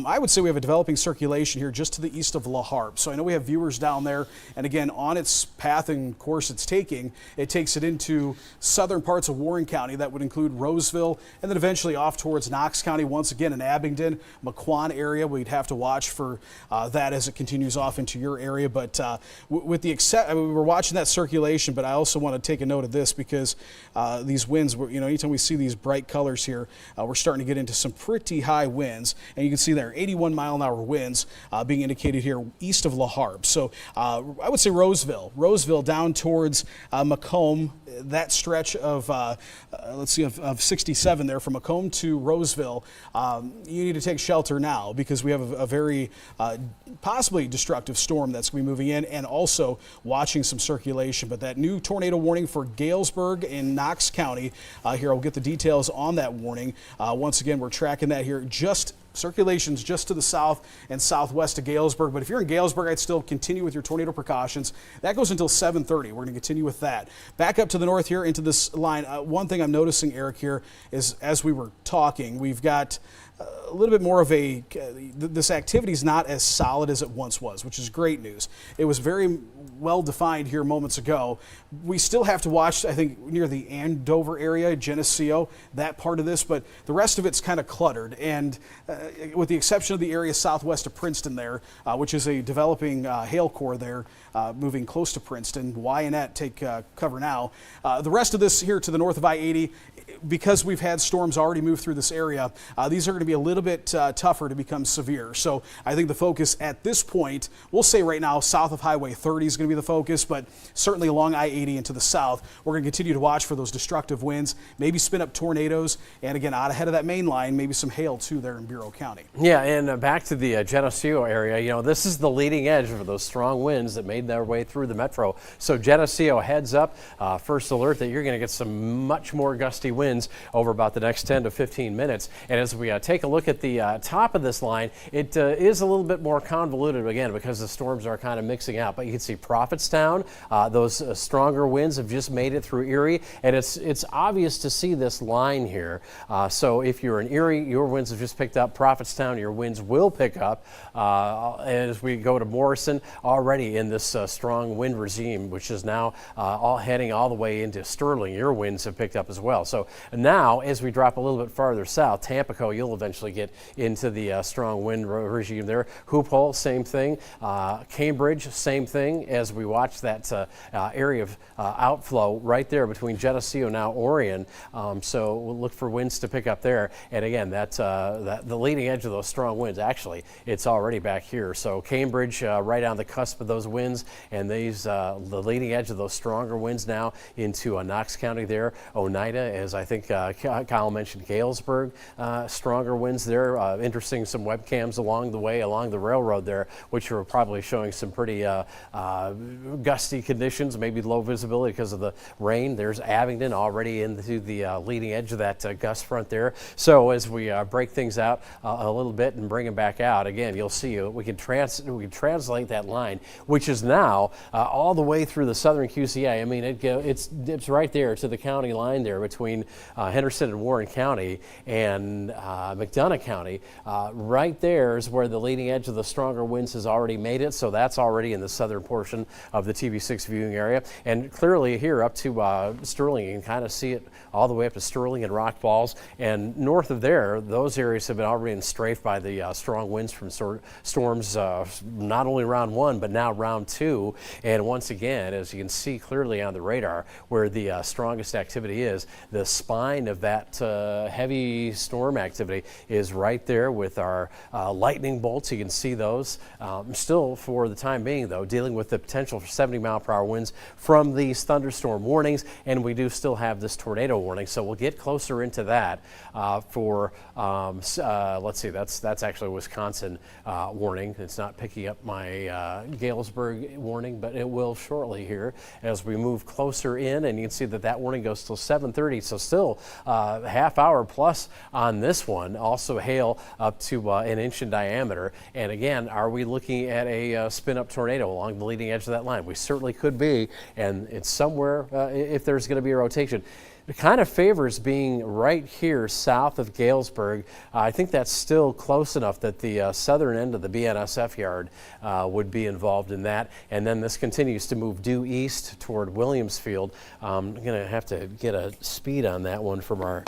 I would say we have a developing circulation here just to the east of La Harpe. So I know we have viewers down there, and again, on its path and course it's taking, it takes it into southern parts of Warren County. That would include Roseville, and then eventually off towards Knox County, once again in Abingdon, Macomb area. We'd have to watch for that as it continues off into your area. But with the we're watching that circulation, but I also want to take a note of this, because these winds, anytime we see these bright colors here, we're starting to get into some pretty high winds, and you can see there 81 mile an hour winds being indicated here east of La Harpe. So I would say Roseville down towards Macomb, that stretch of of 67 there from Macomb to Roseville. You need to take shelter now, because we have a very possibly destructive storm that's going to be moving in, and also watching some circulation. But that new tornado warning for Galesburg and Knox County, here I'll get the details on that warning. Once again, we're tracking that here. Circulations just to the south and southwest of Galesburg. But if you're in Galesburg, I'd still continue with your tornado precautions. That goes until 7:30. We're going to continue with that. Back up to the north here into this line. One thing I'm noticing, Eric, here is, as we were talking, we've got a little bit more of this activity is not as solid as it once was, which is great news. It was very well defined here moments ago. We still have to watch, I think, near the Andover area, Geneseo, that part of this, but the rest of it's kind of cluttered. And with the exception of the area southwest of Princeton there, which is a developing hail core there, moving close to Princeton, Wyanett take cover now. The rest of this here to the north of I-80, because we've had storms already move through this area, these are going to be a little bit tougher to become severe. So I think the focus at this point, we'll say right now, south of Highway 30 is going to be the focus, but certainly along I-80 and to the south, we're going to continue to watch for those destructive winds, maybe spin up tornadoes, and again, out ahead of that main line, maybe some hail too there in Bureau County. Yeah, and back to the Geneseo area, you know, this is the leading edge of those strong winds that made their way through the metro. So Geneseo, heads up, first alert that you're going to get some much more gusty winds over about the next 10 to 15 minutes. And as we take a look at the top of this line, it is a little bit more convoluted again because the storms are kind of mixing out. But you can see Prophetstown, those stronger winds have just made it through Erie, and it's obvious to see this line here. So if you're in Erie, your winds have just picked up. Prophetstown, your winds will pick up. As we go to Morrison, already in this strong wind regime, which is now heading all the way into Sterling, your winds have picked up as well. So now, as we drop a little bit farther south, Tampico, you'll eventually get into the strong wind regime there. Hoop Hole, same thing. Cambridge, same thing. As we watch that area of outflow right there between Geneseo now Orion. So we'll look for winds to pick up there. And again, the leading edge of those strong winds, actually, it's already back here. So Cambridge, right on the cusp of those winds, and these the leading edge of those stronger winds now into Knox County there. Oneida, as I think Kyle mentioned, Galesburg, stronger winds there. Interesting, some webcams along the way, along the railroad there, which are probably showing some pretty gusty conditions, maybe low visibility because of the rain. There's Abingdon already into the leading edge of that gust front there. So as we break things out a little bit and bring them back out, again, you'll see we can translate that line, which is now all the way through the southern QCI. I mean, it dips right there to the county line there between Henderson and Warren County and McDonough County. Right there is where the leading edge of the stronger winds has already made it. So that's already in the southern portion of the TV6 viewing area. And clearly here up to Sterling, you can kind of see it all the way up to Sterling and Rock Falls. And north of there, those areas have been already strafed by the strong winds from storms, not only round one, but now round two. And once again, as you can see clearly on the radar, where the strongest activity is, the spine of that heavy storm activity is right there with our lightning bolts. You can see those. Still, for the time being, though, dealing with the potential for 70-mile-per-hour winds from these thunderstorm warnings, and we do still have this tornado warning. So we'll get closer into that for, let's see, that's actually a Wisconsin warning. It's not picking up my Galesburg warning, but it will shortly here as we move closer in, and you can see that warning goes till 7:30. So still half hour plus on this one. Also hail up to an inch in diameter. And again, are we looking at a spin-up tornado along the leading edge of that line? We certainly could be, and it's somewhere if there's going to be a rotation. It kind of favors being right here south of Galesburg. I think that's still close enough that the southern end of the BNSF yard would be involved in that. And then this continues to move due east toward Williamsfield. I'm going to have to get a speed on that one from our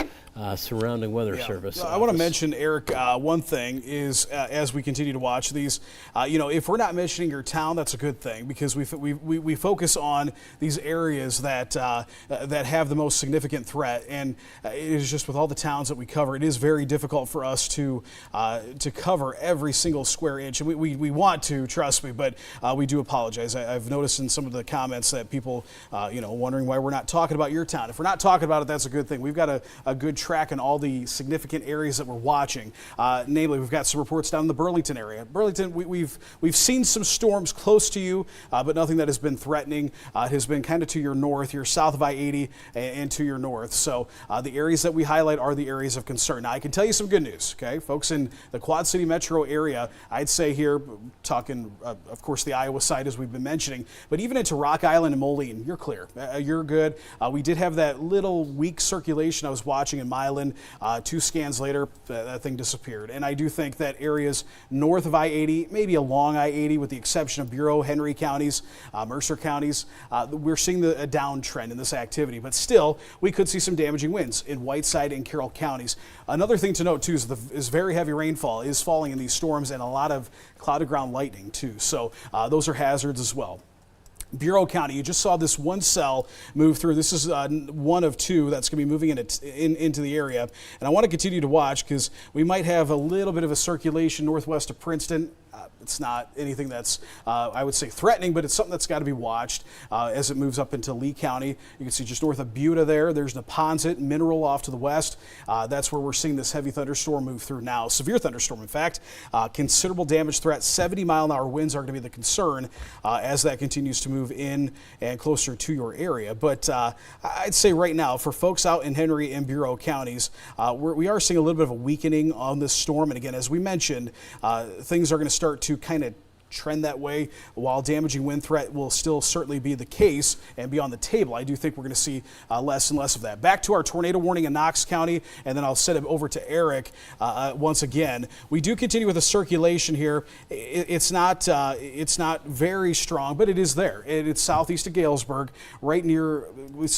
surrounding weather service. I want to mention, Eric, one thing is as we continue to watch these, if we're not mentioning your town, that's a good thing, because we focus on these areas that have the most significant threat, and it is just with all the towns that we cover, it is very difficult for us to cover every single square inch, and we want to, trust me, but we do apologize. I've noticed in some of the comments that people, wondering why we're not talking about your town. If we're not talking about it, that's a good thing. We've got a good track in all the significant areas that we're watching. Namely, we've got some reports down in the Burlington area. Burlington, we've seen some storms close to you, but nothing that has been threatening. It has been kind of to your north. You're south of I-80 and to your north. So the areas that we highlight are the areas of concern. Now, I can tell you some good news, okay? Folks in the Quad City metro area, I'd say here, talking, of course, the Iowa side, as we've been mentioning, but even into Rock Island and Moline, you're clear. You're good. We did have that little weak circulation I was watching in Milan. 2 scans later, that thing disappeared. And I do think that areas north of I-80, maybe along I-80, with the exception of Bureau, Henry counties, Mercer counties, we're seeing a downtrend in this activity. But still, we could see some damaging winds in Whiteside and Carroll counties. Another thing to note, too, is very heavy rainfall is falling in these storms, and a lot of cloud-to-ground lightning, too. So those are hazards as well. Bureau County, you just saw this one cell move through. This is one of two that's going to be moving into the area. And I want to continue to watch because we might have a little bit of a circulation northwest of Princeton. It's not anything that's, I would say, threatening, but it's something that's got to be watched as it moves up into Lee County. You can see just north of Buda there, there's Neponset, Mineral off to the west. That's where we're seeing this heavy thunderstorm move through now. Severe thunderstorm, in fact. Considerable damage threat. 70-mile-an-hour winds are going to be the concern as that continues to move in and closer to your area. But I'd say right now, for folks out in Henry and Bureau counties, we are seeing a little bit of a weakening on this storm. And again, as we mentioned, things are going to start to kind of trend that way. While damaging wind threat will still certainly be the case and be on the table, I do think we're going to see less and less of that. Back to our tornado warning in Knox County, and then I'll send it over to Eric once again. We do continue with the circulation here. It's not very strong, but it is there. It's southeast of Galesburg, right near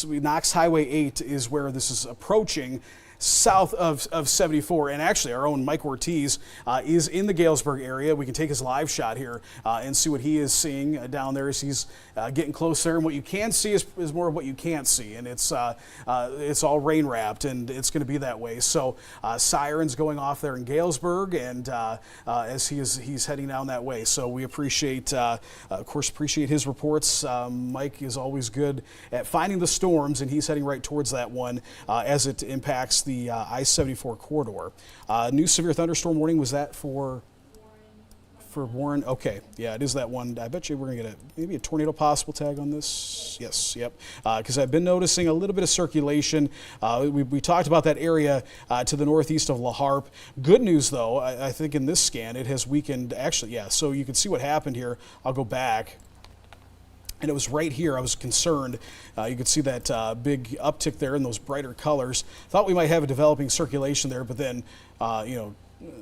Knox Highway 8 is where this is approaching. South of 74, and actually our own Mike Ortiz is in the Galesburg area. We can take his live shot here and see what he is seeing down there as he's getting close there. And what you can see is more of what you can't see, and it's all rain wrapped, and it's going to be that way. So sirens going off there in Galesburg, and as he's heading down that way. So we appreciate, of course, his reports. Mike is always good at finding the storms, and he's heading right towards that one as it impacts the I-74 corridor. New severe thunderstorm warning, was that for Warren? Okay, yeah, it is that one. I bet you we're going to get maybe a tornado possible tag on this. Yes, yep. Because I've been noticing a little bit of circulation. We talked about that area to the northeast of La Harpe. Good news, though, I think in this scan, it has weakened. Actually, yeah, so you can see what happened here. I'll go back. And it was right here I was concerned. You could see that big uptick there in those brighter colors. Thought we might have a developing circulation there, but then,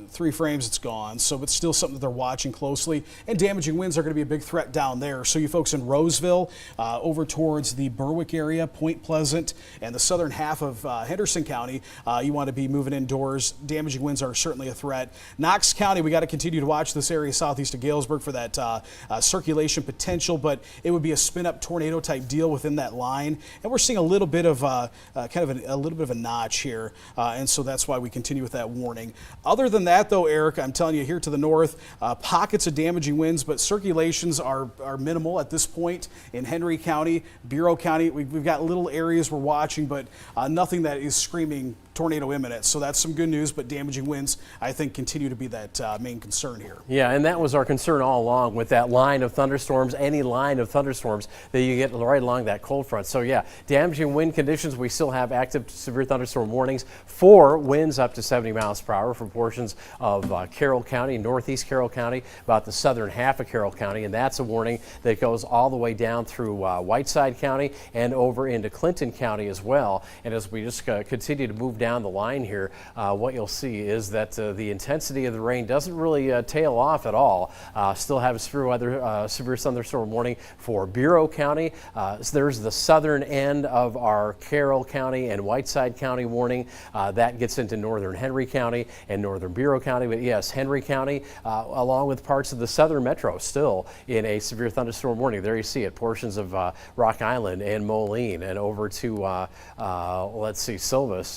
3 frames, it's gone. So it's still something that they're watching closely. And damaging winds are going to be a big threat down there. So you folks in Roseville, over towards the Berwick area, Point Pleasant, and the southern half of Henderson County, you want to be moving indoors. Damaging winds are certainly a threat. Knox County, we got to continue to watch this area southeast of Galesburg for that circulation potential, but it would be a spin-up tornado type deal within that line. And we're seeing a little bit of a little bit of a notch here, and so that's why we continue with that warning. Other than that, though, Eric, I'm telling you, here to the north, pockets of damaging winds, but circulations are minimal at this point in Henry County, Bureau County. We've got little areas we're watching, but nothing that is screaming tornado imminent. So that's some good news, but damaging winds, I think, continue to be that main concern here. Yeah, and that was our concern all along with that line of thunderstorms, any line of thunderstorms that you get right along that cold front. So yeah, damaging wind conditions, we still have active severe thunderstorm warnings for winds up to 70 miles per hour for portions of Carroll County, northeast Carroll County, about the southern half of Carroll County, and that's a warning that goes all the way down through Whiteside County and over into Clinton County as well. And as we just continue to move down the line here, what you'll see is that the intensity of the rain doesn't really tail off at all. Still have a severe thunderstorm warning for Bureau County. So there's the southern end of our Carroll County and Whiteside County warning. That gets into northern Henry County and northern Bureau County. But yes, Henry County, along with parts of the southern metro, still in a severe thunderstorm warning. There you see it, portions of Rock Island and Moline, and over to, let's see, Silvis,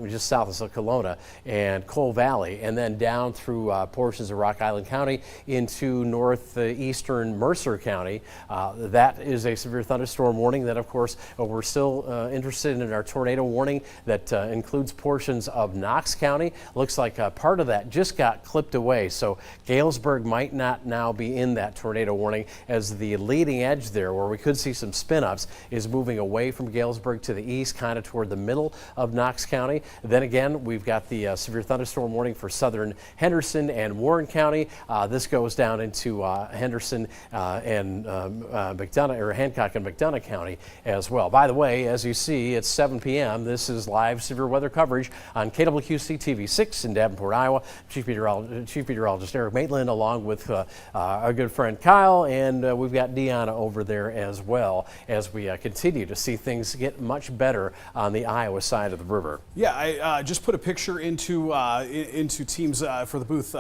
just south of Kelowna, and Coal Valley, and then down through portions of Rock Island County into northeastern Mercer County. That is a severe thunderstorm warning that, of course, we're still interested in our tornado warning that includes portions of Knox County. Looks like part of that just got clipped away, so Galesburg might not now be in that tornado warning, as the leading edge there, where we could see some spin-ups, is moving away from Galesburg to the east, kind of toward the middle of Knox County. Then again, we've got the severe thunderstorm warning for southern Henderson and Warren County. This goes down into Henderson and McDonough, or Hancock and McDonough County as well. By the way, as you see, it's 7 p.m. This is live severe weather coverage on KWQC TV 6 in Davenport, Iowa. Chief Meteorologist Eric Maitland, along with our good friend Kyle, and we've got Deanna over there as well, as we continue to see things get much better on the Iowa side of the river. Yeah, I just put a picture into Teams for the booth.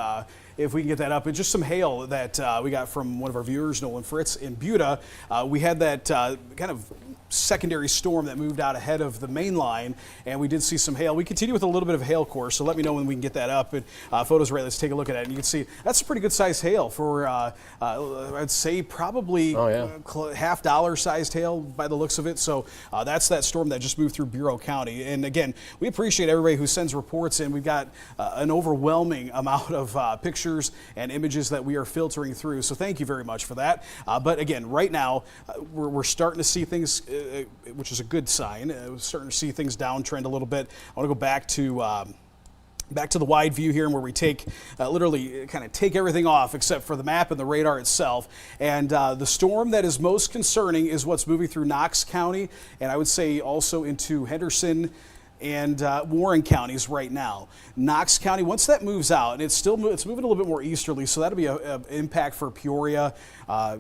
if we can get that up. It's just some hail that we got from one of our viewers, Nolan Fritz, in Buda. We had that kind of secondary storm that moved out ahead of the main line, and we did see some hail. We continue with a little bit of hail course, so let me know when we can get that up. And photos right, let's take a look at it. And you can see that's a pretty good sized hail for, I'd say probably $half sized hail by the looks of it. So that's that storm that just moved through Bureau County. And again, we appreciate everybody who sends reports in. We've got an overwhelming amount of pictures and images that we are filtering through. So thank you very much for that. But again, right now, we're starting to see things, which is a good sign. We're starting to see things downtrend a little bit. I want to go back to the wide view here, and where we take literally kind of take everything off except for the map and the radar itself. And the storm that is most concerning is what's moving through Knox County, and I would say also into Henderson and Warren counties right now. Knox County, once that moves out, and it's moving a little bit more easterly, so that'll be an impact for Peoria,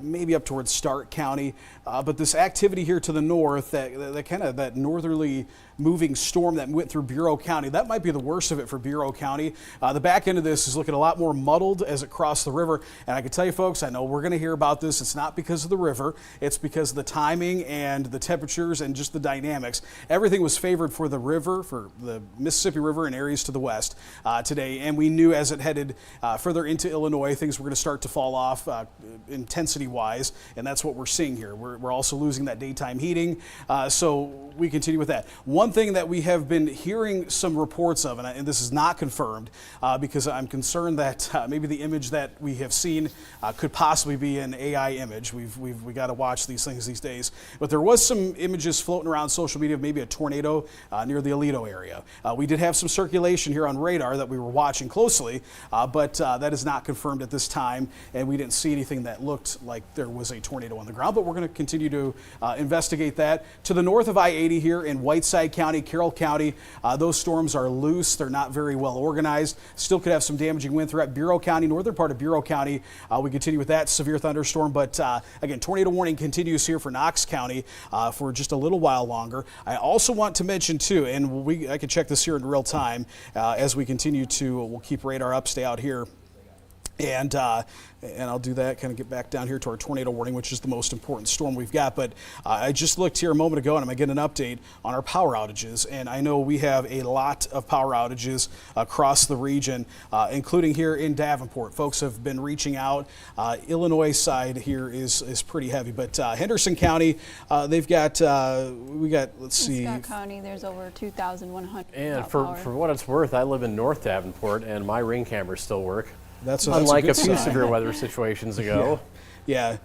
maybe up towards Stark County. But this activity here to the north, that kind of that northerly moving storm that went through Bureau County, that might be the worst of it for Bureau County. The back end of this is looking a lot more muddled as it crossed the river. And I can tell you folks, I know we're going to hear about this. It's not because of the river. It's because of the timing and the temperatures and just the dynamics. Everything was favored for the river, for the Mississippi River and areas to the west today. And we knew as it headed further into Illinois, things were going to start to fall off intensity-wise. And that's what we're seeing here. We're also losing that daytime heating. So we continue with that. One thing that we have been hearing some reports of, and this is not confirmed because I'm concerned that maybe the image that we have seen could possibly be an AI image. We got to watch these things these days. But there was some images floating around social media of maybe a tornado near the Aledo area. We did have some circulation here on radar that we were watching closely, but that is not confirmed at this time, and we didn't see anything that looked like there was a tornado on the ground, but we're going to continue to investigate that. To the north of I-80 here in Whiteside County, Carroll County, those storms are loose. They're not very well organized. Still could have some damaging wind throughout Bureau County, northern part of Bureau County. We continue with that severe thunderstorm, but again, tornado warning continues here for Knox County for just a little while longer. I also want to mention too, and I can check this here in real time as we continue to, we'll keep radar up, stay out here. And I'll do that, kind of get back down here to our tornado warning, which is the most important storm we've got. But I just looked here a moment ago, and I'm going to get an update on our power outages. And I know we have a lot of power outages across the region, including here in Davenport. Folks have been reaching out. Illinois side here is pretty heavy. But Henderson County, they've got, let's see. In Scott County, there's over 2,100 And for what it's worth, I live in North Davenport, and my ring cameras still work. That's unlike a few sign. severe weather situations ago. Yeah.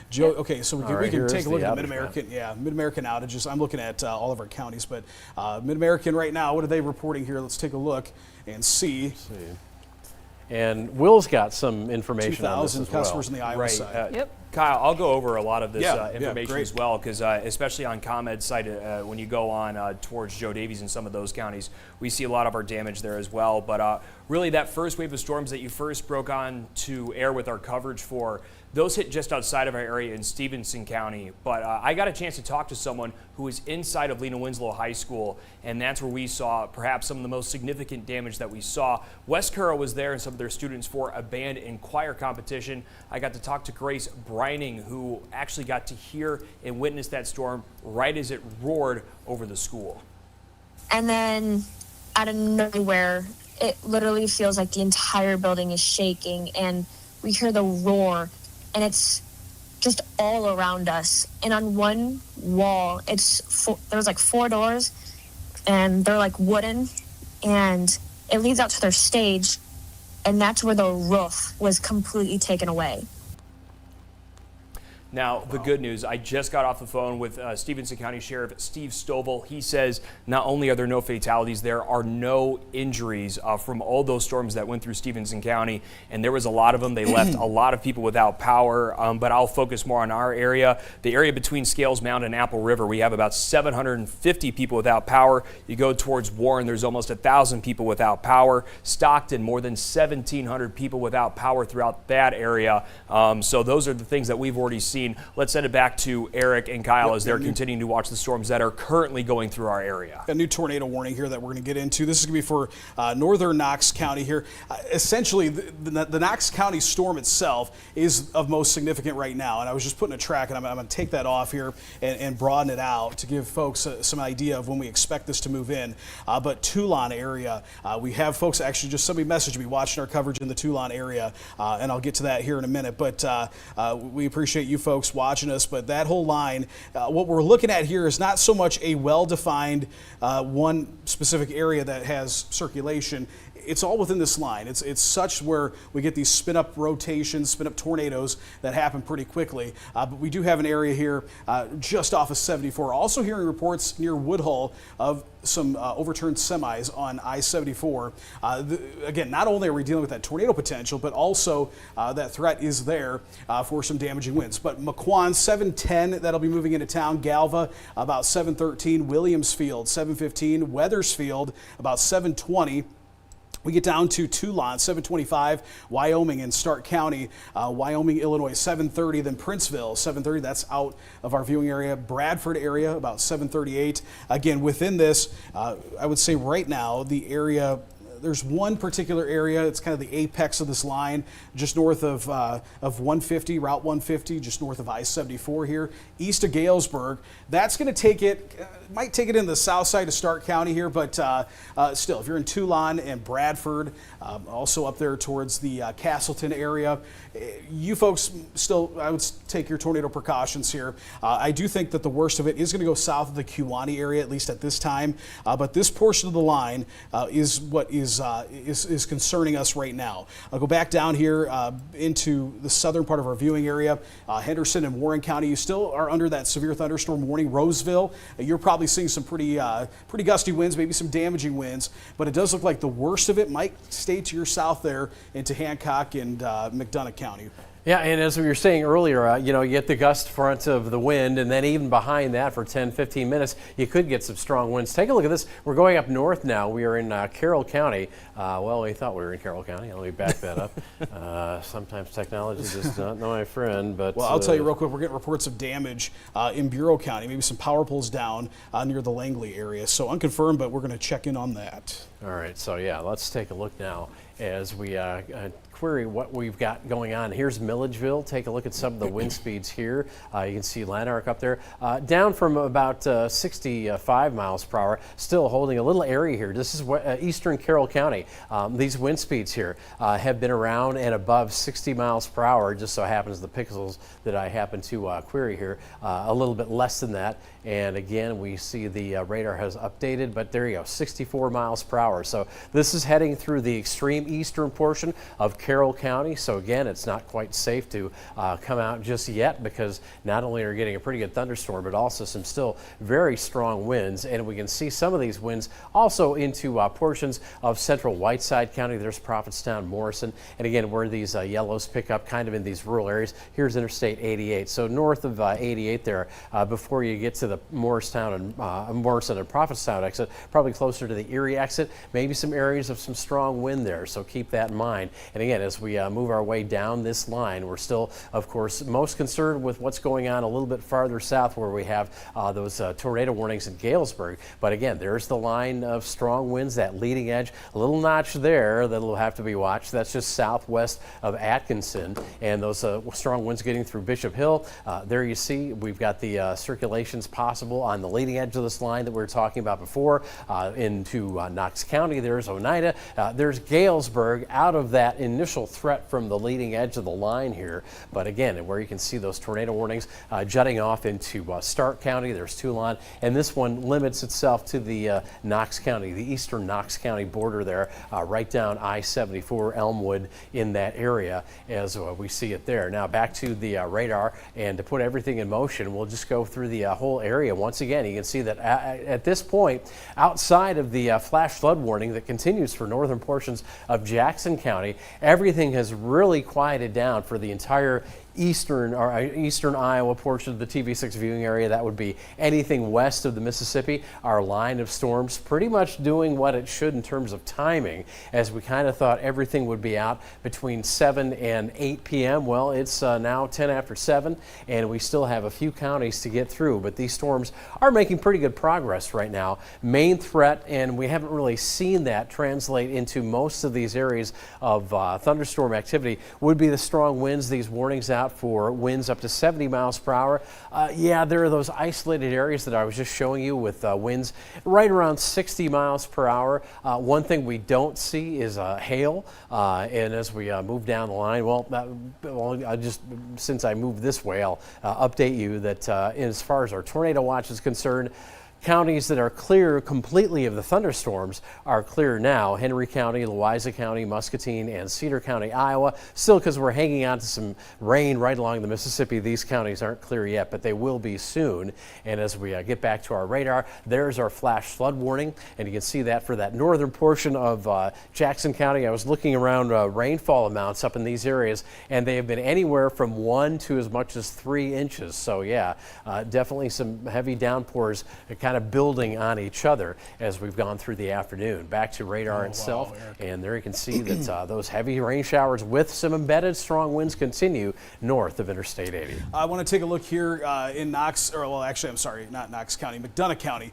Joe, okay, so we can take a look at the outage Mid-American outages. I'm looking at all of our counties, but Mid-American right now, what are they reporting here? Let's take a look and see. And Will's got some information on this 2,000 as well. customers in the Iowa side. Yep. Kyle, I'll go over a lot of this information great. as well, because especially on ComEd's side, when you go on towards Joe Davies and some of those counties, we see a lot of our damage there as well. But really, that first wave of storms that you first broke on to air with our coverage for, those hit just outside of our area in Stevenson County. But I got a chance to talk to someone who was inside of Lena Winslow High School, and that's where we saw perhaps some of the most significant damage that we saw. West Carroll was there and some of their students for a band and choir competition. I got to talk to Grace Brining, who actually got to hear and witness that storm right as it roared over the school. And then out of nowhere, it literally feels like the entire building is shaking, and we hear the roar, and it's just all around us. And on one wall, there's like 4 doors, and they're like wooden, and it leads out to their stage, and that's where the roof was completely taken away. Now, the good news, I just got off the phone with Stevenson County Sheriff Steve Stovall. He says not only are there no fatalities, there are no injuries from all those storms that went through Stevenson County, and there was a lot of them. They left a lot of people without power, but I'll focus more on our area. The area between Scales Mound and Apple River, we have about 750 people without power. You go towards Warren, there's almost 1,000 people without power. Stockton, more than 1,700 people without power throughout that area. So those are the things that we've already seen. scene. Let's send it back to Eric and Kyle as they're continuing to watch the storms that are currently going through our area. A new tornado warning here that we're going to get into. This is going to be for northern Knox County here. Essentially, the Knox County storm itself is of most significant right now. And I was just putting a track, and I'm going to take that off here and broaden it out to give folks some idea of when we expect this to move in. But Toulon area, we have folks actually just somebody messaged me watching our coverage in the Toulon area, and I'll get to that here in a minute. But we appreciate you folks watching us. But that whole line, what we're looking at here is not so much a well-defined one specific area that has circulation. It's all within this line. It's such where we get these spin-up rotations, spin-up tornadoes that happen pretty quickly. But we do have an area here just off of 74. Also hearing reports near Woodhull of some overturned semis on I-74. Again, not only are we dealing with that tornado potential, but also that threat is there for some damaging winds. But Macomb, 7:10, that'll be moving into town. Galva, about 7:13. Williamsfield, 7:15. Weathersfield, about 7:20. We get down to Toulon, 7:25, Wyoming and Stark County, Wyoming, Illinois, 7:30, then Princeville, 7:30, that's out of our viewing area. Bradford area, about 7:38. Again, within this, I would say right now, the area, there's one particular area, it's kind of the apex of this line, just north of 150, Route 150, just north of I-74 here, east of Galesburg. That's going to take it, might take it in the south side of Stark County here, but still, if you're in Toulon and Bradford, also up there towards the Castleton area, you folks still, I would take your tornado precautions here. I do think that the worst of it is going to go south of the Kewanee area, at least at this time, but this portion of the line is what is concerning us right now. I'll go back down here into the southern part of our viewing area. Henderson and Warren County, you still are under that severe thunderstorm warning. Roseville, you're probably seeing some pretty gusty winds, maybe some damaging winds, but it does look like the worst of it might stay to your south there into Hancock and McDonough County. Yeah, and as we were saying earlier, you get the gust front of the wind, and then even behind that for 10, 15 minutes, you could get some strong winds. Take a look at this. We're going up north now. We are in Carroll County. Well, we thought we were in Carroll County. Let me back that up. Sometimes technology does not know my friend. But well, I'll tell you real quick, we're getting reports of damage in Bureau County, maybe some power poles down near the Langley area. So unconfirmed, but we're going to check in on that. All right, so yeah, let's take a look now as we query what we've got going on. Here's Milledgeville. Take a look at some of the wind speeds here. You can see Lanark up there, down from about 65 miles per hour, still holding a little area here. This is eastern Carroll County. These wind speeds here have been around and above 60 miles per hour. Just so happens the pixels that I happen to query here, a little bit less than that. And again, we see the radar has updated, but there you go, 64 miles per hour. So this is heading through the extreme eastern portion of Carroll County. So again, it's not quite safe to come out just yet, because not only are we getting a pretty good thunderstorm, but also some still very strong winds. And we can see some of these winds also into portions of central Whiteside County. There's Prophetstown, Morrison. And again, where these yellows pick up kind of in these rural areas, here's Interstate 88. So north of 88 there, before you get to the Morrison and Prophetstown exit, probably closer to the Erie exit, maybe some areas of some strong wind there. So keep that in mind. And again, as we move our way down this line, we're still, of course, most concerned with what's going on a little bit farther south, where we have those tornado warnings in Galesburg. But again, there's the line of strong winds, that leading edge, a little notch there that'll have to be watched. That's just southwest of Atkinson, and those strong winds getting through Bishop Hill. There you see we've got the circulations possible on the leading edge of this line that we were talking about before, into Knox County. There's Oneida. There's Galesburg out of that initial threat from the leading edge of the line here. But again, where you can see those tornado warnings jutting off into Stark County, there's Toulon, and this one limits itself to the Knox County, the eastern Knox County border there, right down I-74, Elmwood, in that area as we see it there. Now back to the radar, and to put everything in motion, we'll just go through the whole area. Once again, you can see that at this point, outside of the flash flood warning that continues for northern portions of Jackson County, everything has really quieted down for the entire eastern Iowa portion of the TV6 viewing area. That would be anything west of the Mississippi. Our line of storms pretty much doing what it should in terms of timing, as we kind of thought everything would be out between 7 and 8 p.m. Well, it's now 10 after 7, and we still have a few counties to get through, but these storms are making pretty good progress right now. Main threat, and we haven't really seen that translate into most of these areas of thunderstorm activity, would be the strong winds. These warnings out for winds up to 70 miles per hour. Yeah, there are those isolated areas that I was just showing you with winds right around 60 miles per hour. One thing we don't see is hail, and as we move down the line, since I moved this way, I'll update you that as far as our tornado watch is concerned, counties that are clear completely of the thunderstorms are clear now. Henry County, Louisa County, Muscatine, and Cedar County, Iowa. Still, because we're hanging on to some rain right along the Mississippi, these counties aren't clear yet, but they will be soon. And as we get back to our radar, there's our flash flood warning. And you can see that for that northern portion of Jackson County. I was looking around rainfall amounts up in these areas, and they have been anywhere from 1 to as much as 3 inches. So yeah, definitely some heavy downpours kind of building on each other as we've gone through the afternoon. Back to radar itself, wow, and there you can see that those heavy rain showers with some embedded strong winds continue north of Interstate 80. I want to take a look here in not Knox County, McDonough County.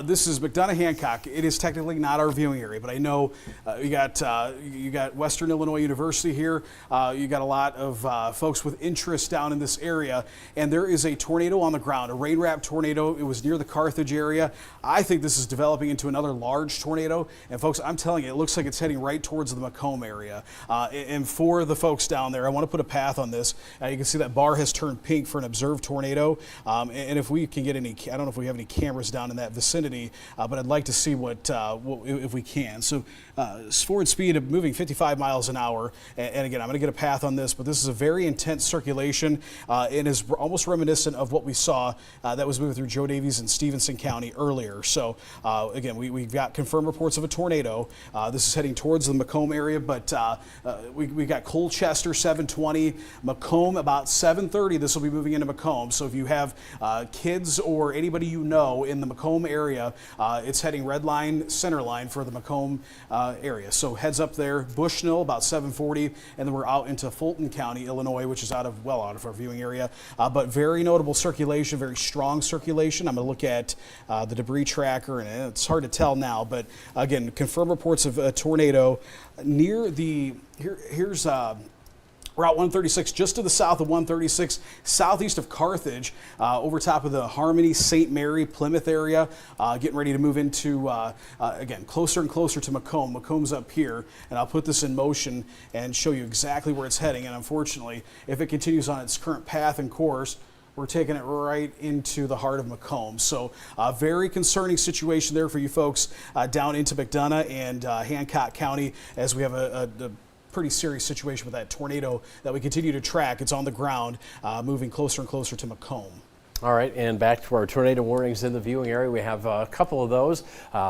This is McDonough-Hancock. It is technically not our viewing area, but I know you got Western Illinois University here. You got a lot of folks with interest down in this area, and there is a tornado on the ground, a rain-wrapped tornado. It was near the Carthage area. I think this is developing into another large tornado, and folks, I'm telling you, it looks like it's heading right towards the Macomb area. And for the folks down there, I want to put a path on this. You can see that bar has turned pink for an observed tornado, and if we can get any, I don't know if we have any cameras down in that vicinity, but I'd like to see what if we can. So forward speed of moving 55 miles an hour, and again, I'm going to get a path on this, but this is a very intense circulation. It is almost reminiscent of what we saw that was moving through Joe Davies and Stevenson County earlier. So again, we've got confirmed reports of a tornado. This is heading towards the Macomb area, but we got Colchester 7:20, Macomb about 7:30. This will be moving into Macomb. So if you have kids or anybody you know in the Macomb area, it's heading red line, center line for the Macomb area. So heads up there. Bushnell about 7:40, and then we're out into Fulton County, Illinois, which is out of our viewing area. But very notable circulation, very strong circulation. I'm going to look at the debris tracker, and it's hard to tell now, but again, confirmed reports of a tornado near the, here's Route 136, just to the south of 136, southeast of Carthage, over top of the Harmony, St. Mary, Plymouth area, getting ready to move into, again, closer and closer to Macomb. Macomb's up here, and I'll put this in motion and show you exactly where it's heading, and unfortunately, if it continues on its current path and course, we're taking it right into the heart of Macomb. So a very concerning situation there for you folks down into McDonough and Hancock County, as we have a pretty serious situation with that tornado that we continue to track. It's on the ground, moving closer and closer to Macomb. All right, and back to our tornado warnings in the viewing area. We have a couple of those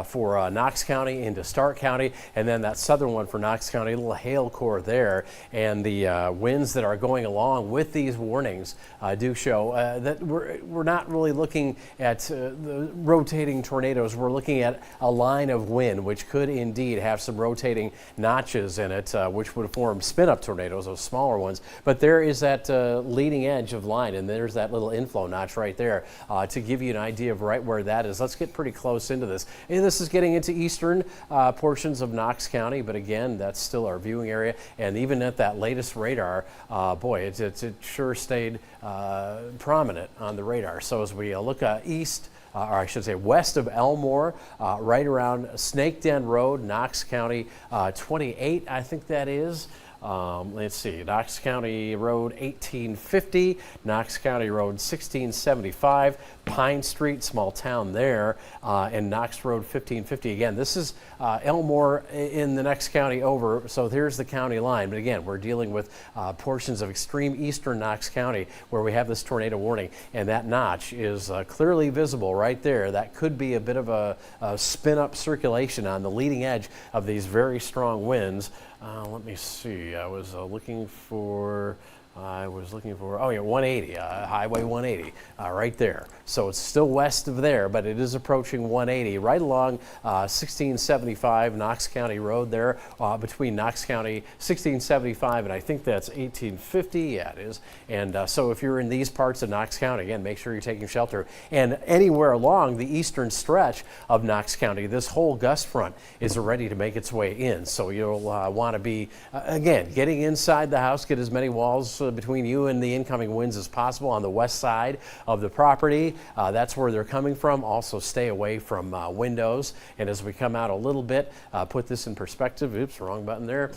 for Knox County into Stark County, and then that southern one for Knox County, a little hail core there. And the winds that are going along with these warnings do show that we're not really looking at the rotating tornadoes. We're looking at a line of wind, which could indeed have some rotating notches in it, which would form spin-up tornadoes, those smaller ones. But there is that leading edge of line, and there's that little inflow notch right there to give you an idea of right where that is. Let's get pretty close into this. And this is getting into eastern portions of Knox County, but again, that's still our viewing area. And even at that latest radar, boy, it sure stayed prominent on the radar. So as we look east, or I should say west of Elmore, right around Snake Den Road, Knox County 28, I think that is. Let's see, Knox County Road 1850, Knox County Road 1675, Pine Street, small town there, and Knox Road 1550. Again, this is Elmore in the next county over, so here's the county line. But again, we're dealing with portions of extreme eastern Knox County where we have this tornado warning, and that notch is clearly visible right there. That could be a bit of a spin-up circulation on the leading edge of these very strong winds. Let me see, I was looking for I was looking for, 180, Highway 180, right there. So it's still west of there, but it is approaching 180, right along 1675 Knox County Road there, between Knox County 1675, and I think that's 1850, yeah it is. And so if you're in these parts of Knox County, again, make sure you're taking shelter. And anywhere along the eastern stretch of Knox County, this whole gust front is ready to make its way in. So you'll want to be, again, getting inside the house, get as many walls between you and the incoming winds as possible on the west side of the property. That's where they're coming from. Also stay away from windows. And as we come out a little bit, put this in perspective, oops, wrong button there,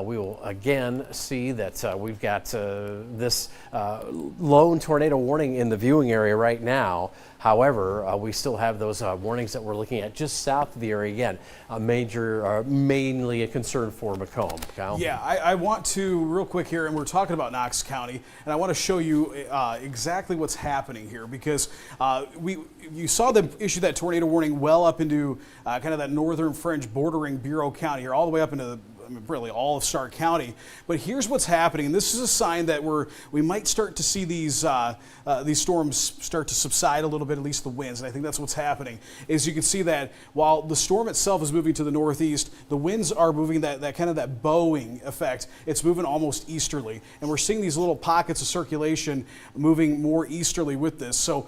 we will again see that we've got this lone tornado warning in the viewing area right now. However, we still have those warnings that we're looking at just south of the area. Again, mainly a concern for Macomb. Kyle? Yeah, I want to, real quick here, and we're talking about Knox County, and I want to show you exactly what's happening here, because you saw them issue that tornado warning well up into kind of that northern fringe bordering Bureau County, here all the way up into really all of Stark County. But here's what's happening, and this is a sign that we might start to see these storms start to subside a little bit, at least the winds, and I think that's what's happening. Is you can see that while the storm itself is moving to the northeast, the winds are moving that kind of that bowing effect. It's moving almost easterly, and we're seeing these little pockets of circulation moving more easterly with this. So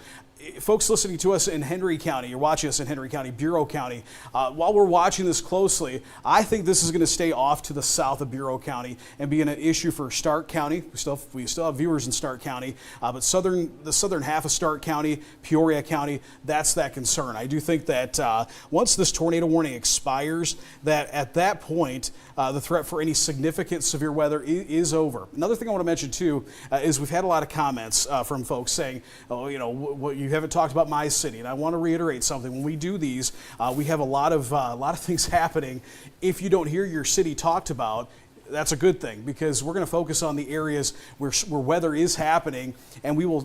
folks listening to us in Henry County, you're watching us in Henry County, Bureau County, while we're watching this closely, I think this is going to stay off to the south of Bureau County and be an issue for Stark County. We still have viewers in Stark County, but the southern half of Stark County, Peoria County, that's that concern. I do think that once this tornado warning expires, that at that point, the threat for any significant severe weather is over. Another thing I want to mention too is we've had a lot of comments from folks saying, oh, what you haven't talked about my city, and I want to reiterate something. When we do these, we have a lot of things happening. If you don't hear your city talked about, that's a good thing, because we're going to focus on the areas where weather is happening, and we will,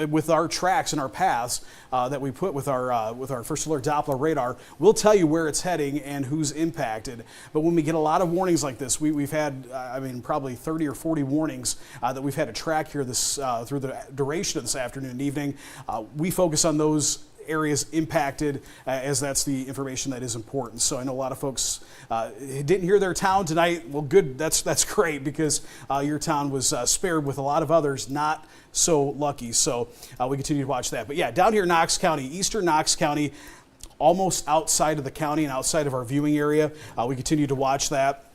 with our tracks and our paths that we put with our First Alert Doppler radar, we'll tell you where it's heading and who's impacted. But when we get a lot of warnings like this, we've had, probably 30 or 40 warnings that we've had to track here through the duration of this afternoon and evening. We focus on those areas impacted, as that's the information that is important. So I know a lot of folks didn't hear their town tonight. Well, good, that's great, because your town was spared with a lot of others not so lucky. So we continue to watch that. But yeah, down here in Knox County, eastern Knox County, almost outside of the county and outside of our viewing area, we continue to watch that.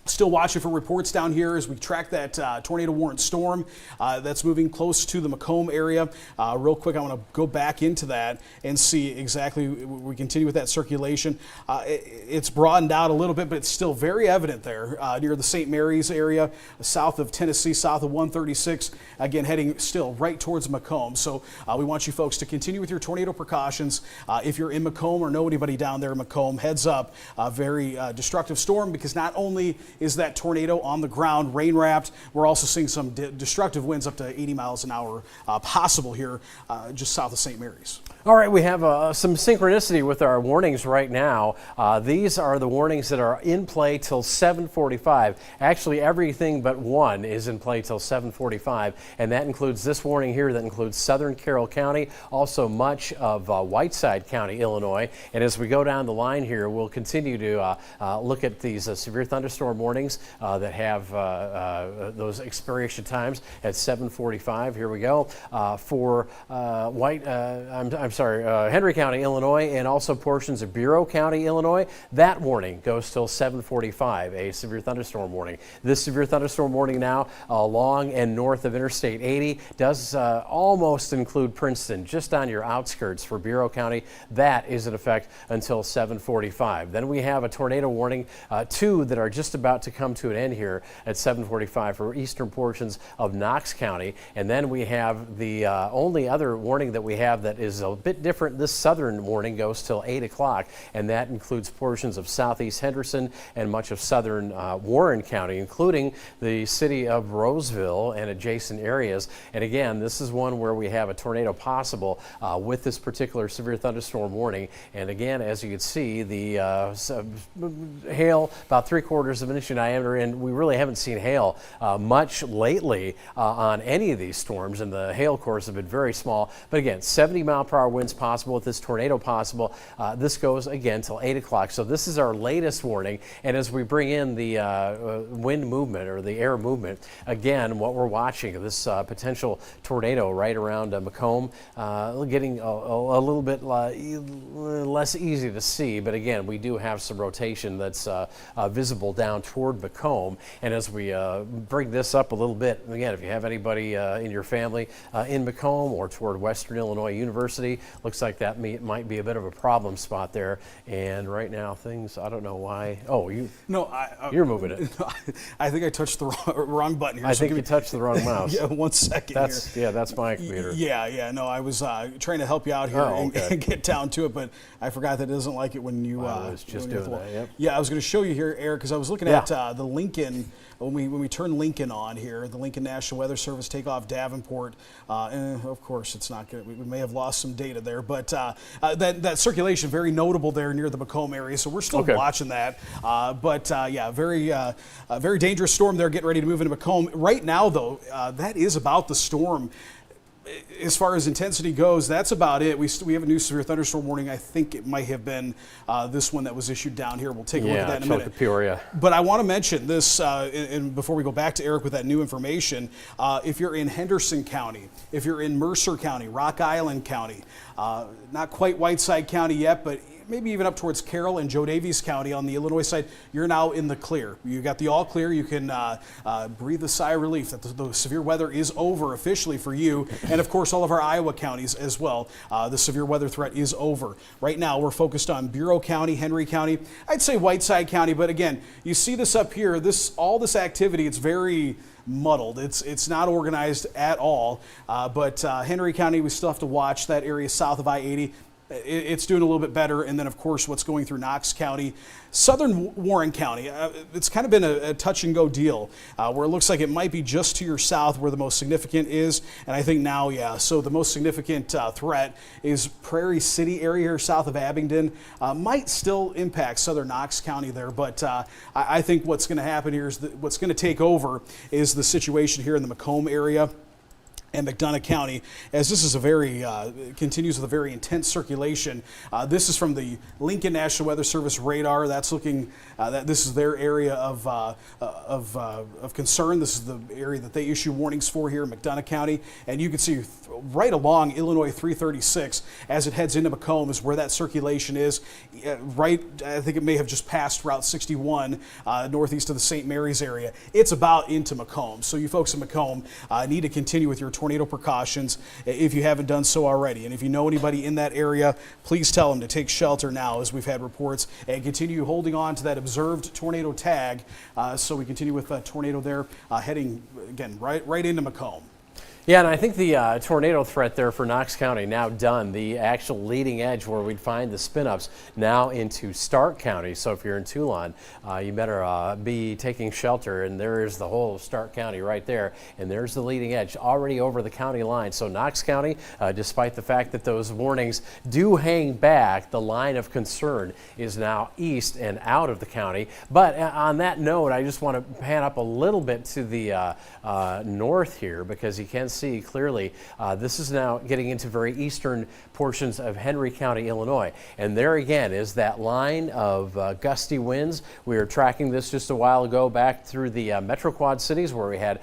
Still watching for reports down here as we track that tornado warrant storm that's moving close to the Macomb area. Real quick, I want to go back into that and see exactly, we continue with that circulation. It's broadened out a little bit, but it's still very evident there near the St. Mary's area, south of Tennessee, south of 136, again heading still right towards Macomb. So we want you folks to continue with your tornado precautions. If you're in Macomb or know anybody down there in Macomb, heads up, a very destructive storm, because not only is that tornado on the ground, rain wrapped, we're also seeing some destructive winds up to 80 miles an hour possible here just south of St. Mary's. All right, we have some synchronicity with our warnings right now. These are the warnings that are in play till 7:45. Actually, everything but one is in play till 7:45, and that includes this warning here. That includes southern Carroll County, also much of Whiteside County, Illinois. And as we go down the line here, we'll continue to look at these severe thunderstorm warnings that have those expiration times at 7:45. Here we go for Henry County, Illinois, and also portions of Bureau County, Illinois. That warning goes till 7:45, a severe thunderstorm warning. This severe thunderstorm warning now along and north of Interstate 80 does almost include Princeton, just on your outskirts for Bureau County. That is in effect until 7:45. Then we have a tornado warning, two that are just about to come to an end here at 7:45 for eastern portions of Knox County. And then we have the only other warning that we have that is a bit different. This southern warning goes till 8 o'clock, and that includes portions of southeast Henderson and much of southern Warren County, including the city of Roseville and adjacent areas. And again, this is one where we have a tornado possible with this particular severe thunderstorm warning. And again, as you can see, the hail about 3/4 of an inch 5-inch in diameter, and we really haven't seen hail much lately on any of these storms, and the hail cores have been very small. But again, 70-mile-per-hour winds possible with this tornado possible. This goes again till 8 o'clock. So this is our latest warning. And as we bring in the wind movement or the air movement, again, what we're watching, this potential tornado right around Macomb, getting a little bit less easy to see. But again, we do have some rotation that's visible down toward Macomb. And as we bring this up a little bit, again, if you have anybody in your family in Macomb or toward Western Illinois University, looks like that might be a bit of a problem spot there. And right now things, I don't know why. Oh, you're moving it. I think I touched the wrong button here. I think you touched the wrong mouse. Yeah, 1 second here. Yeah, that's my computer. Yeah. No, I was trying to help you out here and get down to it, but I forgot that it doesn't like it when you. I was just doing that. Yep. Yeah, I was going to show you here, Eric, because I was looking at the Lincoln. When we turn Lincoln on here, the Lincoln National Weather Service takeoff Davenport, and of course it's not good. We may have lost some data there, but that circulation very notable there near the Macomb area. So we're still watching that. Very dangerous storm there, getting ready to move into Macomb. Right now, though, that is about the storm. As far as intensity goes, that's about it. We have a new severe thunderstorm warning. I think it might have been this one that was issued down here. We'll take a look at that in a minute. Peoria. But I want to mention this, and before we go back to Eric with that new information, if you're in Henderson County, if you're in Mercer County, Rock Island County, not quite Whiteside County yet, but maybe even up towards Carroll and Joe Davies County on the Illinois side, you're now in the clear. You got the all clear. You can breathe a sigh of relief that the severe weather is over officially for you. And of course, all of our Iowa counties as well. The severe weather threat is over. Right now, we're focused on Bureau County, Henry County. I'd say Whiteside County, but again, you see this up here, all this activity, it's very muddled. It's not organized at all. But Henry County, we still have to watch that area south of I-80. It's doing a little bit better. And then, of course, what's going through Knox County, southern Warren County. It's kind of been a touch and go deal where it looks like it might be just to your south where the most significant is. And I think now, so the most significant threat is Prairie City area here south of Abingdon. Might still impact southern Knox County there. But I think what's going to happen here is what's going to take over is the situation here in the Macomb area and McDonough County, as this is continues with a very intense circulation. This is from the Lincoln National Weather Service radar. That's looking, this is their area of concern. This is the area that they issue warnings for here in McDonough County. And you can see right along Illinois 336 as it heads into Macomb is where that circulation is. I think it may have just passed Route 61 northeast of the St. Mary's area. It's about into Macomb. So you folks in Macomb need to continue with your tornado precautions if you haven't done so already. And if you know anybody in that area, please tell them to take shelter now, as we've had reports, and continue holding on to that observed tornado tag. So we continue with that tornado there heading, again, right into Macomb. Yeah, and I think the tornado threat there for Knox County now done. The actual leading edge where we'd find the spin-ups now into Stark County. So if you're in Toulon, you better be taking shelter. And there is the whole Stark County right there. And there's the leading edge already over the county line. So Knox County, despite the fact that those warnings do hang back, the line of concern is now east and out of the county. But on that note, I just want to pan up a little bit to the north here, because you can see clearly this is now getting into very eastern portions of Henry County, Illinois. And there again is that line of gusty winds. We were tracking this just a while ago back through the Metro Quad cities where we had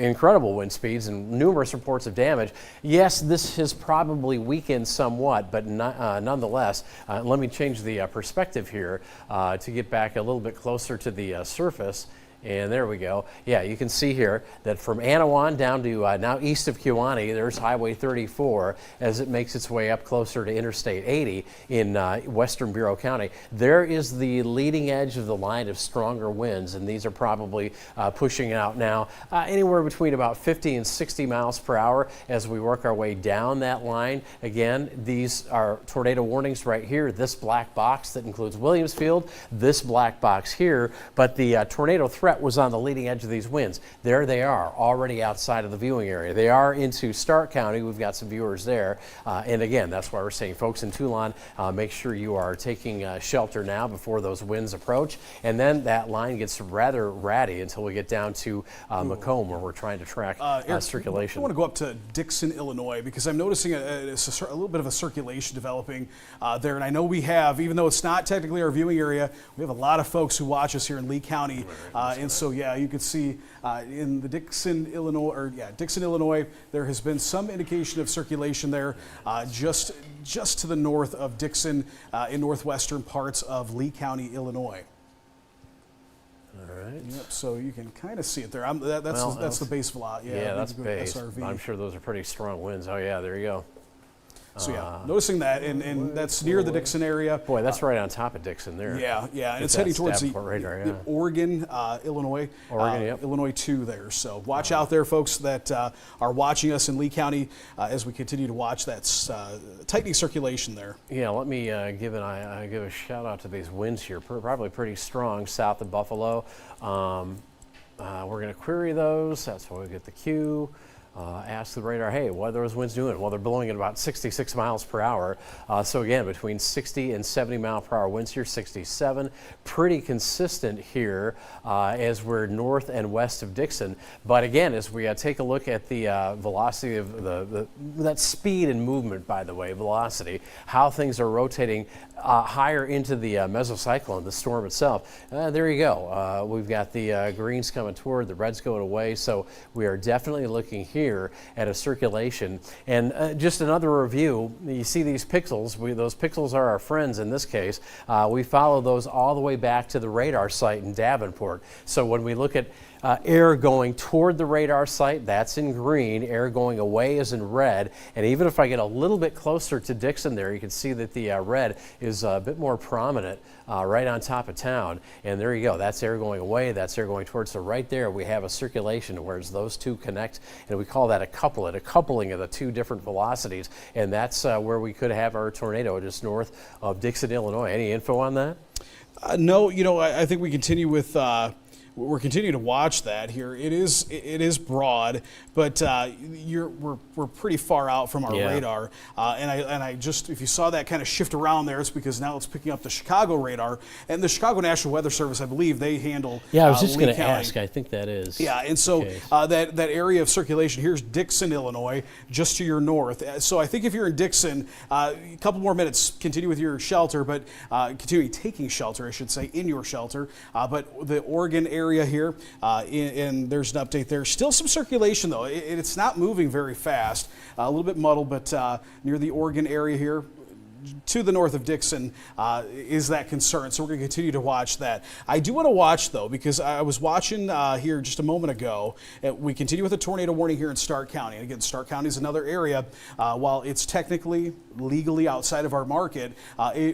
incredible wind speeds and numerous reports of damage. Yes, this has probably weakened somewhat, but nonetheless, let me change the perspective here to get back a little bit closer to the surface. And there we go. Yeah, you can see here that from Anawan down to now east of Kewanee, there's Highway 34 as it makes its way up closer to Interstate 80 in western Bureau County. There is the leading edge of the line of stronger winds, and these are probably pushing out now anywhere between about 50 and 60 miles per hour as we work our way down that line. Again, these are tornado warnings right here. This black box that includes Williamsfield, this black box here, but the tornado threat threat was on the leading edge of these winds. There they are, already outside of the viewing area. They are into Stark County. We've got some viewers there. And again, that's why we're saying, folks in Toulon, make sure you are taking shelter now before those winds approach. And then that line gets rather ratty until we get down to Macomb, where we're trying to track circulation. I want to go up to Dixon, Illinois, because I'm noticing a little bit of a circulation developing there. And I know we have, even though it's not technically our viewing area, we have a lot of folks who watch us here in Lee County. And so, yeah, you can see in the Dixon, Illinois, there has been some indication of circulation there just to the north of Dixon in northwestern parts of Lee County, Illinois. All right. Yep, so you can kind of see it there. That's the base velocity. Yeah, that's base. I'm sure those are pretty strong winds. Oh, yeah, there you go. So yeah, noticing that, and that's near the Dixon area. Boy, that's right on top of Dixon there. Yeah, and it's heading towards the Oregon, Illinois, Yep. Illinois 2 there. So watch out there, folks that are watching us in Lee County as we continue to watch that tightening circulation there. Yeah, let me give a shout out to these winds here. Probably pretty strong south of Buffalo. We're going to query those. That's why we get the cue. Ask the radar, hey, what are those winds doing? Well, they're blowing at about 66 miles per hour. So again, between 60 and 70 mile per hour winds here, 67. Pretty consistent here as we're north and west of Dixon. But again, as we take a look at the velocity of that speed and movement, by the way, velocity, how things are rotating higher into the mesocyclone, the storm itself. There you go. We've got the greens coming toward, the reds going away. So we are definitely looking here at a circulation. And just another review, you see these pixels, those pixels are our friends in this case. We follow those all the way back to the radar site in Davenport. So when we look at air going toward the radar site, that's in green. Air going away is in red. And even if I get a little bit closer to Dixon there, you can see that the red is a bit more prominent right on top of town. And there you go. That's air going away. That's air going towards. So right there we have a circulation whereas those two connect. And we call that a coupling of the two different velocities. And that's where we could have our tornado just north of Dixon, Illinois. Any info on that? No, I think we continue with we're continuing to watch that here. It is broad, but we're pretty far out from our radar. And I just, if you saw that kind of shift around there, it's because now it's picking up the Chicago radar and the Chicago National Weather Service. I believe they handle. Yeah, I was just going to ask. I think that is. Yeah, and so that area of circulation here's Dixon, Illinois, just to your north. So I think if you're in Dixon, a couple more minutes, continue with your shelter, but continue taking shelter, I should say, in your shelter. But the Oregon area here, and there's an update there. Still some circulation though. It's not moving very fast. A little bit muddled, but near the Oregon area here, to the north of Dixon is that concern. So we're going to continue to watch that. I do want to watch, though, because I was watching here just a moment ago. We continue with a tornado warning here in Stark County. And again, Stark County is another area. While it's technically, legally outside of our market,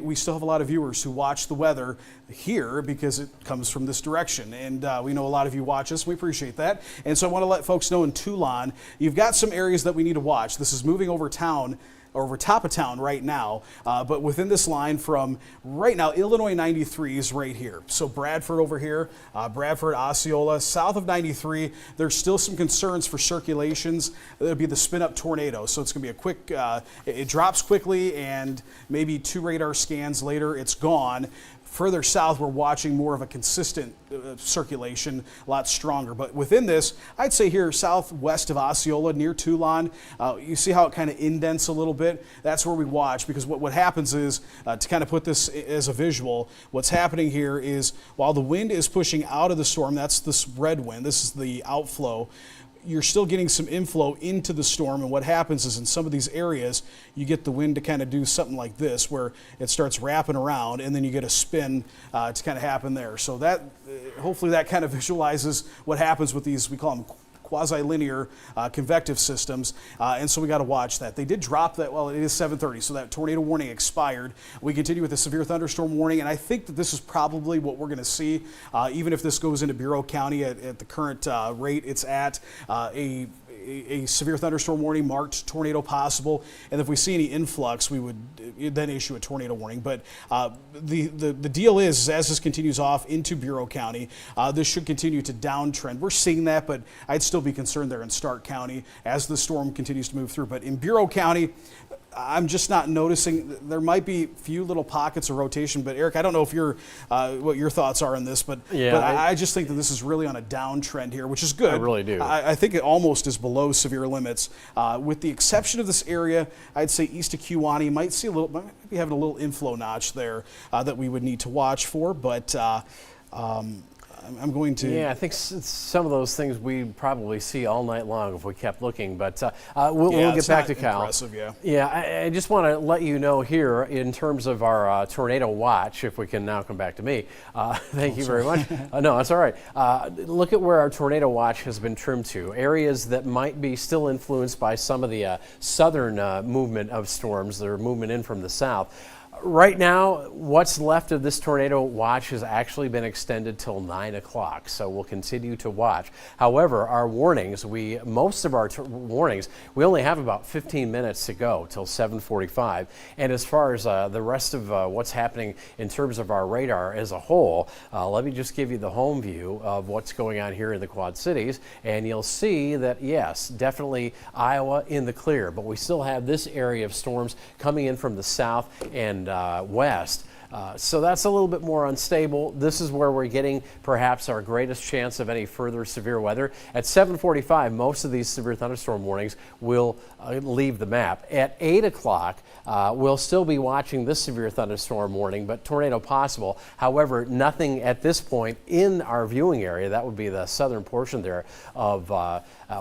we still have a lot of viewers who watch the weather here because it comes from this direction. And we know a lot of you watch us. We appreciate that. And so I want to let folks know in Toulon, you've got some areas that we need to watch. This is moving over town, or over top of town right now, but within this line from right now, Illinois 93 is right here. So Bradford over here, Bradford, Osceola, south of 93, there's still some concerns for circulations. It'll be the spin-up tornado. So it's going to be a quick, it drops quickly and maybe 2 radar scans later, it's gone. Further south, we're watching more of a consistent circulation, a lot stronger. But within this, I'd say here southwest of Osceola, near Toulon, you see how it kind of indents a little bit? That's where we watch, because what happens is, to kind of put this as a visual, what's happening here is while the wind is pushing out of the storm, that's this red wind, this is the outflow, you're still getting some inflow into the storm, and what happens is in some of these areas you get the wind to kind of do something like this where it starts wrapping around and then you get a spin to kind of happen there. So that hopefully that kind of visualizes what happens with these, we call them quasi-linear convective systems, and so we got to watch that. They did drop that, well, it is 7:30, so that tornado warning expired. We continue with the severe thunderstorm warning, and I think that this is probably what we're going to see, even if this goes into Bureau County at the current rate it's at. a severe thunderstorm warning, marked tornado possible, and if we see any influx, we would then issue a tornado warning. But the deal is, as this continues off into Bureau County, this should continue to downtrend. We're seeing that, but I'd still be concerned there in Stark County as the storm continues to move through. But in Bureau County, I'm just not noticing. There might be a few little pockets of rotation, but Eric, I don't know if what your thoughts are on this, but I just think that this is really on a downtrend here, which is good. I really do. I think it almost is below severe limits, with the exception of this area. I'd say east of Kewanee might be having a little inflow notch there that we would need to watch for, but. I'm going to. Yeah, I think some of those things we probably see all night long if we kept looking. But we'll get back to Kyle. Impressive, yeah. Yeah, I just want to let you know here in terms of our tornado watch, if we can now come back to me. Thank you very much. No, that's all right. Look at where our tornado watch has been trimmed to. Areas that might be still influenced by some of the southern movement of storms that are moving in from the south. Right now, what's left of this tornado watch has actually been extended till 9 o'clock, so we'll continue to watch. However, our warnings, most of our warnings, we only have about 15 minutes to go till 7:45. And as far as the rest of what's happening in terms of our radar as a whole, let me just give you the home view of what's going on here in the Quad Cities, and you'll see that, yes, definitely Iowa in the clear, but we still have this area of storms coming in from the south and west. So that's a little bit more unstable. This is where we're getting perhaps our greatest chance of any further severe weather. At 7:45, most of these severe thunderstorm warnings will leave the map. At 8 o'clock, we'll still be watching this severe thunderstorm warning, but tornado possible. However, nothing at this point in our viewing area, that would be the southern portion there of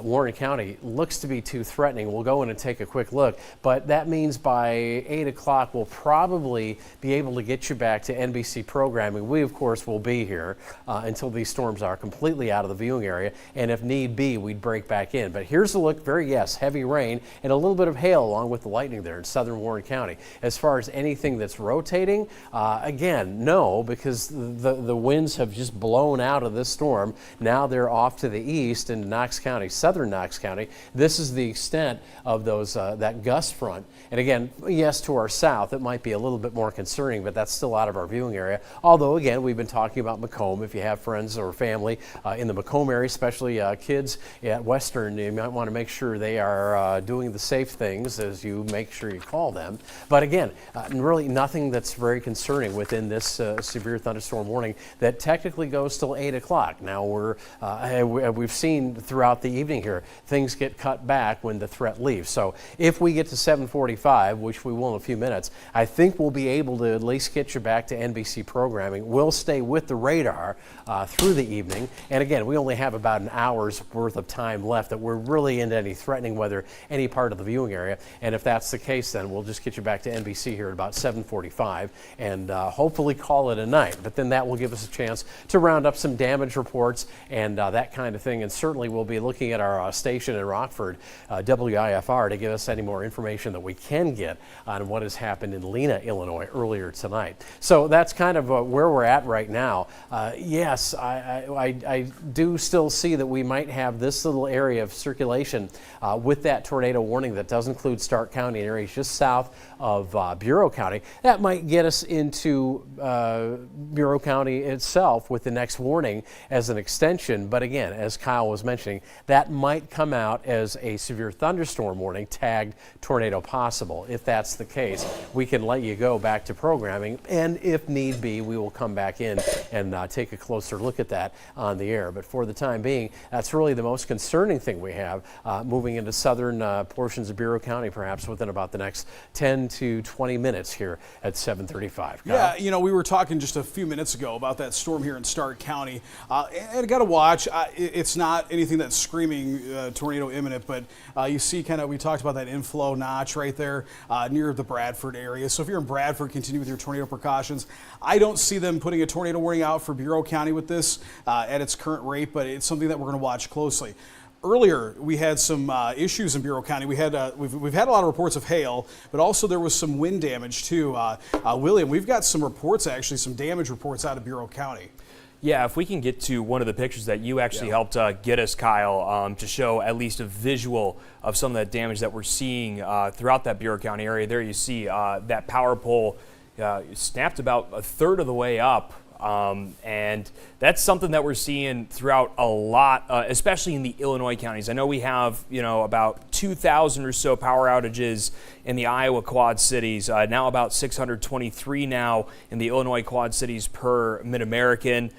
Warren County, looks to be too threatening. We'll go in and take a quick look, but that means by 8 o'clock, we'll probably be able to get you back to NBC programming. We, of course, will be here until these storms are completely out of the viewing area, and if need be, we'd break back in. But here's a look, heavy rain and a little bit of hail along with the lightning there in southern Warren County. As far as anything that's rotating, again, no, because the winds have just blown out of this storm. Now they're off to the east into Knox County, southern Knox County. This is the extent of those that gust front. And again, yes, to our south, it might be a little bit more concerning, but that's still out of our viewing area. Although, again, we've been talking about Macomb. If you have friends or family in the Macomb area, especially kids at Western, you might want to make sure they are doing the safe things as you make sure you call them. But again, really nothing that's very concerning within this severe thunderstorm warning that technically goes till 8 o'clock. Now, we've seen throughout the evening here, things get cut back when the threat leaves. So if we get to 7:45, which we will in a few minutes, I think we'll be able to at least get you back to NBC programming. We'll stay with the radar through the evening. And again, we only have about an hour's worth of time left that we're really into any threatening weather, any part of the viewing area. And if that's the case, then we'll just get you back to NBC here at about 7:45 and hopefully call it a night. But then that will give us a chance to round up some damage reports and that kind of thing. And certainly we'll be looking at our station in Rockford, WIFR, to give us any more information that we can get on what has happened in Lena, Illinois earlier tonight. So that's kind of where we're at right now. Yes, I do still see that we might have this little area of circulation with that tornado warning that does include Stark County and areas just south of Bureau County. That might get us into Bureau County itself with the next warning as an extension. But again, as Kyle was mentioning, that might come out as a severe thunderstorm warning tagged tornado possible. If that's the case, we can let you go back to programming, and if need be, we will come back in and take a closer look at that on the air. But for the time being, that's really the most concerning thing we have moving into southern portions of Bureau County, perhaps within about the next 10 to 20 minutes here at 7:35. Yeah, you know, we were talking just a few minutes ago about that storm here in Stark County, and I got to watch. It's not anything that's screaming tornado imminent, but you see we talked about that inflow notch right there near the Bradford area. So if you're in Bradford, continue with your tornado precautions. I don't see them putting a tornado warning out for Bureau County with this at its current rate, but it's something that we're going to watch closely. Earlier, we had some issues in Bureau County. We've had a lot of reports of hail, but also there was some wind damage too. William, we've got some reports, actually, some damage reports out of Bureau County. Yeah, if we can get to one of the pictures that you actually helped get us, Kyle, to show at least a visual of some of that damage that we're seeing throughout that Bureau County area. There you see that power pole snapped about a third of the way up. And that's something that we're seeing throughout a lot, especially in the Illinois counties. I know we have, about 2,000 or so power outages in the Iowa Quad Cities, now about 623 now in the Illinois Quad Cities per Mid-American.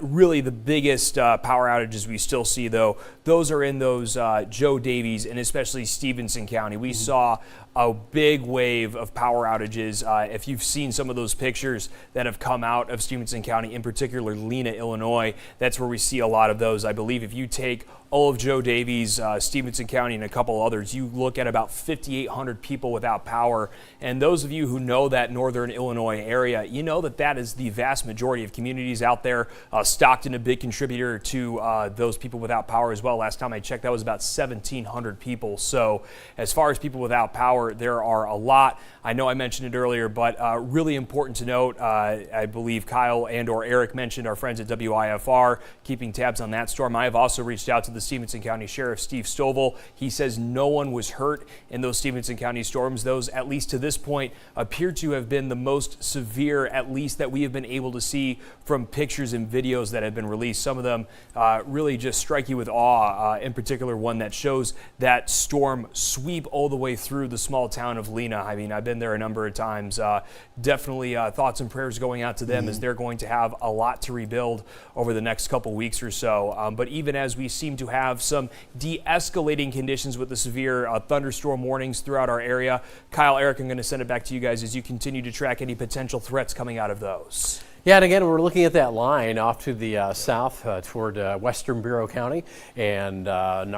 Really the biggest power outages we still see, though, those are in those Joe Davies and especially Stevenson County. We saw a big wave of power outages. If you've seen some of those pictures that have come out of Stevenson County, in particular Lena, Illinois, that's where we see a lot of those. I believe if you take all of Joe Davies, Stevenson County, and a couple others, you look at about 5,800 people without power. And those of you who know that northern Illinois area, you know that that is the vast majority of communities out there. Stockton, a big contributor to those people without power as well. Last time I checked, that was about 1,700 people. So as far as people without power, there are a lot. I know I mentioned it earlier, but really important to note, I believe Kyle and or Eric mentioned our friends at WIFR keeping tabs on that storm. I have also reached out to the Stevenson County Sheriff Steve Stovall. He says no one was hurt in those Stevenson County storms. Those, at least to this point, appear to have been the most severe, at least that we have been able to see from pictures and videos that have been released. Some of them really just strike you with awe, in particular one that shows that storm sweep all the way through the small town of Lena. I mean, I've been there a number of times. Definitely thoughts and prayers going out to them as they're going to have a lot to rebuild over the next couple weeks or so. But even as we seem to have some de-escalating conditions with the severe thunderstorm warnings throughout our area, Kyle, Eric, I'm going to send it back to you guys as you continue to track any potential threats coming out of those. Yeah, and again, we're looking at that line off to the south toward western Bureau County and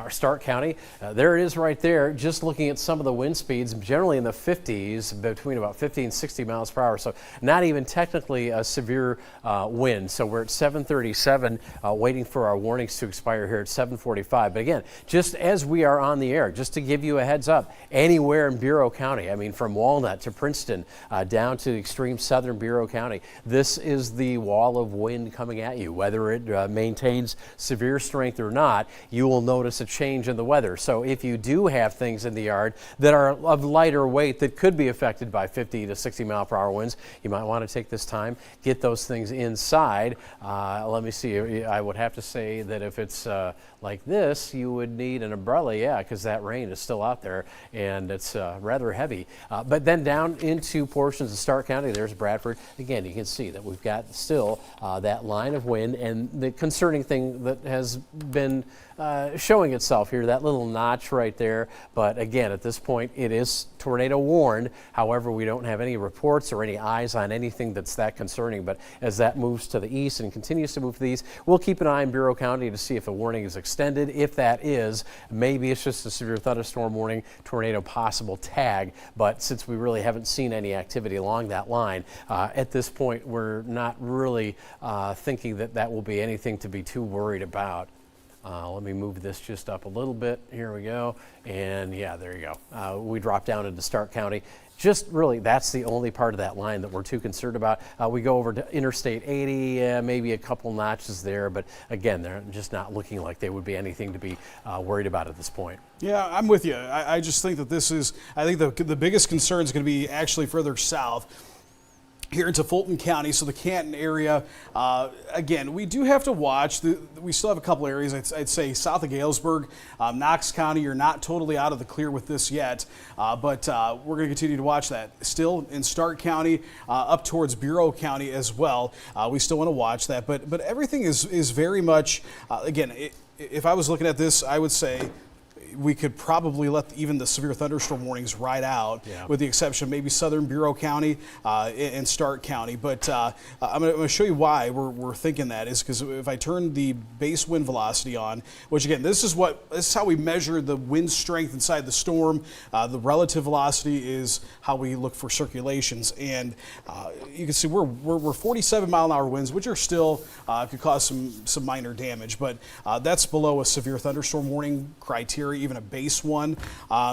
Stark County. There it is right there, just looking at some of the wind speeds, generally in the 50s, between about 50 and 60 miles per hour. So not even technically a severe wind. So we're at 7:37, waiting for our warnings to expire here at 7:45. But again, just as we are on the air, just to give you a heads up, anywhere in Bureau County, I mean, from Walnut to Princeton, down to extreme southern Bureau County, this is the wall of wind coming at you. Whether it maintains severe strength or not, you will notice a change in the weather. So if you do have things in the yard that are of lighter weight that could be affected by 50 to 60 mile per hour winds, you might want to take this time, get those things inside. Let me see, I would have to say that if it's like this, you would need an umbrella, yeah, because that rain is still out there and it's rather heavy. But then down into portions of Stark County, there's Bradford. Again, you can see that we've got still that line of wind, and the concerning thing that has been showing itself here, that little notch right there. But again, at this point, it is tornado warned. However, we don't have any reports or any eyes on anything that's that concerning. But as that moves to the east and continues to move to the east, we'll keep an eye on Bureau County to see if a warning is extended. If that is, maybe it's just a severe thunderstorm warning, tornado possible tag. But since we really haven't seen any activity along that line, at this point, we're not really thinking that that will be anything to be too worried about. Let me move this just up a little bit. Here we go. And yeah, there you go. We drop down into Stark County. Just really, that's the only part of that line that we're too concerned about. We go over to Interstate 80, maybe a couple notches there, but again, they're just not looking like they would be anything to be worried about at this point. Yeah, I'm with you. I just think that this is, I think the biggest concern is going to be actually further south, here into Fulton County, so the Canton area. Again, we do have to watch. We still have a couple areas, I'd say south of Galesburg, Knox County. You're not totally out of the clear with this yet, but we're going to continue to watch that. Still in Stark County, up towards Bureau County as well. We still want to watch that, but everything is very much, again, if I was looking at this, I would say we could probably let even the severe thunderstorm warnings ride out, with the exception of maybe southern Bureau County and Stark County. But I'm going to show you why we're thinking that is because if I turn the base wind velocity on, which again, this is how we measure the wind strength inside the storm. The relative velocity is how we look for circulations, and you can see we're 47 mile an hour winds, which are still could cause some minor damage, but that's below a severe thunderstorm warning criteria. even a base one.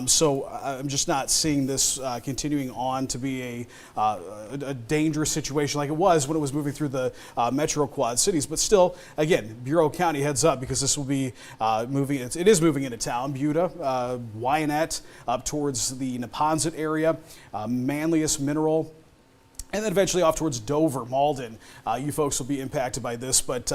So I'm just not seeing this continuing on to be a dangerous situation like it was when it was moving through the Metro Quad cities. But still, again, Bureau County, heads up, because this will be moving. It is moving into town. Buda, Wyanett, up towards the Neponset area, Manlius, Mineral, and then eventually off towards Dover, Malden. You folks will be impacted by this, but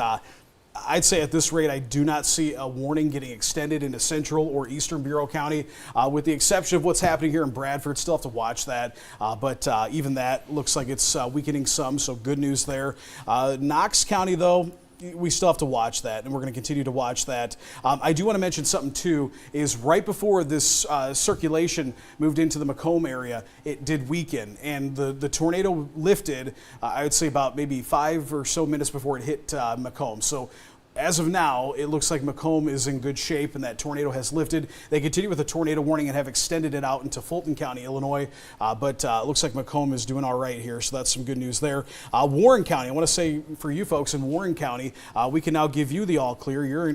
I'd say at this rate, I do not see a warning getting extended into central or eastern Bureau County, with the exception of what's happening here in Bradford. Still have to watch that, but even that looks like it's weakening some, so good news there. Knox County, though, we still have to watch that, and we're going to continue to watch that. I do want to mention something, too, is right before this circulation moved into the Macomb area, it did weaken, and the tornado lifted, I would say about maybe 5 or so minutes before it hit Macomb. So as of now, it looks like Macomb is in good shape and that tornado has lifted. They continue with a tornado warning and have extended it out into Fulton County, Illinois, but it looks like Macomb is doing all right here, so that's some good news there. Warren County, I want to say for you folks in Warren County, we can now give you the all clear.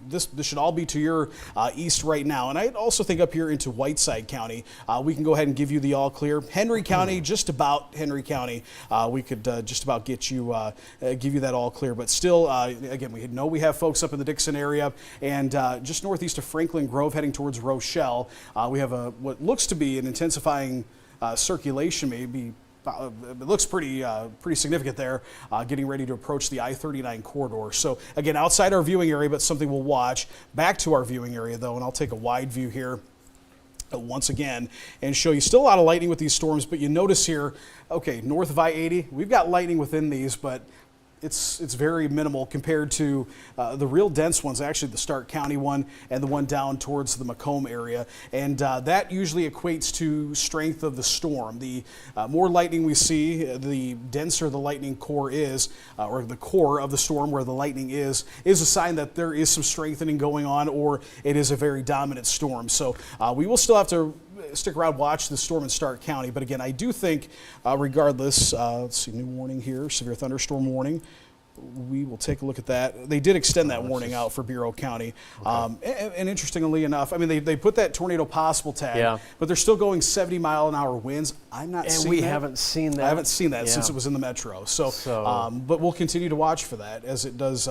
This should all be to your east right now, and I also think up here into Whiteside County, we can go ahead and give you the all clear. Henry County, just about Henry County, we could just about get you, give you that all clear, but still, again, we have folks up in the Dixon area and just northeast of Franklin Grove heading towards Rochelle. We have what looks to be an intensifying circulation, maybe. It looks pretty significant there, getting ready to approach the I-39 corridor. So again, outside our viewing area, but something we'll watch. Back to our viewing area though, and I'll take a wide view here once again and show you still a lot of lightning with these storms, but you notice here, okay, north of I-80, we've got lightning within these, but it's very minimal compared to the real dense ones, actually the Stark County one and the one down towards the Macomb area. And that usually equates to strength of the storm. The more lightning we see, the denser the lightning core is, or the core of the storm where the lightning is a sign that there is some strengthening going on, or it is a very dominant storm. So we will still have to stick around, watch the storm in Stark County. But again, I do think regardless, let's see, new warning here, severe thunderstorm warning. We will take a look at that. They did extend that warning out for Bureau County. Okay. And interestingly enough, I mean, they put that tornado possible tag, but they're still going 70-mile-an-hour winds. I'm not seeing that. And we haven't seen that. I haven't seen that since it was in the metro. So but we'll continue to watch for that as it does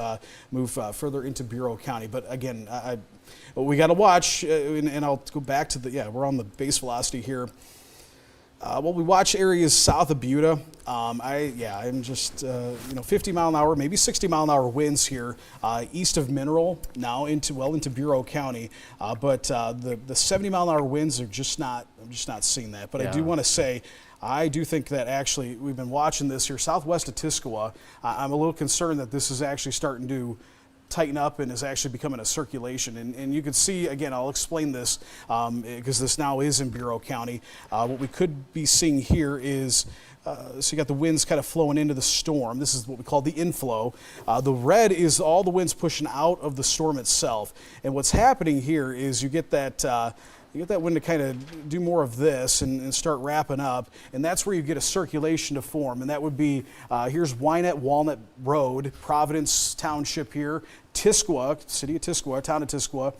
move further into Bureau County. But again, we got to watch, and I'll go back to we're on the base velocity here. Well, we watch areas south of Buda. I'm just 50-mile-an-hour, maybe 60-mile-an-hour winds here east of Mineral, now into Bureau County. But the 70-mile-an-hour winds are just not. I'm just not seeing that. But I do want to say, I do think that actually we've been watching this here southwest of Tiscowa. I'm a little concerned that this is actually starting to tighten up and is actually becoming a circulation. And you can see, again, I'll explain this because this now is in Bureau County. What we could be seeing here is, so you got the winds kind of flowing into the storm. This is what we call the inflow. The red is all the winds pushing out of the storm itself. And what's happening here is you get that wind to kind of do more of this and start wrapping up, and that's where you get a circulation to form. And that would be, here's Wynette Walnut Road, Providence Township here, Tiscowa, city of Tiscowa, town of Tiscowa,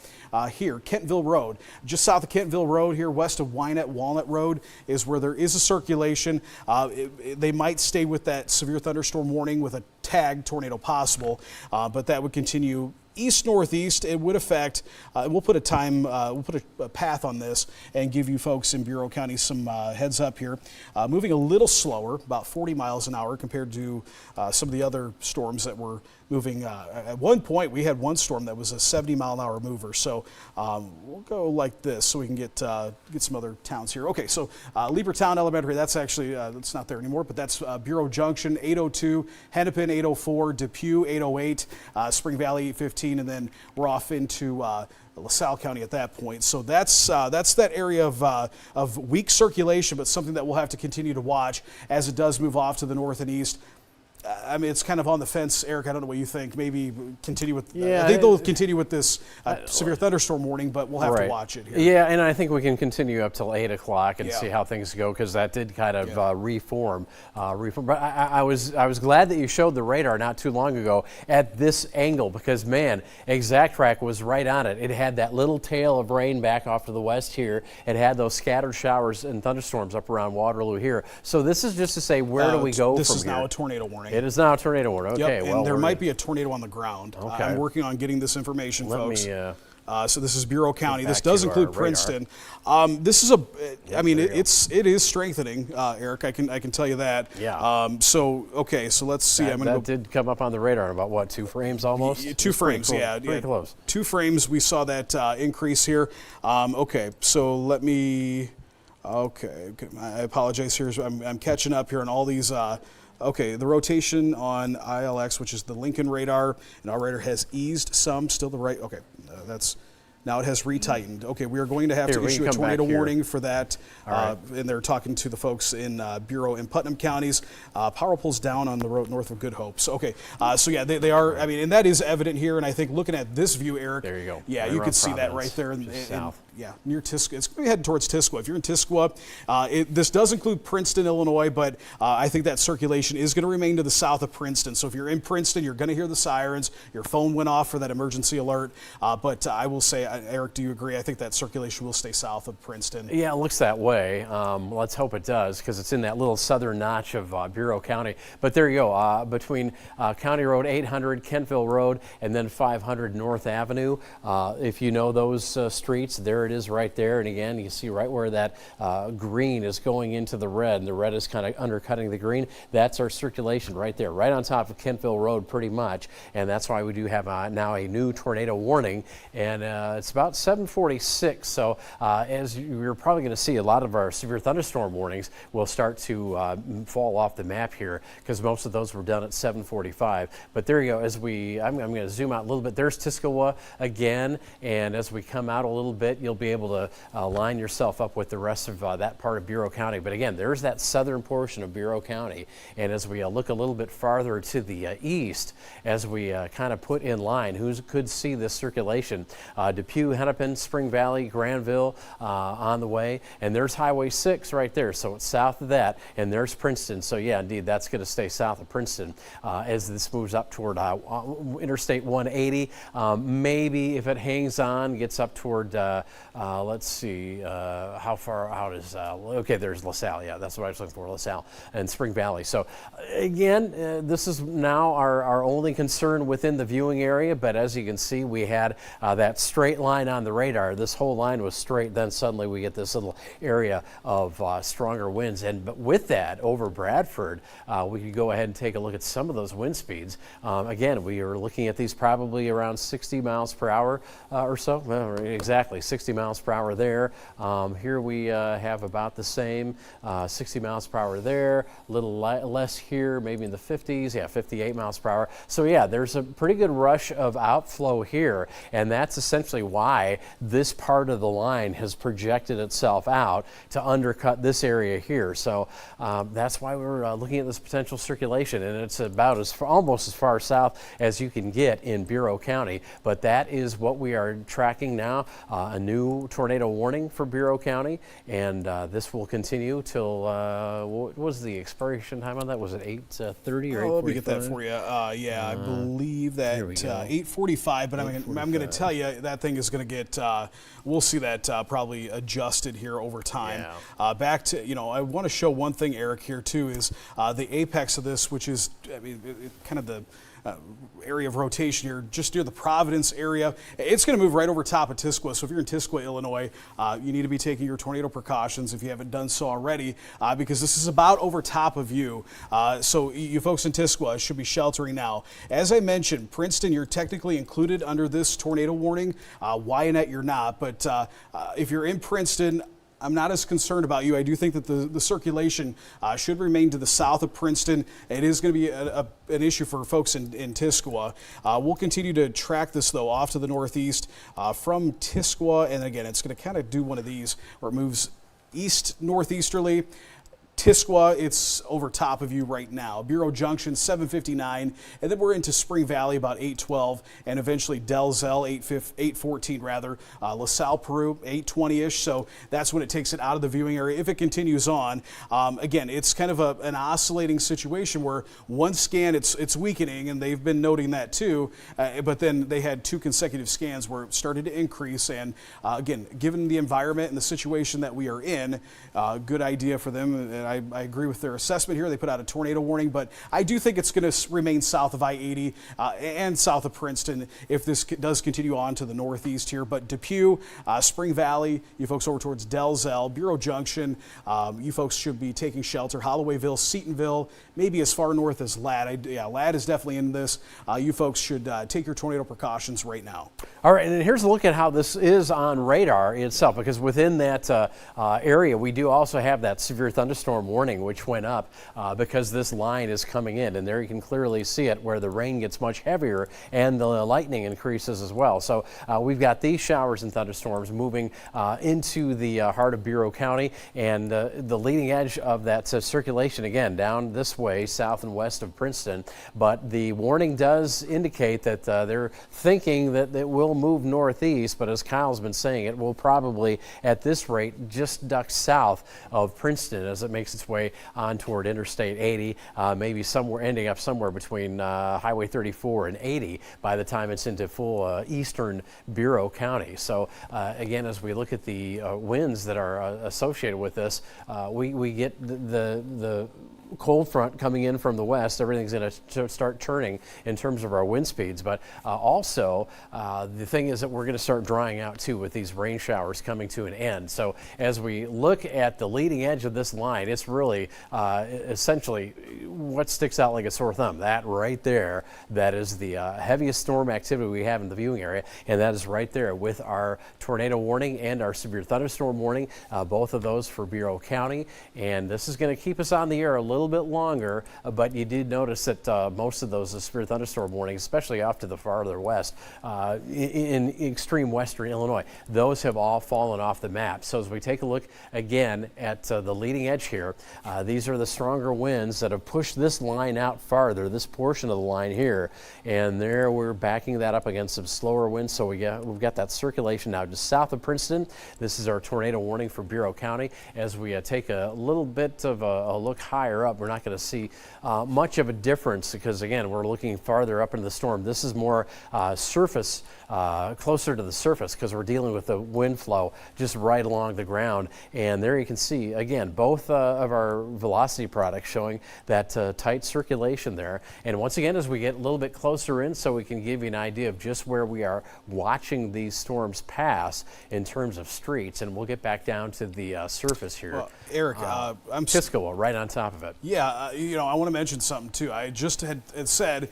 here, Kentville Road. Just south of Kentville Road here, west of Wynette Walnut Road, is where there is a circulation. They might stay with that severe thunderstorm warning with a tag tornado possible, but that would continue east-northeast. It would affect, we'll put a path on this and give you folks in Bureau County some heads up here. Moving a little slower, about 40 miles an hour compared to some of the other storms that were moving. At one point, we had one storm that was a 70-mile-an-hour mover. So we'll go like this so we can get some other towns here. Okay, so Liebertown Elementary, that's actually, that's not there anymore, but that's Bureau Junction, 802, Hennepin, 804, Depew, 808, Spring Valley, 815, and then we're off into LaSalle County at that point. So that's that area of weak circulation, but something that we'll have to continue to watch as it does move off to the north and east. I mean, it's kind of on the fence, Eric. I don't know what you think. Maybe continue with. Yeah, I think they'll continue with this severe thunderstorm warning, but we'll have to watch it here. Yeah, and I think we can continue up till 8 o'clock and Yeah. see how things go, because that did kind of reform. But I was glad that you showed the radar not too long ago at this angle, because man, Exact Track was right on it. It had that little tail of rain back off to the west here. It had those scattered showers and thunderstorms up around Waterloo here. So this is just to say, where do we go from here? This is now a tornado warning. It is now a tornado warning. Okay, Yep, and well, there might be a tornado on the ground. Okay. I'm working on getting this information, Let folks. me, so this is Bureau County. This back does to include our radar. Princeton. This is I mean, it is strengthening, Eric. I can tell you that. Yeah. So okay, so let's see. I'm gonna that did come up on the radar in about what, 2 frames almost? Two It's pretty frames, cool. yeah, Pretty close. 2 frames. We saw that increase here. Okay, so let me. Okay, I apologize here. I'm catching up here on all these. Okay, the rotation on ILX, which is the Lincoln radar, and our radar has eased some. Still the right. Okay, that's. Now it has retightened. Okay, we are going to have Here, to we issue can a come back tornado here. warning for that. All right. And they're talking to the folks in Bureau and Putnam counties. Power poles down on the road north of Good Hope. So, okay, so yeah, they are, I mean, and that is evident here. And I think looking at this view, Eric. There you go. Yeah, Right you around can see that Providence, right there. just south. Yeah, near Tiscua. It's going to be heading towards Tiscua. If you're in Tiscua, this does include Princeton, Illinois, but I think that circulation is going to remain to the south of Princeton. So if you're in Princeton, you're going to hear the sirens. Your phone went off for that emergency alert. But I will say, Eric, do you agree? I think that circulation will stay south of Princeton. Yeah, it looks that way. Let's hope it does, because it's in that little southern notch of Bureau County. But there you go, between County Road 800, Kentville Road, and then 500 North Avenue. If you know those streets, there it is right there. And again, you see right where that green is going into the red, and the red is kind of undercutting the green. That's our circulation right there, right on top of Kentville Road pretty much. And that's why we do have now a new tornado warning. And it's about 7:46. So as you're probably going to see, a lot of our severe thunderstorm warnings will start to fall off the map here, because most of those were done at 7:45. But there you go. As I'm going to zoom out a little bit. There's Tiscua again, and as we come out a little bit, you'll be able to line yourself up with the rest of that part of Bureau County. But again, there's that southern portion of Bureau County, and as we look a little bit farther to the east, as we kind of put in line who could see this circulation, Depew, Hennepin, Spring Valley, Granville on the way, and there's Highway 6 right there, so it's south of that, and there's Princeton. So yeah, indeed, that's going to stay south of Princeton as this moves up toward Interstate 180. Maybe if it hangs on, gets up toward, let's see, how far out is, okay, there's LaSalle. Yeah, that's what I was looking for, LaSalle and Spring Valley. So again, this is now our only concern within the viewing area, but as you can see, we had that straight line on the radar. This whole line was straight, then suddenly we get this little area of stronger winds. But with that, over Bradford, we could go ahead and take a look at some of those wind speeds. Again, we are looking at these probably around 60 miles per hour or so. Well, exactly, 60 miles per hour there. Here we have about the same, 60 miles per hour there, a little less here, maybe in the 50s, yeah, 58 miles per hour. So yeah, there's a pretty good rush of outflow here, and that's essentially why this part of the line has projected itself out to undercut this area here. So that's why we're looking at this potential circulation, and it's about almost as far south as you can get in Bureau County. But that is what we are tracking now, a new tornado warning for Bureau County, and this will continue till what was the expiration time on that? Was it 8:30 or 8:45? Let me get that for you. Yeah, I believe that 8:45. But I'm going to tell you that thing is going to get. We'll see that probably adjusted here over time. Yeah. Back to I want to show one thing, Eric, here too, is the apex of this, which is kind of the area of rotation here, just near the Providence area. It's going to move right over top of Tiscua. So if you're in Tiscua, Illinois, you need to be taking your tornado precautions if you haven't done so already, because this is about over top of you. So you folks in Tiscua should be sheltering now. As I mentioned, Princeton, you're technically included under this tornado warning. Wyanett, you're not. But if you're in Princeton, I'm not as concerned about you. I do think that the circulation should remain to the south of Princeton. It is going to be an issue for folks in Tiscua. We'll continue to track this, though, off to the northeast from Tiscua. And again, it's going to kind of do one of these where it moves east-northeasterly, Tisqua, it's over top of you right now. Bureau Junction, 7:59, and then we're into Spring Valley about 8:12, and eventually Delzell, 8:14 rather. LaSalle, Peru, 8:20-ish. So that's when it takes it out of the viewing area. If it continues on, again, it's kind of an oscillating situation where one scan it's weakening, and they've been noting that too. But then they had 2 consecutive scans where it started to increase, and again, given the environment and the situation that we are in, good idea for them. And I agree with their assessment here. They put out a tornado warning, but I do think it's going to remain south of I-80 and south of Princeton if this does continue on to the northeast here. But Depew, Spring Valley, you folks over towards Delzell, Bureau Junction, you folks should be taking shelter. Hollowayville, Seatonville, maybe as far north as Ladd. Ladd is definitely in this. You folks should take your tornado precautions right now. All right, and here's a look at how this is on radar itself, because within that area, we do also have that severe thunderstorm warning, which went up because this line is coming in, and there you can clearly see it where the rain gets much heavier and the lightning increases as well. So we've got these showers and thunderstorms moving into the heart of Bureau County, and the leading edge of that circulation, again, down this way, south and west of Princeton. But the warning does indicate that they're thinking that it will move northeast, but as Kyle's been saying, it will probably, at this rate, just duck south of Princeton as it makes its way on toward Interstate 80, maybe somewhere ending up somewhere between Highway 34 and 80 by the time it's into full eastern Bureau County. So again, as we look at the winds that are associated with this, we get the cold front coming in from the west. Everything's going to start turning in terms of our wind speeds, but also the thing is that we're going to start drying out too with these rain showers coming to an end. So as we look at the leading edge of this line, it's really essentially what sticks out like a sore thumb. That right there, that is the heaviest storm activity we have in the viewing area, and that is right there with our tornado warning and our severe thunderstorm warning, both of those for Bureau County. And this is going to keep us on the air a little bit longer, but you did notice that most of those severe thunderstorm warnings, especially off to the farther west, in extreme western Illinois, those have all fallen off the map. So as we take a look again at the leading edge here, these are the stronger winds that have pushed this line out farther, this portion of the line here, and there we're backing that up against some slower winds. So we've got that circulation now just south of Princeton. This is our tornado warning for Bureau County. As we take a little bit of a look higher up, we're not going to see much of a difference because, again, we're looking farther up into the storm. This is more surface, closer to the surface, because we're dealing with the wind flow just right along the ground. And there you can see, again, both of our velocity products showing that tight circulation there. And once again, as we get a little bit closer in, so we can give you an idea of just where we are watching these storms pass in terms of streets. And we'll get back down to the surface here. Well, Eric, I'm Tisqua right on top of it. Yeah, I want to mention something too. I just had said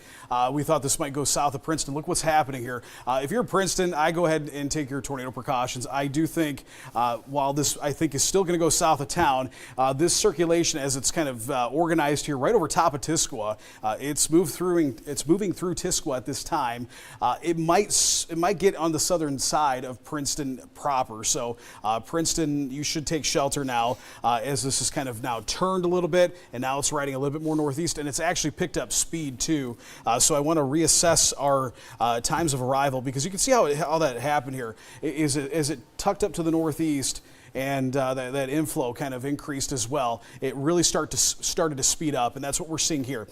we thought this might go south of Princeton. Look what's happening here. If you're in Princeton, I go ahead and take your tornado precautions. I do think, while this I think is still going to go south of town, this circulation as it's kind of organized here right over top of Tisqua, it's moving through Tisqua at this time. It might get on the southern side of Princeton proper. So Princeton, you should take shelter now as this is kind of now turned a little bit, and now it's riding a little bit more northeast, and it's actually picked up speed too. So I want to reassess our times of arrival, because you can see how that happened here. As it tucked up to the northeast, and that inflow kind of increased as well, it really started to speed up, and that's what we're seeing here.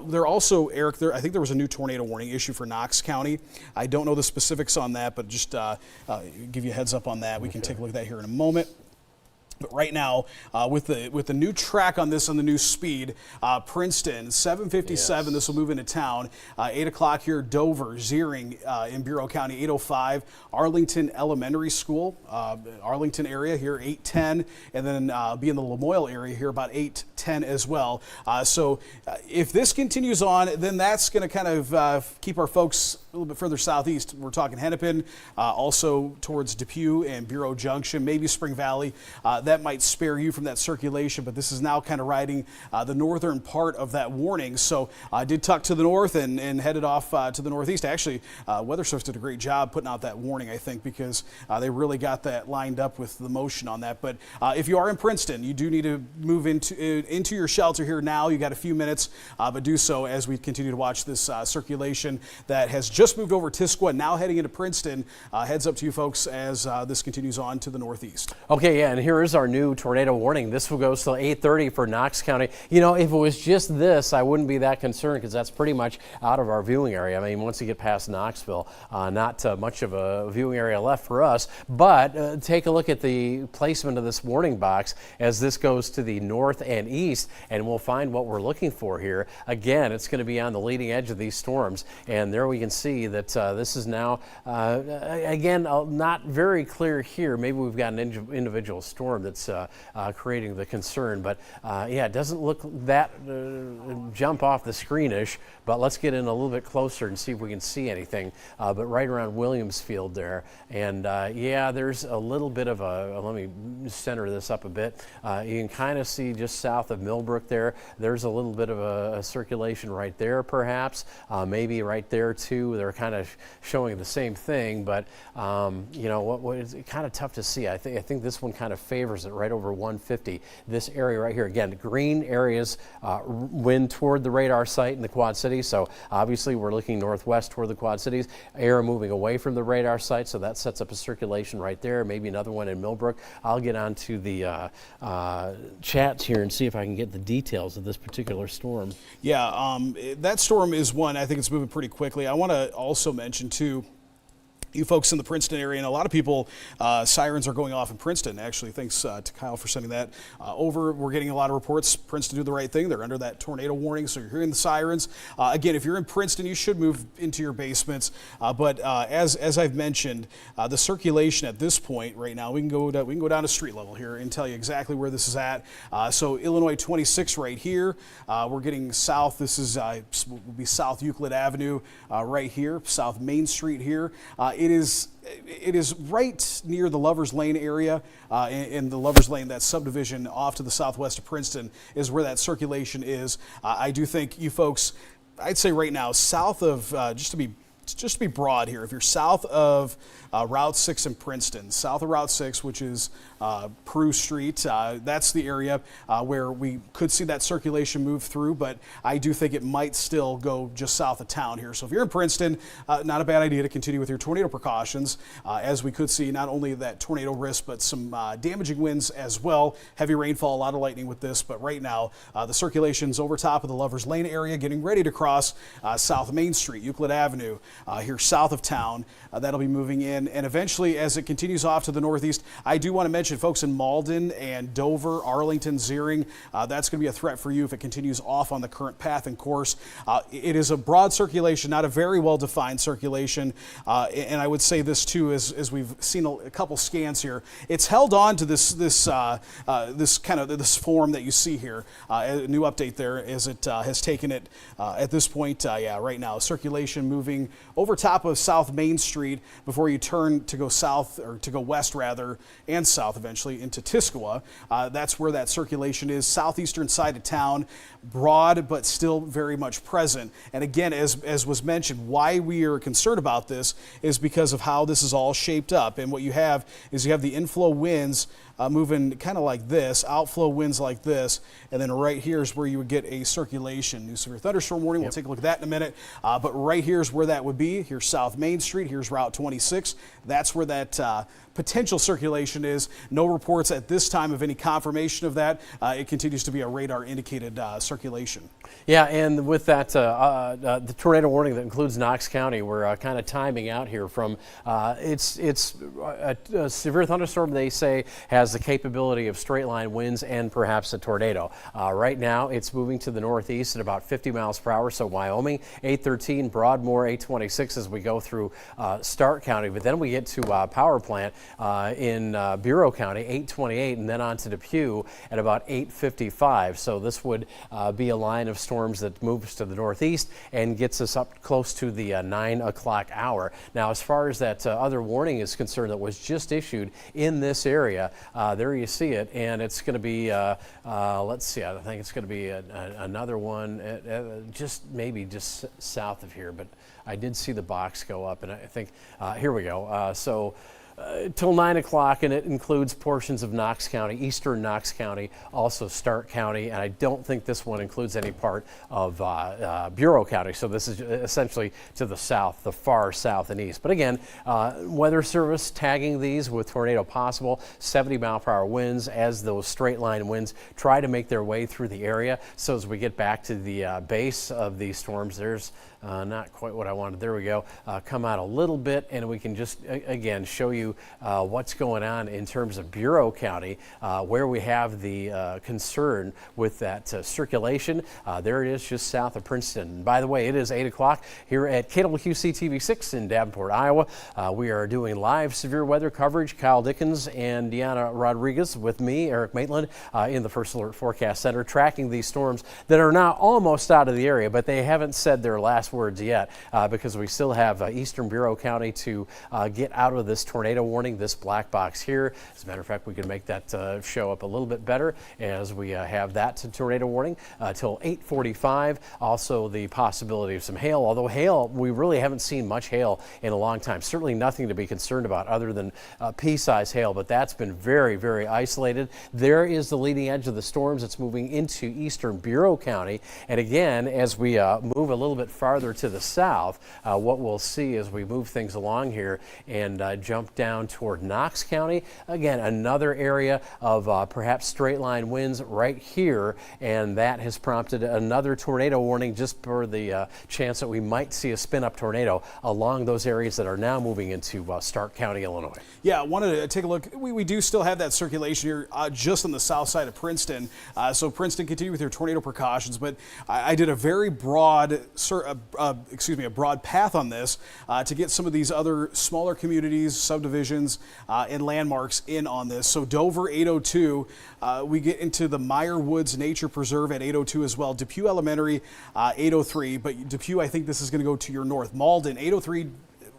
There also, Eric, I think there was a new tornado warning issued for Knox County. I don't know the specifics on that, but just give you a heads up on that. We can take a look at that here in a moment. But right now, with the new track on this, on the new speed, Princeton, 7:57, this will move into town. 8 o'clock here, Dover, Zeering in Bureau County, 8:05. Arlington Elementary School, Arlington area here, 8:10. And then be in the Lamoille area here about 8:10 as well. So if this continues on, then that's going to kind of keep our folks a little bit further southeast. We're talking Hennepin, also towards Depew and Bureau Junction, maybe Spring Valley. that might spare you from that circulation, but this is now kind of riding the northern part of that warning. So I did tuck to the north and headed off to the northeast. Actually, Weather Service did a great job putting out that warning, I think, because they really got that lined up with the motion on that. But if you are in Princeton, you do need to move into your shelter here now. You got a few minutes, but do so as we continue to watch this circulation that has just moved over Tisqua, now heading into Princeton. Heads up to you folks as this continues on to the northeast. Okay, yeah, and here is our new tornado warning. This will go till 8:30 for Knox County. You know, if it was just this, I wouldn't be that concerned because that's pretty much out of our viewing area. I mean, once you get past Knoxville, not much of a viewing area left for us. But take a look at the placement of this warning box as this goes to the north and east, and we'll find what we're looking for here. Again, it's going to be on the leading edge of these storms, and there we can see that this is now, again, not very clear here. Maybe we've got an individual storm that's creating the concern, but yeah, it doesn't look that jump off the screenish, but let's get in a little bit closer and see if we can see anything. But right around Williamsfield there, and yeah, there's a little bit of a, let me center this up a bit. You can kind of see just south of Millbrook there's a little bit of a circulation right there perhaps, maybe right there too. They're kind of showing the same thing, but you know, what is kind of tough to see. I think this one kind of favors it right over 150. This area right here, again, green areas wind toward the radar site in the Quad Cities, so obviously we're looking northwest toward the Quad Cities. Air moving away from the radar site, so that sets up a circulation right there, maybe another one in Millbrook. I'll get onto the chats here and see if I can get the details of this particular storm. Yeah, that storm is one, I think it's moving pretty quickly. I want to also mention too, you folks in the Princeton area, and a lot of people, sirens are going off in Princeton. Actually, thanks to Kyle for sending that over. We're getting a lot of reports. Princeton do the right thing. They're under that tornado warning, so you're hearing the sirens. Again, if you're in Princeton, you should move into your basements. But as I've mentioned, the circulation at this point right now, we can go down to street level here and tell you exactly where this is at. So Illinois 26 right here. We're getting south. This is will be South Euclid Avenue right here, South Main Street here. It is right near the Lovers Lane area. In the Lovers Lane, that subdivision off to the southwest of Princeton is where that circulation is. I do think you folks, I'd say right now, south of, just to be broad here, if you're south of Route 6 in Princeton, south of Route 6, which is Peru Street, that's the area where we could see that circulation move through, but I do think it might still go just south of town here. So if you're in Princeton, not a bad idea to continue with your tornado precautions, as we could see not only that tornado risk, but some damaging winds as well. Heavy rainfall, a lot of lightning with this, but right now the circulation's over top of the Lovers Lane area, getting ready to cross South Main Street, Euclid Avenue, here south of town. That'll be moving in, and eventually as it continues off to the northeast, I do want to mention folks in Malden and Dover, Arlington, Zeering, that's going to be a threat for you if it continues off on the current path and course. It is a broad circulation, not a very well-defined circulation, and I would say this too, as we've seen a couple scans here, it's held on to this form that you see here. A new update there as it has taken it at this point. Yeah, right now circulation moving over top of South Main Street before you turn to go south, or to go west rather, and south eventually into Tisqua. That's where that circulation is, southeastern side of town, broad but still very much present. And again, as was mentioned, why we are concerned about this is because of how this is all shaped up. And what you have is you have the inflow winds moving kind of like this, outflow winds like this, and then right here is where you would get a circulation. New severe thunderstorm warning, we'll take a look at that in a minute, but right here is where that would be. Here's South Main Street, here's Route 26. That's where that potential circulation is. No reports at this time of any confirmation of that. It continues to be a radar indicated circulation. Yeah, and with that, the tornado warning that includes Knox County, we're kind of timing out here from, it's a severe thunderstorm, they say, has the capability of straight line winds and perhaps a tornado. Right now, it's moving to the northeast at about 50 miles per hour, so Wyoming, 813, Broadmoor, 820. 826 as we go through Stark County, but then we get to power plant in Bureau County, 828, and then on to Depew at about 855. So this would be a line of storms that moves to the northeast and gets us up close to the 9 o'clock hour. Now, as far as that other warning is concerned that was just issued in this area, there you see it, and it's going to be, let's see, I think it's going to be another one maybe just south of here, but I did see the box go up, and I think, here we go. Till 9 o'clock, and it includes portions of Knox County, eastern Knox County, also Stark County, and I don't think this one includes any part of Bureau County. So this is essentially to the south, the far south and east. But again, Weather Service tagging these with tornado possible, 70-mile-per-hour winds as those straight line winds try to make their way through the area. So as we get back to the base of these storms, there's not quite what I wanted. There we go. Come out a little bit, and we can just, again, show you what's going on in terms of Bureau County, where we have the concern with that circulation. There it is just south of Princeton. By the way, it is 8 o'clock here at KWQC TV6 in Davenport, Iowa. We are doing live severe weather coverage. Kyle Dickens and Deanna Rodriguez with me, Eric Maitland, in the First Alert Forecast Center, tracking these storms that are now almost out of the area, but they haven't said their last words yet because we still have eastern Bureau County to get out of this tornado warning, this black box here. As a matter of fact, we can make that show up a little bit better as we have that tornado warning till 8:45. Also the possibility of some hail, although hail, we really haven't seen much hail in a long time. Certainly nothing to be concerned about other than pea-sized hail, but that's been very, very isolated. There is the leading edge of the storms. It's moving into eastern Bureau County. And again, as we move a little bit farther to the south, what we'll see as we move things along here and jump down toward Knox County, again, another area of perhaps straight line winds right here, and that has prompted another tornado warning just for the chance that we might see a spin-up tornado along those areas that are now moving into Stark County, Illinois. Yeah, I wanted to take a look. We do still have that circulation here just on the south side of Princeton. So Princeton, continue with your tornado precautions, but I did a very broad, a broad path on this to get some of these other smaller communities, subdivisions, and landmarks in on this. So Dover, 802, we get into the Meyer Woods Nature Preserve at 802 as well. Depew Elementary, 803, but Depew, I think this is going to go to your north. Malden, 803.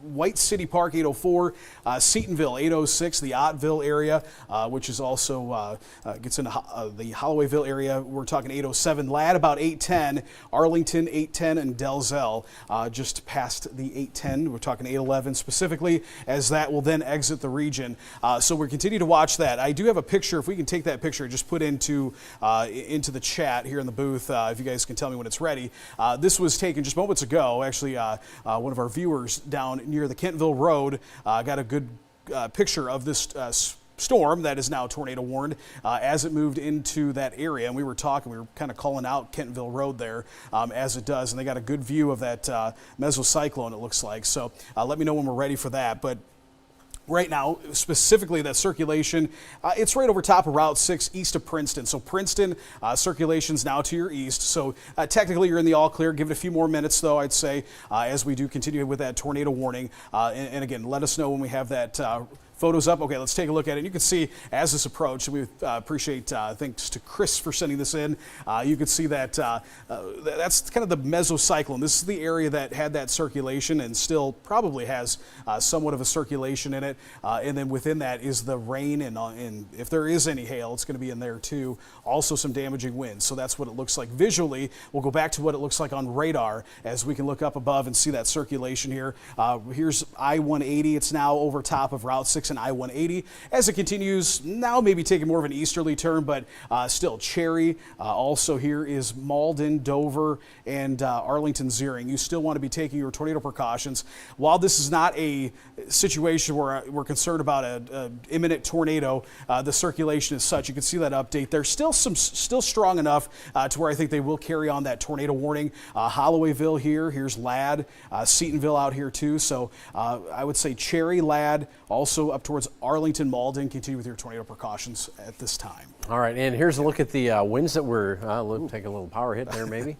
White City Park, 804, Seatonville, 806, the Ottville area, which is also gets into the Hollowayville area. We're talking 807, Ladd about 810, Arlington 810, and Dalzell just past the 810. We're talking 811 specifically, as that will then exit the region. So we're continuing to watch that. I do have a picture. If we can take that picture and just put into the chat here in the booth, if you guys can tell me when it's ready. This was taken just moments ago. Actually, one of our viewers down near the Kentville Road got a good picture of this storm that is now tornado warned as it moved into that area. And we were kind of calling out Kentville Road there as it does. And they got a good view of that mesocyclone, it looks like. So let me know when we're ready for that. But right now, specifically that circulation, it's right over top of Route 6 east of Princeton. So Princeton, circulation's now to your east. So technically you're in the all clear. Give it a few more minutes though, I'd say, as we do continue with that tornado warning. And again, let us know when we have that photos up. Okay, let's take a look at it. You can see as this approached, we appreciate thanks to Chris for sending this in. You can see that that's kind of the mesocyclone. This is the area that had that circulation and still probably has somewhat of a circulation in it. And then within that is the rain, and if there is any hail, it's going to be in there too. Also some damaging winds. So that's what it looks like visually. We'll go back to what it looks like on radar as we can look up above and see that circulation here. Here's I-180. It's now over top of Route 6 and I-180 as it continues, now maybe taking more of an easterly turn, but still Cherry. Also here is Malden, Dover, and Arlington, Zeering. You still want to be taking your tornado precautions. While this is not a situation where we're concerned about an imminent tornado, the circulation is such. You can see that update. There's still strong enough to where I think they will carry on that tornado warning. Hollowayville here's Ladd, Seatonville out here too. So I would say Cherry, Ladd, also up towards Arlington, Malden. Continue with your tornado precautions at this time. All right, and here's a look at the winds that we're take a little power hit there, maybe.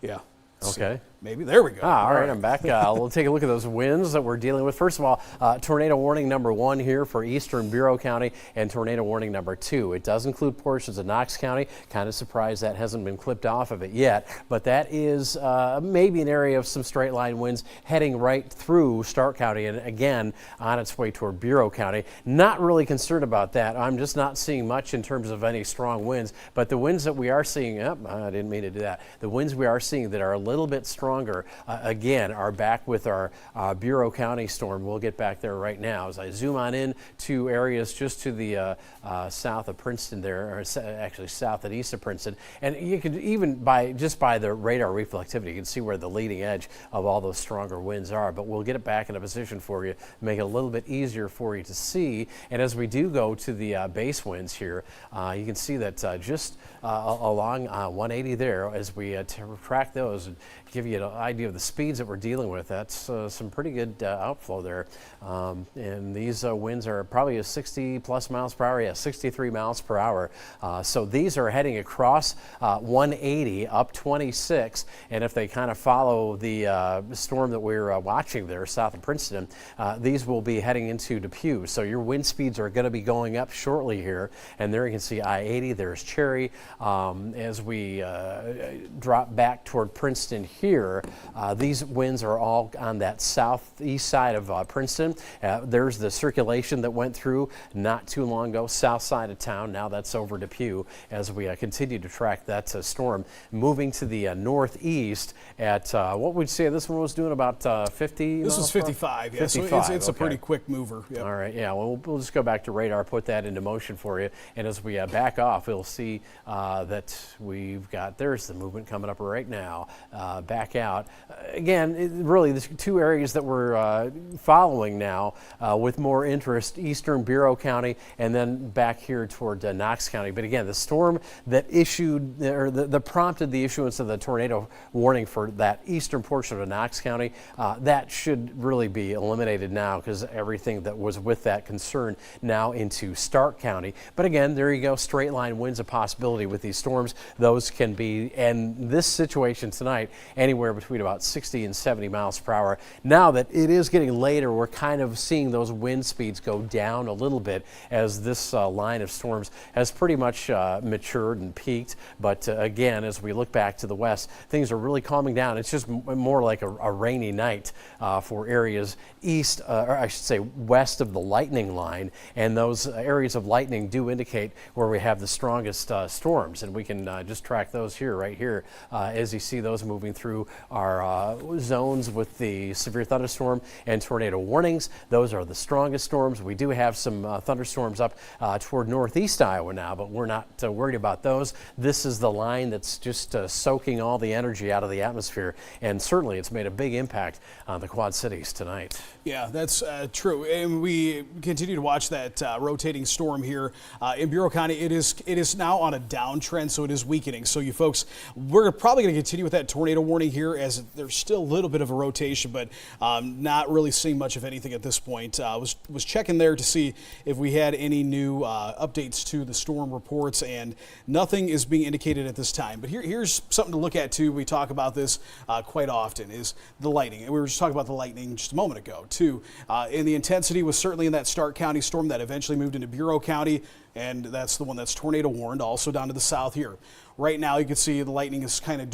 Yeah. See. Maybe. There we go. All right, I'm back. We'll take a look at those winds that we're dealing with. First of all, tornado warning number 1 here for eastern Bureau County and tornado warning number 2. It does include portions of Knox County. Kind of surprised that hasn't been clipped off of it yet, but that is maybe an area of some straight line winds heading right through Stark County and again on its way toward Bureau County. Not really concerned about that. I'm just not seeing much in terms of any strong winds, but the winds that we are seeing, I didn't mean to do that. The winds we are seeing that are a little bit stronger again are back with our Bureau County storm. We'll get back there right now as I zoom on in to areas just to the south of Princeton there, or actually south and east of Princeton. And you can even just by the radar reflectivity, you can see where the leading edge of all those stronger winds are. But we'll get it back in a position for you, make it a little bit easier for you to see. And as we do go to the base winds here, you can see that just along 180 there, as we track those and give you an idea of the speeds that we're dealing with. That's some pretty good outflow there. And these winds are probably a 60 plus miles per hour, 63 miles per hour. So these are heading across 180 up 26. And if they kind of follow the storm that we're watching there south of Princeton, these will be heading into Depew. So your wind speeds are going to be going up shortly here. And there you can see I-80, there's Cherry. As we drop back toward Princeton here, these winds are all on that southeast side of Princeton. There's the circulation that went through not too long ago, south side of town. Now that's over Depew as we continue to track that storm. Moving to the northeast at what would you say this one was doing about 50? This was 55, yeah. 55, so it's okay. a pretty quick mover. Yep. All right, yeah, well, we'll just go back to radar, put that into motion for you. And as we back off, we'll see that we've got, there's the movement coming up right now. Back out. Again, really, there's 2 areas that we're following now with more interest, eastern Bureau County and then back here toward Knox County. But again, the storm that issued, or that prompted the issuance of the tornado warning for that eastern portion of Knox County, that should really be eliminated now because everything that was with that concern now into Stark County. But again, there you go, straight line winds a possibility with these storms. Those can be, and this situation tonight, anywhere between about 60 and 70 miles per hour. Now that it is getting later, we're kind of seeing those wind speeds go down a little bit as this line of storms has pretty much matured and peaked. But again, as we look back to the west, things are really calming down. It's just more like a rainy night for areas east, or I should say west of the lightning line. And those areas of lightning do indicate where we have the strongest storms. And we can just track those here, right here, as you see those moving through our zones with the severe thunderstorm and tornado warnings. Those are the strongest storms. We do have some thunderstorms up toward northeast Iowa now, but we're not worried about those. This is the line that's just soaking all the energy out of the atmosphere, and certainly it's made a big impact on the Quad Cities tonight. Yeah, that's true. And we continue to watch that rotating storm here in Bureau County. It is now on a downtrend, so it is weakening. So you folks, we're probably going to continue with that tornado warning here as there's still a little bit of a rotation, but not really seeing much of anything at this point. Was checking there to see if we had any new updates to the storm reports, and nothing is being indicated at this time. But here's something to look at too. We talk about this quite often, is the lightning. And we were just talking about the lightning just a moment ago too. And the intensity was certainly in that Stark County storm that eventually moved into Bureau County, and that's the one that's tornado warned, also down to the south here. Right now you can see the lightning is kind of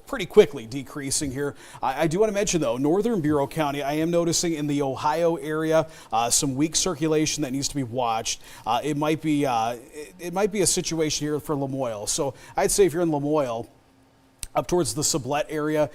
pretty quickly decreasing here. I do want to mention though, northern Bureau County, I am noticing in the Ohio area some weak circulation that needs to be watched. It might be a situation here for Lamoille. So I'd say if you're in Lamoille, up towards the Sublette area,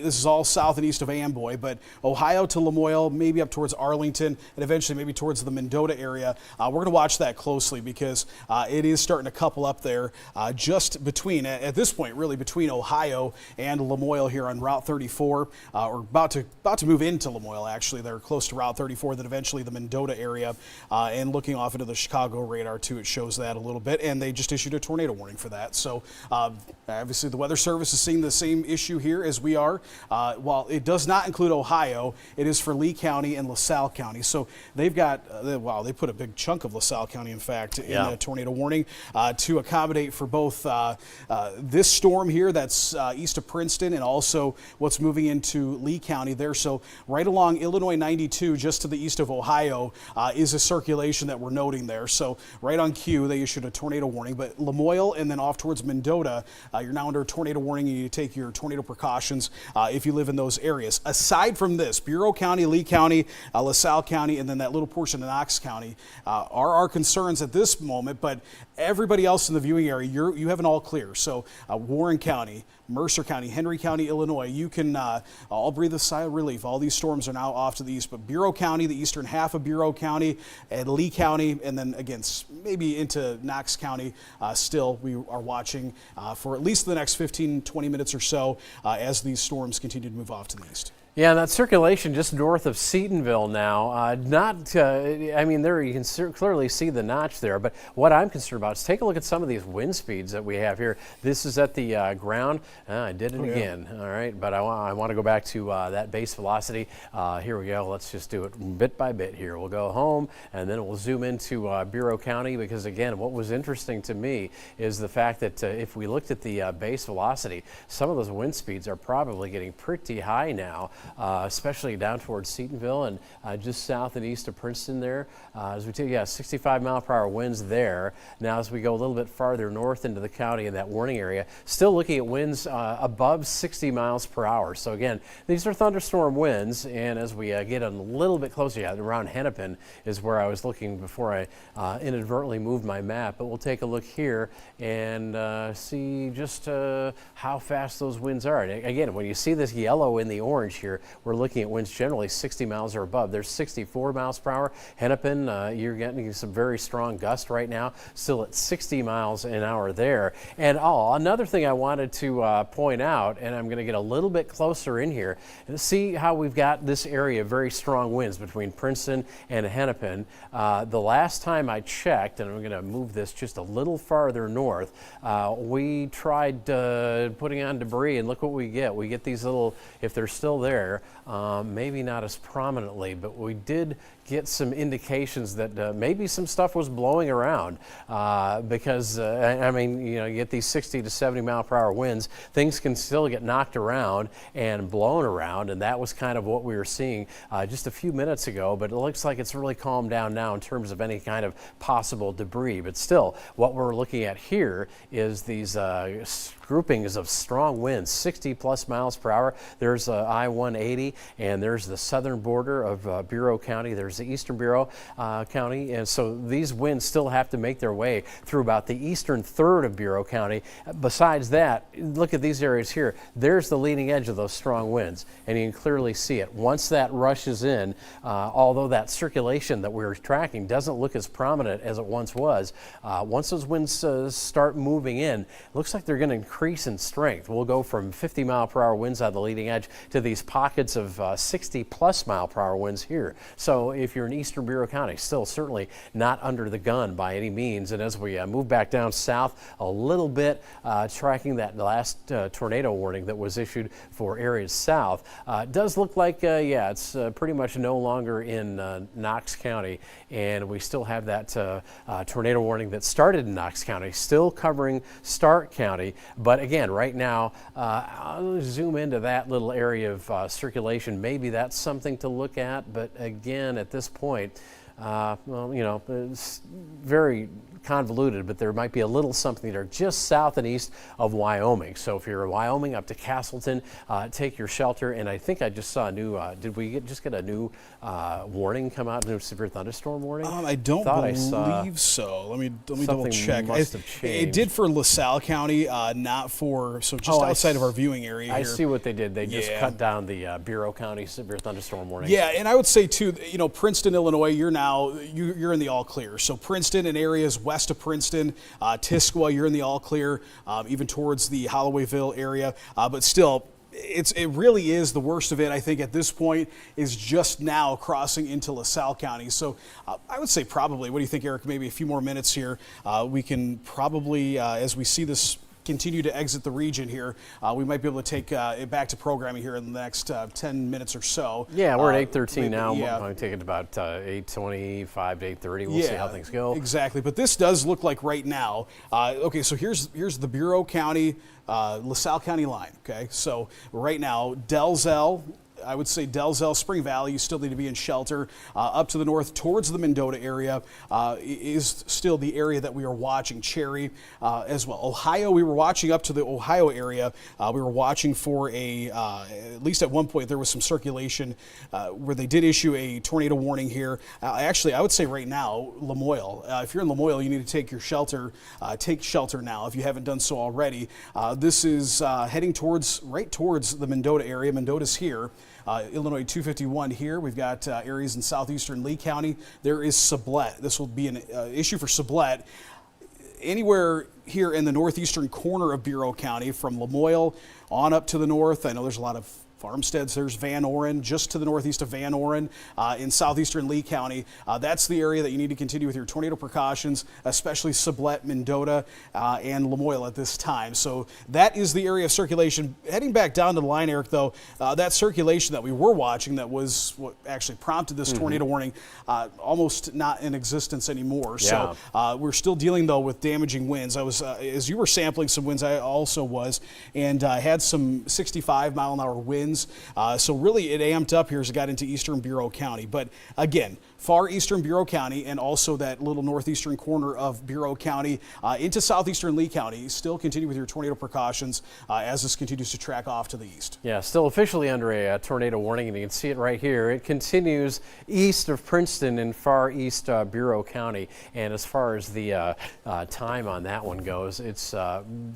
this is all south and east of Amboy, but Ohio to Lamoille, maybe up towards Arlington, and eventually maybe towards the Mendota area. We're going to watch that closely because it is starting to couple up there just between, at this point, really between Ohio and Lamoille here on Route 34, or about to move into Lamoille, actually. They're close to Route 34, then eventually the Mendota area, and looking off into the Chicago radar, too, it shows that a little bit, and they just issued a tornado warning for that. So obviously the Weather Service is seeing the same issue here as we are. radar. While it does not include Ohio, it is for Lee County and LaSalle County. So they've got, wow, they put a big chunk of LaSalle County, in fact, in the tornado warning to accommodate for both this storm here that's east of Princeton and also what's moving into Lee County there. So right along Illinois 92, just to the east of Ohio, is a circulation that we're noting there. So right on cue, they issued a tornado warning. But Lamoille and then off towards Mendota, you're now under a tornado warning. You need to take your tornado precautions if you live in those areas. Aside from this, Bureau County, Lee County, LaSalle County, and then that little portion of Knox County are our concerns at this moment. But everybody else in the viewing area, you have an all clear. So Warren County, Mercer County, Henry County, Illinois, you can all breathe a sigh of relief. All these storms are now off to the east, but Bureau County, the eastern half of Bureau County, and Lee County, and then again, maybe into Knox County, still we are watching for at least the next 15, 20 minutes or so as these storms continue to move off to the east. Yeah, and that circulation just north of Seatonville now, I mean, there you can clearly see the notch there, but what I'm concerned about is take a look at some of these wind speeds that we have here. This is at the ground. I did it again, all right, but I want to go back to that base velocity. Here we go. Let's just do it bit by bit here. We'll go home, and then we'll zoom into Bureau County, because, again, what was interesting to me is the fact that if we looked at the base velocity, some of those wind speeds are probably getting pretty high now. Especially down towards Seatonville and just south and east of Princeton there. As we take, 65-mile-per-hour winds there. Now as we go a little bit farther north into the county in that warning area, still looking at winds above 60 miles per hour. So again, these are thunderstorm winds, and as we get a little bit closer, around Hennepin is where I was looking before I inadvertently moved my map. But we'll take a look here and see just how fast those winds are. And again, when you see this yellow in the orange here, we're looking at winds generally 60 miles or above. There's 64 miles per hour. Hennepin, you're getting some very strong gusts right now, still at 60 miles an hour there. And another thing I wanted to point out, and I'm going to get a little bit closer in here, and see how we've got this area of very strong winds between Princeton and Hennepin. The last time I checked, and I'm going to move this just a little farther north, we tried putting on debris, and look what we get. We get these little, if they're still there, maybe not as prominently, but we did get some indications that maybe some stuff was blowing around because, I mean, you get these 60 to 70 mile per hour winds, things can still get knocked around and blown around, and that was kind of what we were seeing just a few minutes ago, but it looks like it's really calmed down now in terms of any kind of possible debris. But still, what we're looking at here is these groupings of strong winds, 60 plus miles per hour. There's I-180, and there's the southern border of Bureau County. There's the eastern Bureau County, and so these winds still have to make their way through about the eastern third of Bureau County. Besides that, look at these areas here. There's the leading edge of those strong winds, and you can clearly see it. Once that rushes in, although that circulation that we're tracking doesn't look as prominent as it once was, once those winds start moving in, it looks like they're going to increase in strength. We'll go from 50 mile per hour winds on the leading edge to these pockets of 60 plus mile per hour winds here. So if you're in eastern Bureau County, still certainly not under the gun by any means. And as we move back down south a little bit, tracking that last tornado warning that was issued for areas south, it does look like, it's pretty much no longer in Knox County, and we still have that tornado warning that started in Knox County, still covering Stark County. But again, right now, I'll zoom into that little area of circulation. Maybe that's something to look at, but again, at this point, it's very convoluted, but there might be a little something there just south and east of Wyoming. So if you're in Wyoming up to Castleton, take your shelter. And I think I just saw a new, did we just get a new warning come out, a new severe thunderstorm warning? I don't believe so. Let me double check. Must have changed. It did for LaSalle County, not for, so just outside of our viewing area I here. see what they did. They just cut down the Bureau County severe thunderstorm warning. Yeah, and I would say too, Princeton, Illinois, you're in the all clear. So Princeton and areas west of Princeton, Tisqua, you're in the all clear, even towards the Hollowayville area. But still, it really is the worst of it, I think, at this point, is just now crossing into LaSalle County. So I would say probably, what do you think, Eric, maybe a few more minutes here, we can probably, as we see this continue to exit the region here. We might be able to take it back to programming here in the next 10 minutes or so. Yeah, we're at 8:13 now. Yeah. We'll take it about 8:25 to 8:30. We'll see how things go. Exactly, but this does look like right now. Okay, so here's the Bureau County, LaSalle County line. Okay, so right now, Dalzell. I would say Dalzell, Spring Valley, you still need to be in shelter. Up to the north towards the Mendota area is still the area that we are watching. Cherry as well. Ohio, we were watching up to the Ohio area. We were watching for at least at one point there was some circulation where they did issue a tornado warning here. Actually, I would say right now, Lamoille. If you're in Lamoille, you need to take your shelter. Take shelter now if you haven't done so already. This is heading right towards the Mendota area. Mendota's here. Illinois 251 here. We've got areas in southeastern Lee County. There is Sublette. This will be an issue for Sublette. Anywhere here in the northeastern corner of Bureau County, from Lamoille on up to the north. I know there's a lot of farmsteads. There's Van Oren, just to the northeast of Van Oren in southeastern Lee County. That's the area that you need to continue with your tornado precautions, especially Sublette, Mendota, and Lamoille at this time. So that is the area of circulation. Heading back down to the line, Eric, though, that circulation that we were watching that was what actually prompted this tornado warning, almost not in existence anymore. Yeah. So we're still dealing, though, with damaging winds. I was, as you were sampling some winds, I also was, and had some 65-mile-an-hour winds. So really it amped up here as it got into eastern Bureau County. But again, far eastern Bureau County and also that little northeastern corner of Bureau County into southeastern Lee County. Still continue with your tornado precautions as this continues to track off to the east. Yeah, still officially under a tornado warning, and you can see it right here. It continues east of Princeton in far east Bureau County. And as far as the time on that one goes, it's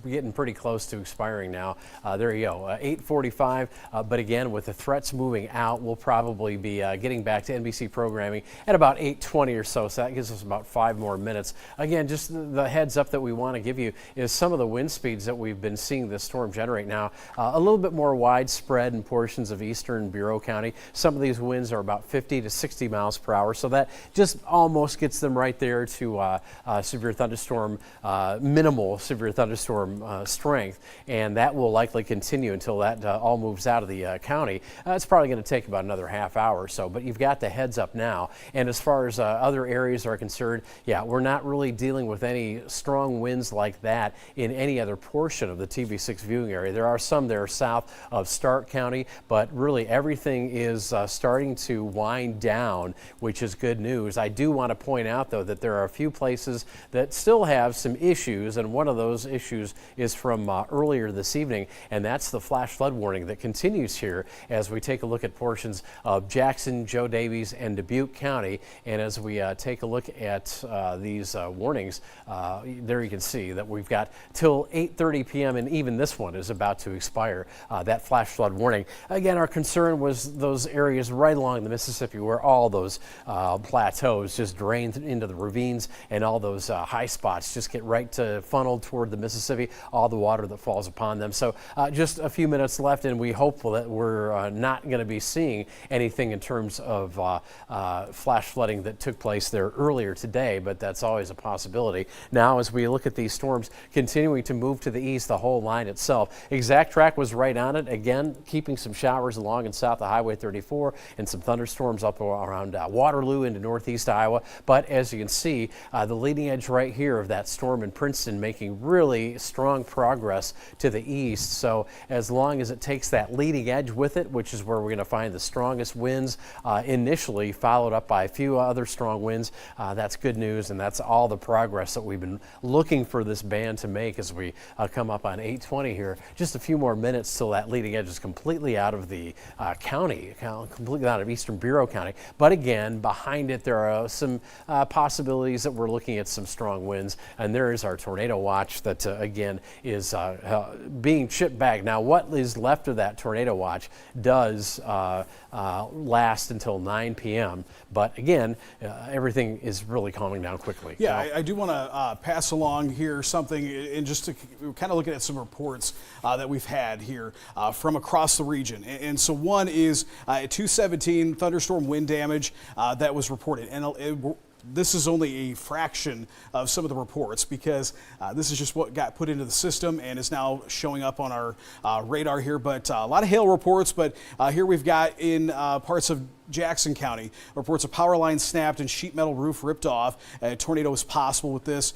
getting pretty close to expiring now. There you go, 8:45. But again, with the threats moving out, we'll probably be getting back to NBC programming at about 8:20 or so. So that gives us about 5 more minutes. Again, just the heads up that we want to give you is some of the wind speeds that we've been seeing this storm generate now. A little bit more widespread in portions of eastern Bureau County. Some of these winds are about 50 to 60 miles per hour. So that just almost gets them right there to severe thunderstorm, minimal severe thunderstorm strength. And that will likely continue until that all moves out of the county. It's probably going to take about another half hour or so, but you've got the heads up now. And as far as other areas are concerned, yeah, we're not really dealing with any strong winds like that in any other portion of the TV6 viewing area. There are some there south of Stark County, but really everything is starting to wind down, which is good news. I do want to point out, though, that there are a few places that still have some issues, and one of those issues is from earlier this evening, and that's the flash flood warning that continues here as we take a look at portions of Jackson, Joe Davies, and Dubuque County. And as we take a look at these warnings, there you can see that we've got till 8:30 p.m. and even this one is about to expire, that flash flood warning. Again, our concern was those areas right along the Mississippi where all those plateaus just drain into the ravines, and all those high spots just get right to funneled toward the Mississippi, all the water that falls upon them. So just a few minutes left, and we hope that we're not going to be seeing anything in terms of flash flooding that took place there earlier today, but that's always a possibility. Now, as we look at these storms continuing to move to the east, the whole line itself, exact track was right on it. Again, keeping some showers along and south of Highway 34 and some thunderstorms up around Waterloo into northeast Iowa. But as you can see, the leading edge right here of that storm in Princeton making really strong progress to the east. So as long as it takes that leading edge with it, which is where we're going to find the strongest winds initially, followed up by a few other strong winds, that's good news, and that's all the progress that we've been looking for this band to make as we come up on 8:20 here. Just a few more minutes till that leading edge is completely out of the county, completely out of eastern Bureau County. But again, behind it there are some possibilities that we're looking at some strong winds, and there is our tornado watch that again is being chipped back. Now, what is left of that tornado watch does last until 9 p.m. But again, everything is really calming down quickly. Yeah, I do want to pass along here something, and just to kind of looking at some reports that we've had here from across the region. And so one is 217 thunderstorm wind damage that was reported. And this is only a fraction of some of the reports, because this is just what got put into the system and is now showing up on our radar here. But a lot of hail reports, but here we've got in parts of Jackson County, reports of power lines snapped and sheet metal roof ripped off. A tornado was possible with this.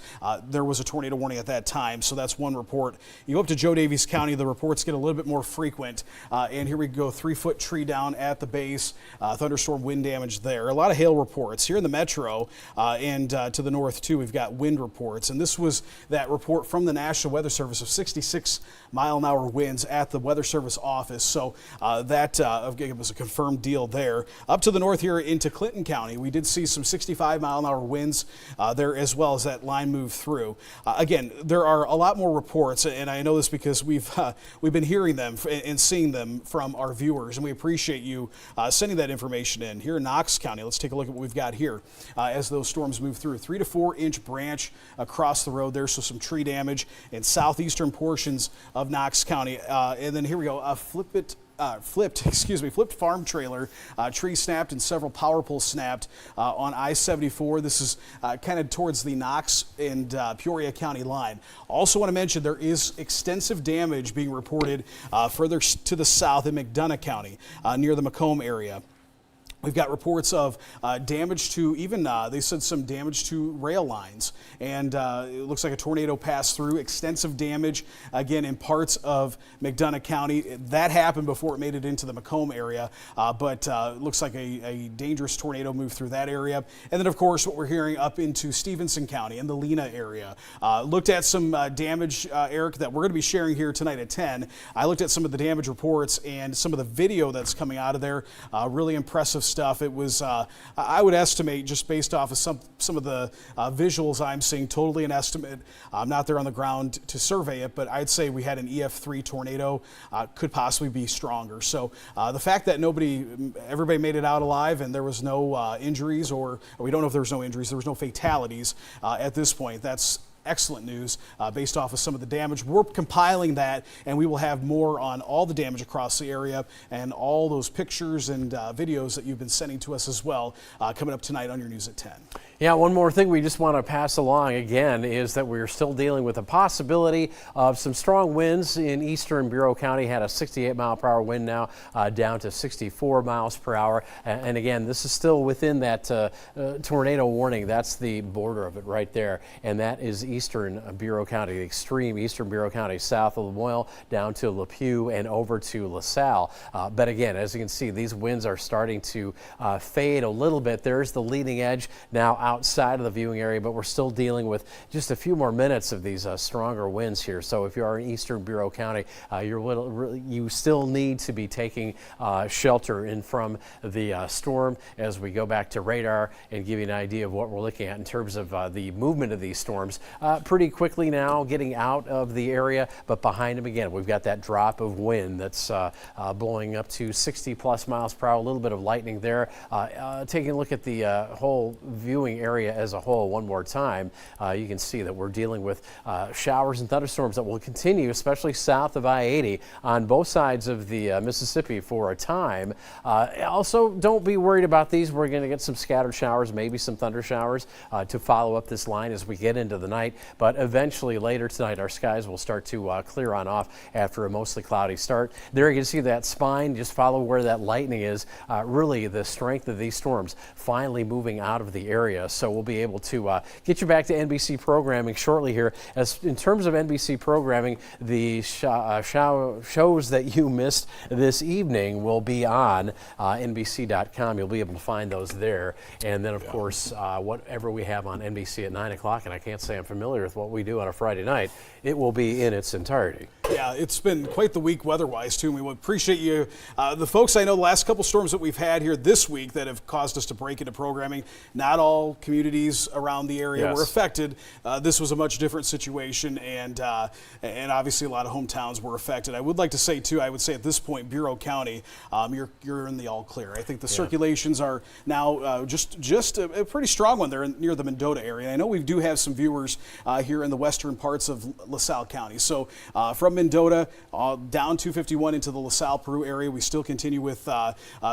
There was a tornado warning at that time, so that's one report. You go up to Joe Daviess County, the reports get a little bit more frequent. And here we go, 3-foot tree down at the base, thunderstorm wind damage there. A lot of hail reports. Here in the metro and to the north too, we've got wind reports. And this was that report from the National Weather Service of 66-mile-an-hour winds at the Weather Service office. So that was a confirmed deal there. Up to the north here into Clinton County, we did see some 65-mile-an-hour winds there, as well as that line moved through. Again, there are a lot more reports, and I know this because we've been hearing them and seeing them from our viewers, and we appreciate you sending that information in. Here in Knox County, let's take a look at what we've got here as those storms move through. 3 to 4 inch branch across the road there, so some tree damage in southeastern portions of Knox County. And then here we go, flipped farm trailer, tree snapped and several power poles snapped on I-74. This is kind of towards the Knox and Peoria County line. Also want to mention there is extensive damage being reported further to the south in McDonough County near the Macomb area. We've got reports of damage to even, they said some damage to rail lines. And it looks like a tornado passed through. Extensive damage, again, in parts of McDonough County. That happened before it made it into the Macomb area. But it looks like a dangerous tornado moved through that area. And then, of course, what we're hearing up into Stevenson County and the Lena area. Looked at some damage, Eric, that we're going to be sharing here tonight at 10. I looked at some of the damage reports and some of the video that's coming out of there. Really impressive stuff. It was, I would estimate, just based off of some of the visuals I'm seeing, totally an estimate. I'm not there on the ground to survey it, but I'd say we had an EF3 tornado, could possibly be stronger. So the fact that everybody made it out alive and there was no injuries, or we don't know if there was no injuries, there was no fatalities at this point. That's excellent news based off of some of the damage. We're compiling that, and we will have more on all the damage across the area and all those pictures and videos that you've been sending to us as well coming up tonight on your news at 10. Yeah, one more thing we just want to pass along again is that we're still dealing with a possibility of some strong winds in eastern Bureau County. Had a 68-mile-per-hour wind now down to 64 miles per hour. And again, this is still within that tornado warning. That's the border of it right there. And that is eastern Bureau County, the extreme eastern Bureau County, south of Lamoille down to Lapew and over to LaSalle. But again, as you can see, these winds are starting to fade a little bit. There's the leading edge now outside of the viewing area, but we're still dealing with just a few more minutes of these stronger winds here. So if you are in eastern Bureau County, you still need to be taking shelter in from the storm as we go back to radar and give you an idea of what we're looking at in terms of the movement of these storms. Pretty quickly now getting out of the area, but behind them again, we've got that drop of wind that's blowing up to 60+ miles per hour, a little bit of lightning there. Taking a look at the whole viewing area as a whole one more time, you can see that we're dealing with showers and thunderstorms that will continue, especially south of I-80 on both sides of the Mississippi for a time. Also, don't be worried about these. We're going to get some scattered showers, maybe some thunder showers to follow up this line as we get into the night. But eventually later tonight, our skies will start to clear on off after a mostly cloudy start. There you can see that spine. Just follow where that lightning is. Really, the strength of these storms finally moving out of the area. So we'll be able to get you back to NBC programming shortly here. As in terms of NBC programming, the shows that you missed this evening will be on NBC.com. You'll be able to find those there. And then, of course, whatever we have on NBC at 9 o'clock, and I can't say I'm familiar with what we do on a Friday night, it will be in its entirety. Yeah, it's been quite the week weather-wise, too, and we would appreciate you. The folks I know, the last couple storms that we've had here this week that have caused us to break into programming, not all communities around the area were affected. This was a much different situation, and obviously a lot of hometowns were affected. I would like to say, too, I would say at this point, Bureau County, you're in the all clear. I think the circulations are now just a pretty strong one there near the Mendota area. I know we do have some viewers here in the western parts of LaSalle County. So from Mendota down 251 into the LaSalle, Peru area, we still continue with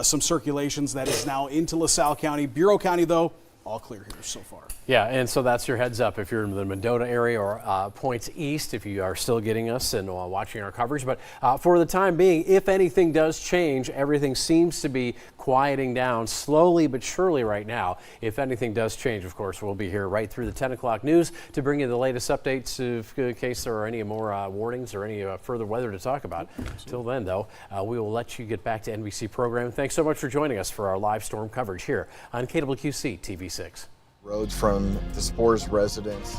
some circulations that is now into LaSalle County. Bureau County, though, all clear here so far. Yeah, and so that's your heads up if you're in the Mendota area or points east, if you are still getting us and watching our coverage. But for the time being, if anything does change, everything seems to be quieting down slowly but surely right now. If anything does change, of course, we'll be here right through the 10 o'clock news to bring you the latest updates in case there are any more warnings or any further weather to talk about. Till then, though, we will let you get back to NBC programming. Thanks so much for joining us for our live storm coverage here on KWQC TV6. Roads from the Spores residence